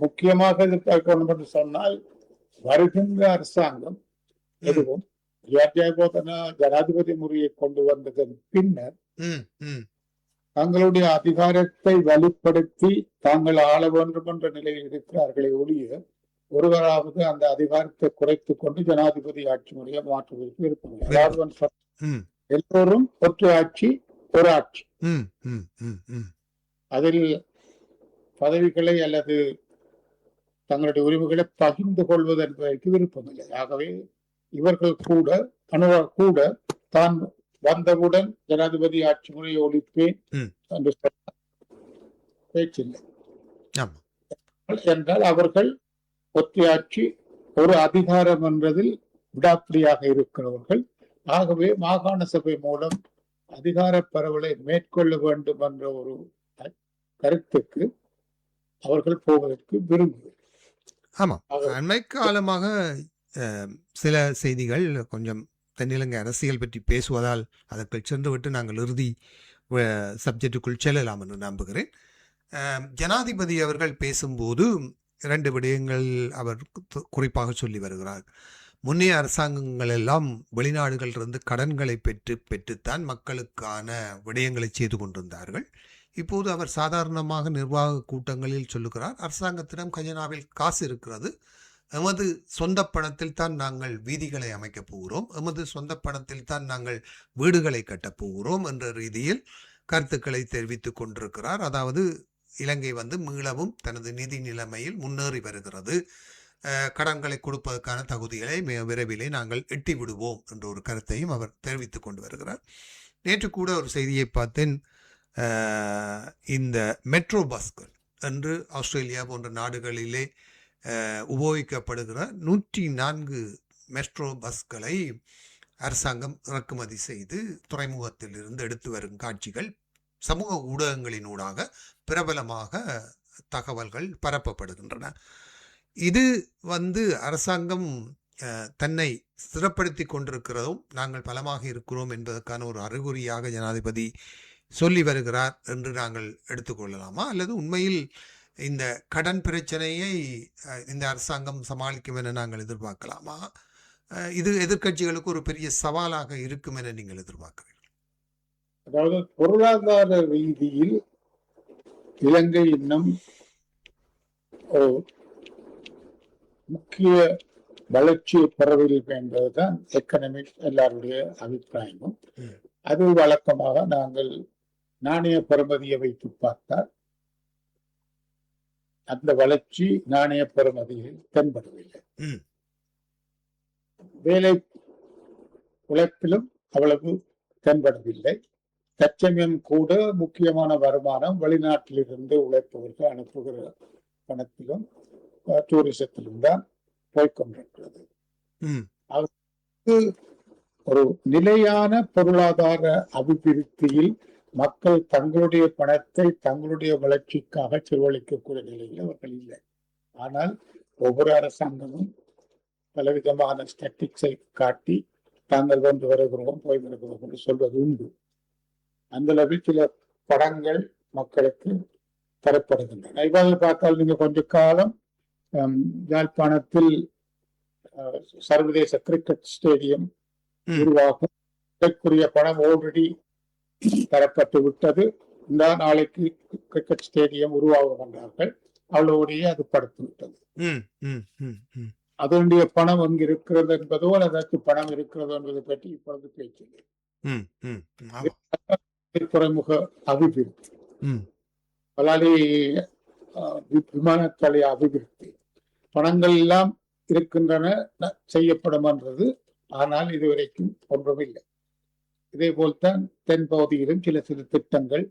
Speaker 2: முக்கியமாக என்று சொன்னால் வருகின்ற அரசாங்கம் எதுவும் ஜனாதிபதி முறையை கொண்டு வந்ததன் பின்னர் தங்களுடைய அதிகாரத்தை வலுப்படுத்தி தாங்கள் ஆள வேண்டும் என்ற நிலையில் இருக்கிறார்களே ஒழிய ஒருவராவது அந்த அதிகாரத்தை குறைத்துக் கொண்டு ஜனாதிபதி ஆட்சி முறையை மாற்றுவதற்கு விருப்பம். அதாவது எல்லோரும் ஒற்றை ஆட்சி ஒரு ஆட்சி, அதில் பதவிகளை அல்லது தங்களுடைய உரிமைகளை பகிர்ந்து கொள்வது என்பதற்கு விருப்பமில்லை. ஆகவே இவர்கள் கூட தான் வந்தவுடன் ஜனாதிபதி ஆட்சி முறையை ஒழிப்பேன் என்று பேச்சில்லை என்றால் அவர்கள் ஒற்றையாட்சி ஒரு அதிகாரம் என்றதில் விடாப்பிடியாக இருக்கிறவர்கள். ஆகவே மாகாண சபை மூலம் அதிகார பரவலை மேற்கொள்ள வேண்டும் என்ற ஒரு கருத்துக்கு அவர்கள் போவதற்கு விரும்புகிறார்.
Speaker 1: ஆமாம், அண்மை காலமாக சில செய்திகள் கொஞ்சம் தென்னிலங்கை அரசியல் பற்றி பேசுவதால் அதற்கு சென்றுவிட்டு நாங்கள் இறுதி சப்ஜெக்டுக்குள் செல்லலாம் என்று நம்புகிறேன். ஜனாதிபதி அவர்கள் பேசும்போது 2 விடயங்கள் அவர் குறிப்பாக சொல்லி வருகிறார். முன்னைய அரசாங்கங்கள் எல்லாம் வெளிநாடுகளிலிருந்து கடன்களை பெற்றுத்தான் மக்களுக்கான விடயங்களை செய்து கொண்டிருந்தார்கள். இப்போது அவர் சாதாரணமாக நிர்வாக கூட்டங்களில் சொல்லுகிறார், அரசாங்கத்திடம் கஜனாவில் காசு இருக்கிறது, எமது சொந்த பணத்தில் தான் நாங்கள் வீதிகளை அமைக்கப் போகிறோம், எமது சொந்த பணத்தில் தான் நாங்கள் வீடுகளை கட்டப் போகிறோம் என்ற ரீதியில் கருத்துக்களை தெரிவித்துக் கொண்டிருக்கிறார். அதாவது இலங்கை மீளவும் தனது நிதி நிலைமையில் முன்னேறி வருகிறது, கடன்களை கொடுப்பதற்கான தகுதிகளை விரைவிலே நாங்கள் எட்டி விடுவோம் என்ற ஒரு கருத்தையும் அவர் தெரிவித்துக் கொண்டு வருகிறார். நேற்று கூட ஒரு செய்தியை பார்த்தேன், இந்த மெட்ரோ பஸ்கள் என்று ஆஸ்திரேலியா போன்ற நாடுகளிலே உபயோகிக்கப்படுகிற 104 மெட்ரோ பஸ்களை அரசாங்கம் இறக்குமதி செய்து துறைமுகத்தில் இருந்து எடுத்து வரும் காட்சிகள் சமூக ஊடகங்களினூடாக பிரபலமாக தகவல்கள் பரப்பப்படுகின்றன. இது அரசாங்கம் தன்னை ஸ்திரப்படுத்தி கொண்டிருக்கிறதும் நாங்கள் பலமாக இருக்கிறோம் என்பதற்கான ஒரு அறிகுறியாக ஜனாதிபதி சொல்லி வருகிறார் என்று நாங்கள் எடுத்துக்கொள்ளலாமா, அல்லது உண்மையில் இந்த கடன் பிரச்சனையை இந்த அரசாங்கம் சமாளிக்கும் என நாங்கள் எதிர்பார்க்கலாமா? இது எதிர்க்கட்சிகளுக்கு ஒரு பெரிய சவாலாக இருக்கும் என நீங்கள் எதிர்பார்க்கிறீர்கள்?
Speaker 2: அதாவது பொருளாதார ரீதியில் இலங்கை இன்னும் ஒரு முக்கிய வளர்ச்சியை பெறவில்லை என்பதுதான் எக்கனாமிக்ஸ் எல்லாருடைய அபிப்பிராயமும். அது வழக்கமாக நாங்கள் நாணய பெறுமதியை வைத்து பார்த்தால் அந்த வளர்ச்சி நாணய பெறுமதியில் தென்படவில்லை. வேலை உழைப்பிலும் அவ்வளவு தென்படவில்லை. தற்சமயம் கூட முக்கியமான வருமானம் வெளிநாட்டிலிருந்து உழைப்பவர்கள் அனுப்புகிற பணத்திலும் டூரிசத்திலும் தான் போய்கொண்டிருக்கிறது. ஒரு நிலையான பொருளாதார அபிவிருத்தியில் மக்கள் தங்களுடைய பணத்தை தங்களுடைய வளர்ச்சிக்காக செலவழிக்கக்கூடிய நிலையில் அவர்கள் இல்லை. ஆனால் ஒவ்வொரு அரசாங்கமும் பலவிதமான ஸ்டாட்டிக்ஸை காட்டி தாங்கள் வந்து வருகிறோம் போய் வருகிறோம் என்று சொல்வது உண்டு. அந்த அளவில் சில படங்கள் மக்களுக்கு தரப்படுகின்றன. இவ்வாறு பார்த்தால் நீங்க கொஞ்ச காலம் யாழ்ப்பாணத்தில் சர்வதேச கிரிக்கெட் ஸ்டேடியம் உருவாகும் இதற்குரிய பணம் ஆல்ரெடி தரப்பட்டு விட்டது. இந்த நாளைக்கு கிரிக்கெட் ஸ்டேடியம் உருவாகுகின்றார்கள். அவ்வளவுடைய அது படுத்து விட்டது. அதனுடைய பணம் அங்கு இருக்கிறது என்பதோ அதற்கு பணம் இருக்கிறதோ என்பதை பற்றி இப்பொழுது பேச்சில்லை. துறைமுக அபிவிருத்தி, பலாலி விமானத்தள அபிவிருத்தி, பணங்கள் எல்லாம் இருக்கின்றன, செய்யப்படும் என்றது. ஆனால் இதுவரைக்கும் ஒன்றுமில்லை. இதே போல்தான் தென் பகுதியிலும் சில சில திட்டங்கள்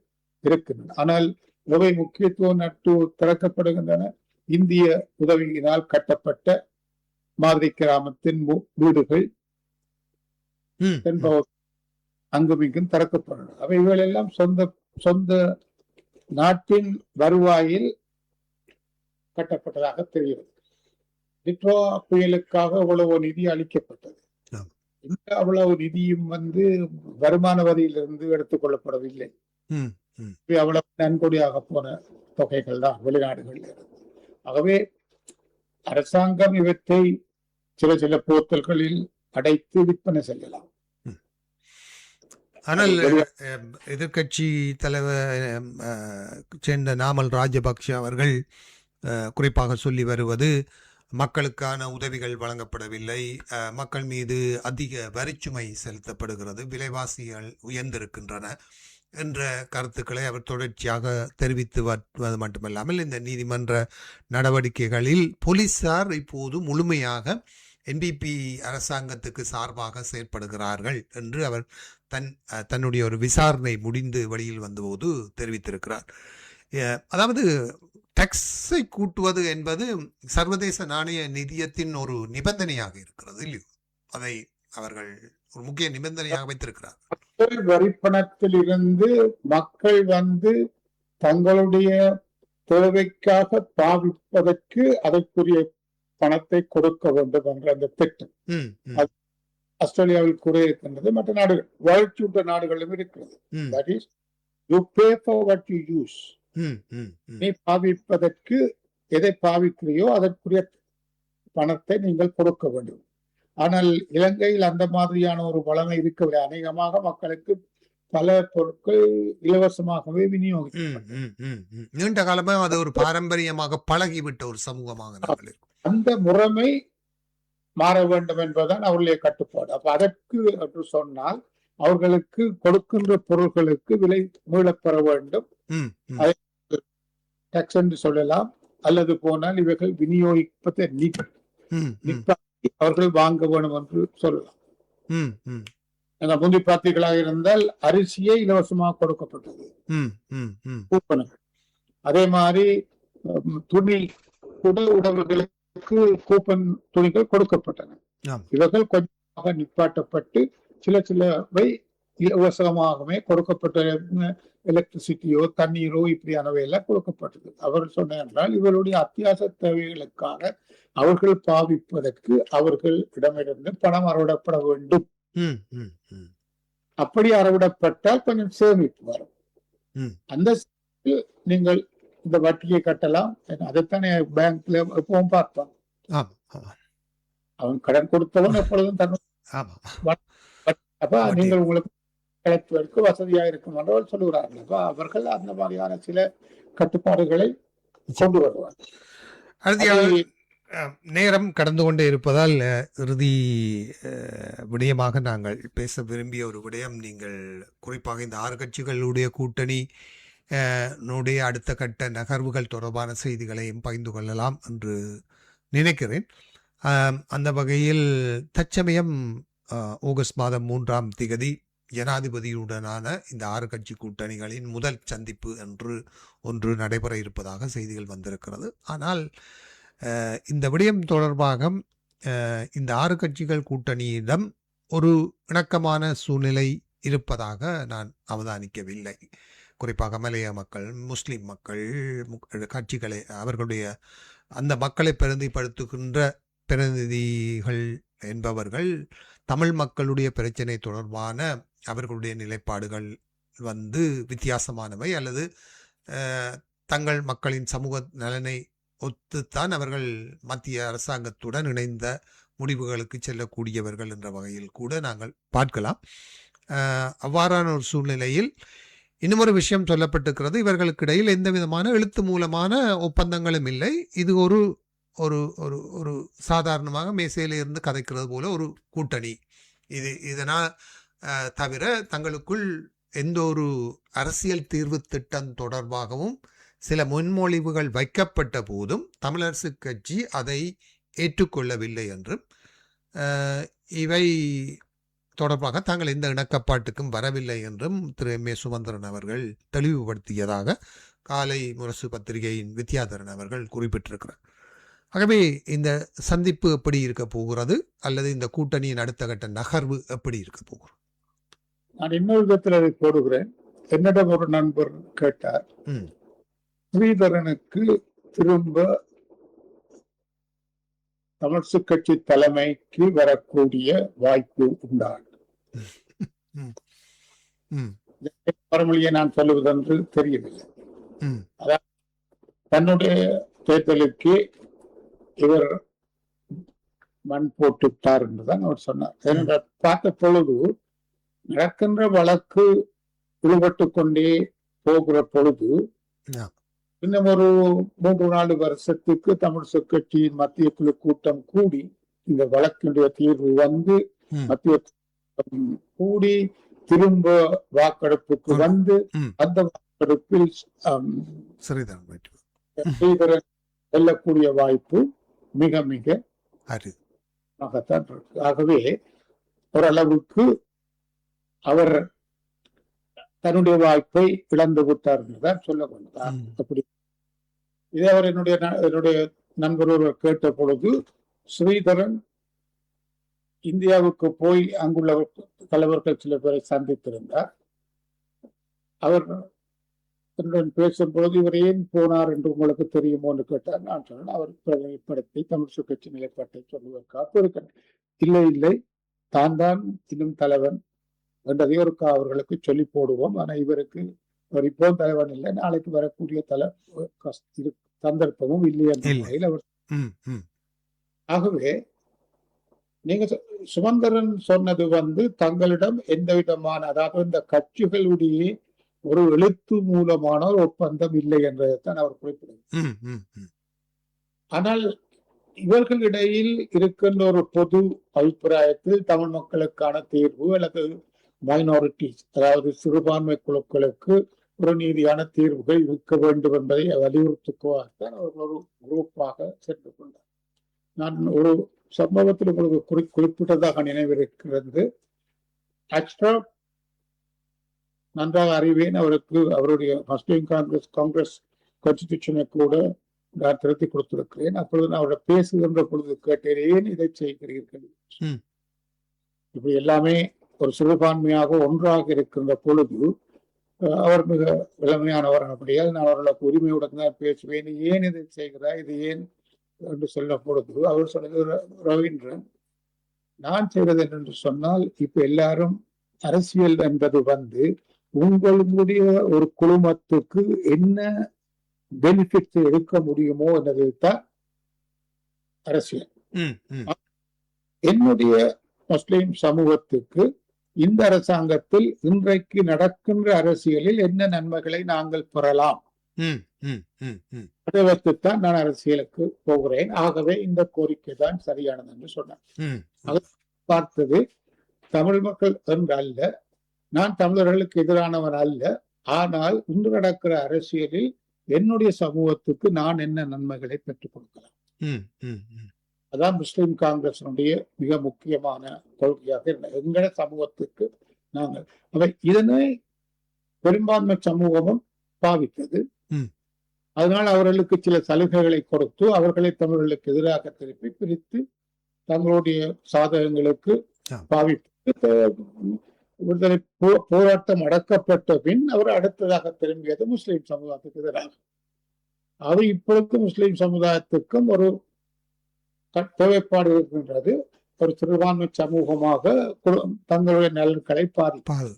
Speaker 2: இருக்கின்றன. ஆனால் இவை முக்கியத்துவம் நட்டு திறக்கப்படுகின்றன. இந்திய உதவியினால் கட்டப்பட்ட மாதிரி கிராமத்தின் வீடுகள் தென் பகுதி அங்கும் இங்கும் திறக்கப்படும். அவைகள் எல்லாம் சொந்த நாட்டின் வருவாயில் கட்டப்பட்டதாக தெரிகிறது. டிட்ரோ புயலுக்காக அவ்வளவு நிதி அளிக்கப்பட்டது. இந்த அவ்வளவு நிதியும் வருமான வரியிலிருந்து எடுத்துக் கொள்ளப்படவில்லை. அவ்வளவு நன்கொடையாக போன தொகைகள் தான் வெளிநாடுகளில் இருந்து. ஆகவே அரசாங்கம் இவற்றை சில சில போத்தல்களில் அடைத்து விற்பனை செய்யலாம்.
Speaker 1: ஆனால் எதிர்கட்சி தலைவர் சேர்ந்த நாமல் ராஜபக்ஷ அவர்கள் குறிப்பாக சொல்லி வருவது மக்களுக்கான உதவிகள் வழங்கப்படவில்லை, மக்கள் மீது அதிக வரிச்சுமை செலுத்தப்படுகிறது, விலைவாசிகள் உயர்ந்திருக்கின்றன என்ற கருத்துக்களை அவர் தொடர்ச்சியாக தெரிவித்து வருவது மட்டுமல்லாமல் இந்த நீதிமன்ற நடவடிக்கைகளில் போலீசார் இப்போது முழுமையாக என்பிபி அரசாங்கத்துக்கு சார்பாக செயற்படுகிறார்கள் என்று அவர் தன்னுடைய ஒரு விசாரணை முடிந்து வெளியில் வந்தபோது தெரிவித்திருக்கிறார். அதாவது டாக்ஸை கூட்டுவது என்பது சர்வதேச நாணய நிதியத்தின் ஒரு நிபந்தனையாக இருக்கிறது இல்லையோ? அதை அவர்கள் ஒரு முக்கிய நிபந்தனையாக வைத்திருக்கிறார்.
Speaker 2: வரிப்பணத்தில் இருந்து மக்கள் தங்களுடைய தேவைக்காக பாவிப்பதற்கு அதற்குரிய பணத்தை கொடுக்க வேண்டும் என்ற அந்த திட்டம் ஆஸ்திரேலியாவில் கூட இருக்கின்றது. மற்ற நாடுகள் வளர்ச்சியுற்ற நாடுகளிலும் இருக்கிறது. That is, you pay for what you use. நீ பாவிப்பதற்கு எதை பாவிக்கிறியோ அதற்குரிய பணத்தை நீங்கள் கொடுக்க வேண்டும். ஆனால் இலங்கையில் அந்த மாதிரியான ஒரு வளமை இருக்கவில்லை. அநேகமாக மக்களுக்கு பல பொருட்கள் இலவசமாகவே விநியோகிக்கப்பட்டது.
Speaker 1: நீண்ட காலமாக அது ஒரு பாரம்பரியமாக பழகிவிட்ட ஒரு சமூகமாக
Speaker 2: அந்த முறைமை மாற வேண்டும் என்பதுதான் அவர்களுடைய கட்டுப்பாடு. அப்ப அதற்கு என்று சொன்னால் அவர்களுக்கு கொடுக்கின்ற பொருட்களுக்கு விலை மீளப்பெற வேண்டும். டாக்ஸ் என்று சொல்லலாம். அல்லது போனால் இவர்கள் விநியோகிப்பதை நிப்பாட்டி அவர்கள் வாங்க வேண்டும் என்று சொல்லலாம். முந்தி பார்த்தீர்களாக இருந்தால் அரிசியே இலவசமாக கொடுக்கப்பட்டது. அதே மாதிரி துணி கூட உணவுகளுக்கு கூப்பன் துணிகள் கொடுக்கப்பட்டன. இவர்கள் கொஞ்சமாக நிப்பாட்டப்பட்டு சிலவை இலவசமாகவே கொடுக்கப்பட்ட எலக்ட்ரிசிட்டியோ தண்ணீரோ இப்படியானவை எல்லாம் கொடுக்கப்பட்டது. அவர்கள் சொன்ன என்றால் இவருடைய அத்தியாவசிய தேவைகளுக்காக அவர்கள் பாவிப்பதற்கு அவர்கள் இடமிருந்து பணம் அறவிடப்பட வேண்டும். அப்படி அறவிடப்பட்டால் கொஞ்சம் சேமிப்பு வரும். அந்த நீங்கள் இந்த வட்டியை கட்டலாம். அதைத்தானே பேங்க்ல எப்பவும் பார்ப்பான். அவன் கடன் கொடுத்தவன் எப்பொழுதும் அப்ப நீங்கள் உங்களுக்கு கிடைப்பதற்கு வசதியா இருக்கும் என்று சொல்லுகிறார்கள். அப்ப அவர்கள் அந்த மாதிரியான சில கட்டுப்பாடுகளை கொண்டு வருவார்கள்.
Speaker 1: நேரம் கடந்து கொண்டே இருப்பதால் இறுதி விடயமாக நாங்கள் பேச விரும்பிய ஒரு விடயம், நீங்கள் குறிப்பாக இந்த 6 கட்சிகளுடைய கூட்டணி அடுத்த கட்ட நகர்வுகள் தொடர்பான செய்திகளையும் பகிர்ந்து கொள்ளலாம் என்று நினைக்கிறேன். அந்த வகையில் தற்சமயம் ஆகஸ்ட் மாதம் 3ஆம் திகதி ஜனாதிபதியுடனான இந்த 6 கட்சி கூட்டணிகளின் முதல் சந்திப்பு என்று ஒன்று நடைபெற இருப்பதாக செய்திகள் வந்திருக்கிறது. ஆனால் இந்த விடயம் தொடர்பாக இந்த 6 கட்சிகள் கூட்டணியிடம் ஒரு இணக்கமான சூழ்நிலை இருப்பதாக நான் அவதானிக்கவில்லை. குறிப்பாக மலைய மக்கள், முஸ்லிம் மக்கள் கட்சிகளை அவர்களுடைய அந்த மக்களை பிரதிநிதிப்படுத்துகின்ற பிரதிநிதிகள் என்பவர்கள் தமிழ் மக்களுடைய பிரச்சனை தொடர்பான அவர்களுடைய நிலைப்பாடுகள் வித்தியாசமானவை அல்லது தங்கள் மக்களின் சமூக நலனை ஒத்துத்தான் அவர்கள் மத்திய அரசாங்கத்துடன் இணைந்த முடிவுகளுக்கு செல்லக்கூடியவர்கள் என்ற வகையில் கூட நாங்கள் பார்க்கலாம். அவ்வாறான ஒரு சூழ்நிலையில் இன்னுமொரு விஷயம் சொல்லப்பட்டிருக்கிறது, இவர்களுக்கு இடையில் எந்த விதமான எழுத்து மூலமான ஒப்பந்தங்களும் இல்லை. இது ஒரு ஒரு ஒரு ஒரு சாதாரணமாக மேசையில இருந்து கதைக்கிறது போல ஒரு கூட்டணி. இதனால் தவிர தங்களுக்குள் எந்த ஒரு அரசியல் தீர்வு திட்டம் தொடர்பாகவும் சில முன்மொழிவுகள் வைக்கப்பட்ட போதும் தமிழரசு கட்சி அதை ஏற்றுக்கொள்ளவில்லை என்றும் இவை தொடர்பாக தாங்கள் எந்த இணக்கப்பாட்டுக்கும் வரவில்லை என்றும் திரு M.A. சுமந்திரன் அவர்கள் தெளிவுபடுத்தியதாக காலை முரசு பத்திரிகையின் வித்யாதரன் அவர்கள் குறிப்பிட்டிருக்கிறார். ஆகவே இந்த சந்திப்பு எப்படி இருக்க போகிறது அல்லது இந்த கூட்டணியின் அடுத்த கட்ட நகர்வு எப்படி இருக்க போகிறது?
Speaker 2: நான் இன்னொரு விதத்தில் அதை போடுகிறேன். என்னிடம் ஒரு நண்பர் கேட்டார், ஸ்ரீதரனுக்கு திரும்ப தமிழ்சு கட்சி தலைமைக்கு வரக்கூடிய வாய்ப்பு உண்டான். மறுமொழியை நான் சொல்லுவதென்று தெரியவில்லை. அதாவது தன்னுடைய தேர்தலுக்கு இவர் மண் போட்டுட்டார் என்றுதான் அவர் சொன்னார். ஏனென்றால் பார்த்த பொழுது நடக்கின்ற வழக்கு ஈடுபட்டு கொண்டே போகிற பொழுது இன்னும் ஒரு 3-4 வருஷத்துக்கு தமிழ்சு கட்சியின் மத்திய குழு கூட்டம் கூடி இந்த வழக்கினுடைய தீர்வு மத்திய கூடி திரும்ப வாக்கெடுப்புக்கு அந்த வாக்கெடுப்பில் வெல்லக்கூடிய வாய்ப்பு மிக மிக அரிதாகத்தான் இருக்கு. ஆகவே ஓரளவுக்கு அவர் தன்னுடைய வாய்ப்பை இழந்து விட்டார் என்றுதான் சொல்ல கொண்டார். அப்படி இதை அவர் என்னுடைய நண்பர் ஒருவர் கேட்ட பொழுது, ஸ்ரீதரன் இந்தியாவுக்கு போய் அங்குள்ள தலைவர்கள் சில பேரை சந்தித்திருந்தார். அவர் என்னுடன் பேசும் பொழுது இவர் ஏன் போனார் என்று உங்களுக்கு தெரியுமோ என்று கேட்டார். நான் சொன்னேன், அவர் பிரதிநிதிப்படுத்தி தமிழ்சு கட்சி நிலைப்பாட்டை சொல்லுவதற்காக இல்லை தான் இன்னும் தலைவன் என்றதை அவர்களுக்கு சொல்லி போடுவோம். ஆனா இவருக்கு அவர் இப்போ தலைவன் இல்லை, நாளைக்கு வரக்கூடிய சந்தர்ப்பமும் இல்லை என்ற முறையில் அவர். ஆகவே நீங்க சுமந்திரன் சொன்னது தங்களிடம் எந்த விதமான, அதாவது இந்த கட்சிகளுடைய ஒரு எழுத்து மூலமான ஒரு ஒப்பந்தம் இல்லை என்றதைத்தான் அவர் குறிப்பிடுகிறார். ஆனால் இவர்களிடையில் இருக்கின்ற ஒரு பொது அபிப்பிராயத்தில் தமிழ் மக்களுக்கான தீர்வு அல்லது மைனாரிட்டிஸ், அதாவது சிறுபான்மை குழுக்களுக்கு ஒரு நீதியான தீர்வுகள் இருக்க வேண்டும் என்பதை வலியுறுத்துக்குவார்தான் அவர்கள் ஒரு குரூப்பாக சென்று கொண்டார். நான் ஒரு சம்பவத்தில் உங்களுக்கு குறிப்பிட்டதாக நினைவிருக்கிறது. அஷ்ரப் நன்றாக அறிவேன், அவருடைய முஸ்லிம் காங்கிரஸ் கான்ஸ்டிடியூஷனை கூட நான் திருத்தி கொடுத்திருக்கிறேன். அப்பொழுது நான் அவரை பேசுகின்ற பொழுது கேட்டேன், ஏன் இதை செய்கிறீர்கள், இப்படி எல்லாமே ஒரு சிறுபான்மையாக ஒன்றாக இருக்கின்ற பொழுது அவர் மிக இளமையானவர் அப்படியால் நான் அவர்களுக்கு உரிமையுடன் தான் பேசுவேன். ஏன் இதை செய்கிறார், இது ஏன் என்று சொல்ல பொழுது அவர் சொன்னது, ரவீந்திரன், நான் செய்வது என்று சொன்னால் இப்ப எல்லாரும் அரசியல் என்பது உங்களுடைய ஒரு குழுமத்துக்கு என்ன பெனிஃபிட்ஸ் எடுக்க முடியுமோ என்பதுதான் அரசியல். என்னுடைய முஸ்லிம் சமூகத்துக்கு இந்த அரசாங்கத்தில் இன்றைக்கு நடக்கின்ற அரசியலில் என்ன நன்மைகளை நாங்கள் பெறலாம், அதை வைத்துத்தான் நான் அரசியலுக்கு போகிறேன். ஆகவே இந்த கோரிக்கை தான் சரியானது என்று சொன்னார். பார்த்தது தமிழ் மக்கள் என்று அல்ல, நான் தமிழர்களுக்கு எதிரானவன் அல்ல, ஆனால் இன்று நடக்கிற அரசியலில் என்னுடைய சமூகத்துக்கு நான் என்ன நன்மைகளை பெற்றுக் கொடுக்கலாம். அதான் முஸ்லிம் காங்கிரசினுடைய மிக முக்கியமான கொள்கையாக இருந்தது. எங்கள சமூகத்துக்கு நாங்கள் அவை இதனை பெரும்பான்மை சமூகமும் பாவித்தது. அதனால் அவர்களுக்கு சில சலுகைகளை கொடுத்து அவர்களை தமிழர்களுக்கு எதிராக திருப்பி பிரித்து தங்களுடைய சாதகங்களுக்கு பாவித்து விடுதலை போராட்டம் அடக்கப்பட்ட பின் அவர் அடுத்ததாக திரும்பியது முஸ்லிம் சமுதாயத்துக்கு எதிராக. அது இப்பொழுது முஸ்லிம் சமுதாயத்துக்கும் ஒரு தேவைப்பாடு இருக்கின்றது. ஒரு சிறுபான்மை சமூகமாக தங்களுடைய நலன்களை பாதிப்பாது.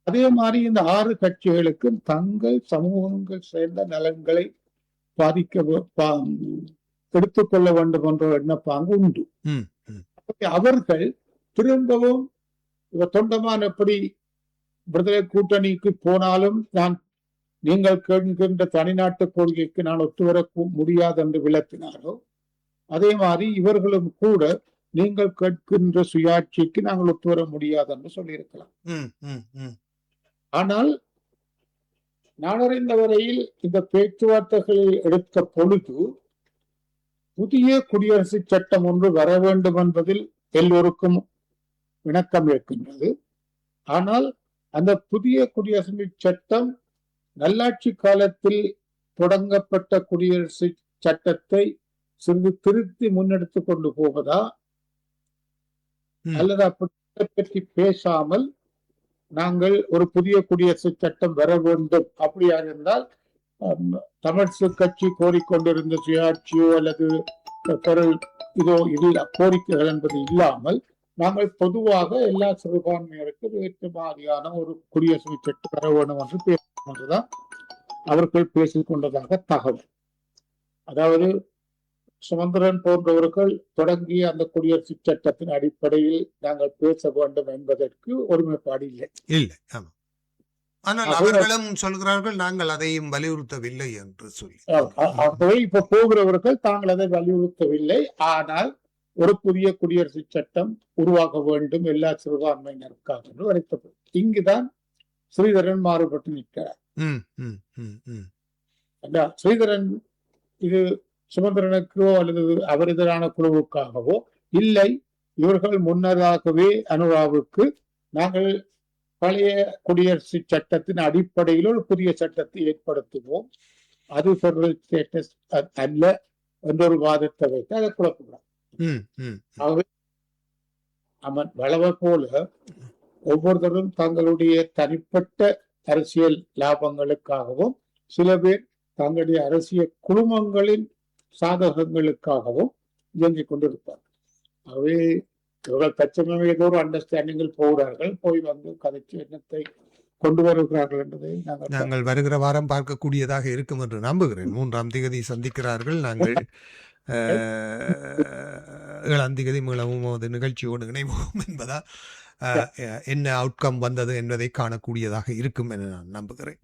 Speaker 2: அதே மாதிரி இந்த 6 கட்சிகளுக்கும் தங்கள் சமூகங்கள் சேர்ந்த நலன்களை பாதிக்க எடுத்துக்கொள்ள வேண்டும் என்ற எண்ணப்பாங்கு உண்டு. அவர்கள் திரும்பவும் தொண்டமான் எப்படி விடுதலை கூட்டணிக்கு போனாலும் நீங்கள் கேட்கின்ற தனிநாட்டு கொள்கைக்கு நான் ஒத்துவர முடியாது என்று விளக்கினாரோ, அதே மாதிரி இவர்களும் கூட நீங்கள் கேட்கின்ற சுயாட்சிக்கு நாங்கள் ஒத்துவர முடியாது என்று சொல்லியிருக்கலாம். ஆனால் நான் அறிந்த வரையில் இந்த பேச்சுவார்த்தைகளில் எடுத்த பொழுது புதிய குடியரசு சட்டம் ஒன்று வர வேண்டும் என்பதில் எல்லோருக்கும் இணக்கம் இருக்கின்றது. ஆனால் அந்த புதிய குடியரசு சட்டம் நல்லாட்சி காலத்தில் தொடங்கப்பட்ட குடியரசு சட்டத்தை சிறிது திருத்தி முன்னெடுத்து கொண்டு போவதா, அல்லது அப்படி பற்றி பேசாமல் நாங்கள் ஒரு புதிய குடியரசு சட்டம் வர வேண்டும் அப்படியா இருந்தால் தமிழ்சு கட்சி கோரிக்கொண்டிருந்த சுயாட்சியோ அல்லது இதோ இதில் கோரிக்கைகள் என்பது இல்லாமல் நாங்கள் பொதுவாக எல்லா சிறுபான்மையினருக்கும் ஏற்ற மாதிரியான ஒரு குடியரசு சட்டம் வர வேண்டும் என்று பேசும் என்றுதான் அவர்கள் பேசிக்கொண்டதாக தகவல். அதாவது சுமந்திரன் போன்றவர்கள் தொடங்கிய அந்த குடியரசு சட்டத்தின் அடிப்படையில் நாங்கள் பேச வேண்டும் என்பதற்கு ஒருமைப்பாடு இல்லை.
Speaker 1: ஆனால் அவர்களும் சொல்கிறார்கள் நாங்கள் அதையும் வலியுறுத்தவில்லை என்று சொல்லி.
Speaker 2: ஆகவே இப்ப போகிறவர்கள் தாங்கள் அதை வலியுறுத்தவில்லை, ஆனால் ஒரு புதிய குடியரசு சட்டம் உருவாக வேண்டும் எல்லா சிறுபான்மையினருக்காக என்று வரைத்தது. இங்குதான் ஸ்ரீதரன் மாறுபட்டு நிற்கிறார். ஸ்ரீதரன் இது சுமந்திரனுக்கோ அல்லது அவர் எதிரான குழுவுக்காகவோ இல்லை, இவர்கள் முன்னதாகவே அனுராவுக்கு நாங்கள் பழைய குடியரசு சட்டத்தின் அடிப்படையில் ஒரு புதிய சட்டத்தை ஏற்படுத்துவோம், அது பெடரல் ஸ்டேட்டஸ் அல்ல என்றொரு வாதத்தை வைத்து அதை குழப்பலாம். ஆகவே அவன் வளவ போல ஒவ்வொருத்தரும் தங்களுடைய தனிப்பட்ட அரசியல் லாபங்களுக்காகவும் சில பேர் தங்களுடைய அரசியல் குழுமங்களின் சாதகங்களுக்காகவும் இயங்கிக் கொண்டிருப்பார்கள். ஆகவே இவர்கள் தச்சமே ஏதோ ஒரு அண்டர்ஸ்டாண்டிங்கில் போகிறார்கள், போய் வந்து கதைச்சு எண்ணத்தை கொண்டு வருகிறார்கள் என்பதை
Speaker 1: நாங்கள் வருகிற வாரம் பார்க்கக்கூடியதாக இருக்கும் என்று நம்புகிறேன். 3ஆம் தேதி சந்திக்கிறார்கள். நாங்கள் 7ஆம் தேதி மீளவும் நிகழ்ச்சியோடு இணைவோம் என்பதால் என்ன அவுட்கம் வந்தது என்பதை காணக்கூடியதாக இருக்கும் என நான் நம்புகிறேன்.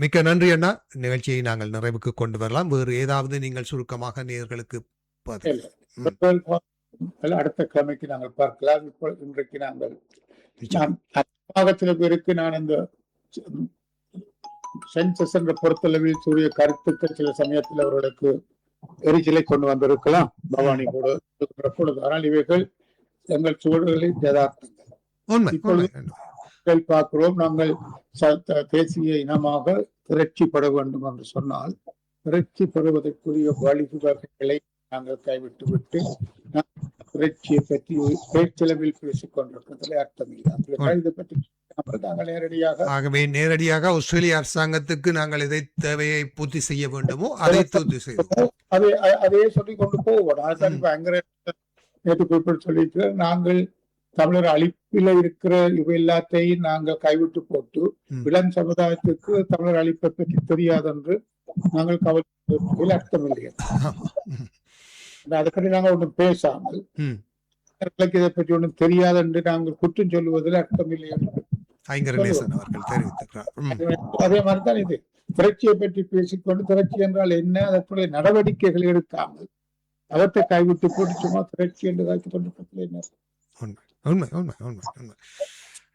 Speaker 1: மிக்க நன்றி அண்ணா. நிகழ்ச்சியை நாங்கள் நிறைவுக்கு கொண்டு வரலாம். வேறு ஏதாவது நீங்கள் சுருக்கமாக நேயர்களுக்கு
Speaker 2: அடுத்த கிழமைக்கு நாங்கள் பார்க்கலாம். இப்போ இன்றைக்கு நாங்கள் சில பேருக்கு நான் இந்த சென்சஸ் என்ற பொறுத்தளவில் சூரிய கருத்துக்கள் சில சமயத்தில் அவர்களுக்கு எரிச்சலை கொண்டு வந்திருக்கலாம் பவானி கூட பொழுது. ஆனால் இவைகள் எங்கள் சூழல்களில் யதார்த்தங்கள் பார்க்கிறோம். நாங்கள் தேசிய இனமாக திரட்சிப்பட வேண்டும் என்று சொன்னால் திரட்சிப்படுவதற்குரிய வழிவகைகளை நாங்கள் கைவிட்டு விட்டு புரட்சியை பற்றி பேச்சளவில் பேசிக் கொண்டிருக்கிறதுல அர்த்தம் இல்லை. இதை பற்றி நாங்கள் நேரடியாக
Speaker 1: ஆகவே நேரடியாக ஆஸ்திரேலிய அரசாங்கத்துக்கு நாங்கள் எதை தேவையை பூர்த்தி செய்ய வேண்டுமோ அதை பூர்த்தி செய்வோம்.
Speaker 2: அதே சொல்லிக் கொண்டு போவோம். அதுதான் இப்ப அங்க நேற்று குறிப்பிட்டு சொல்லிட்டு நாங்கள் தமிழர் அழிப்பில இருக்கிற இவை எல்லாத்தையும் நாங்கள் கைவிட்டு போட்டு இளம் சமுதாயத்துக்கு தமிழர் அழிப்பை பற்றி தெரியாது என்று நாங்கள் கவலை அர்த்தம் இல்லையா? அதை பற்றி நாங்கள் ஒன்றும் பேசாமல் இதை பற்றி ஒன்றும் தெரியாது என்று நாங்கள் குற்றம் சொல்லுவதில் அர்த்தம் இல்லையா? அதே மாதிரிதான் இது புரட்சியை பற்றி பேசிக்கொண்டு புரட்சி என்றால் என்ன, அதற்குரிய நடவடிக்கைகள் எடுக்காமல் அவற்றை கைவிட்டு போட்டு சும்மா புரட்சி என்று காய்த்து கொண்டிருப்பதில் என்ன?
Speaker 1: உண்மை உண்மை உண்மை உண்மை.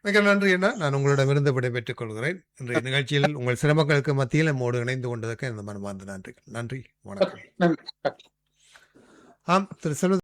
Speaker 1: மிக நன்றி அண்ணா. நான் உங்களிடமிருந்து விடைபெற்றுக் கொள்கிறேன். இன்றைய நிகழ்ச்சியில் உங்கள் சிரமங்களுக்கு மத்தியில் நம்மோடு இணைந்து கொண்டதற்கு எனது மனமார்ந்த நன்றிகள். நன்றி, வணக்கம்.
Speaker 2: நன்றி.
Speaker 1: ஆம், திரு செல்வ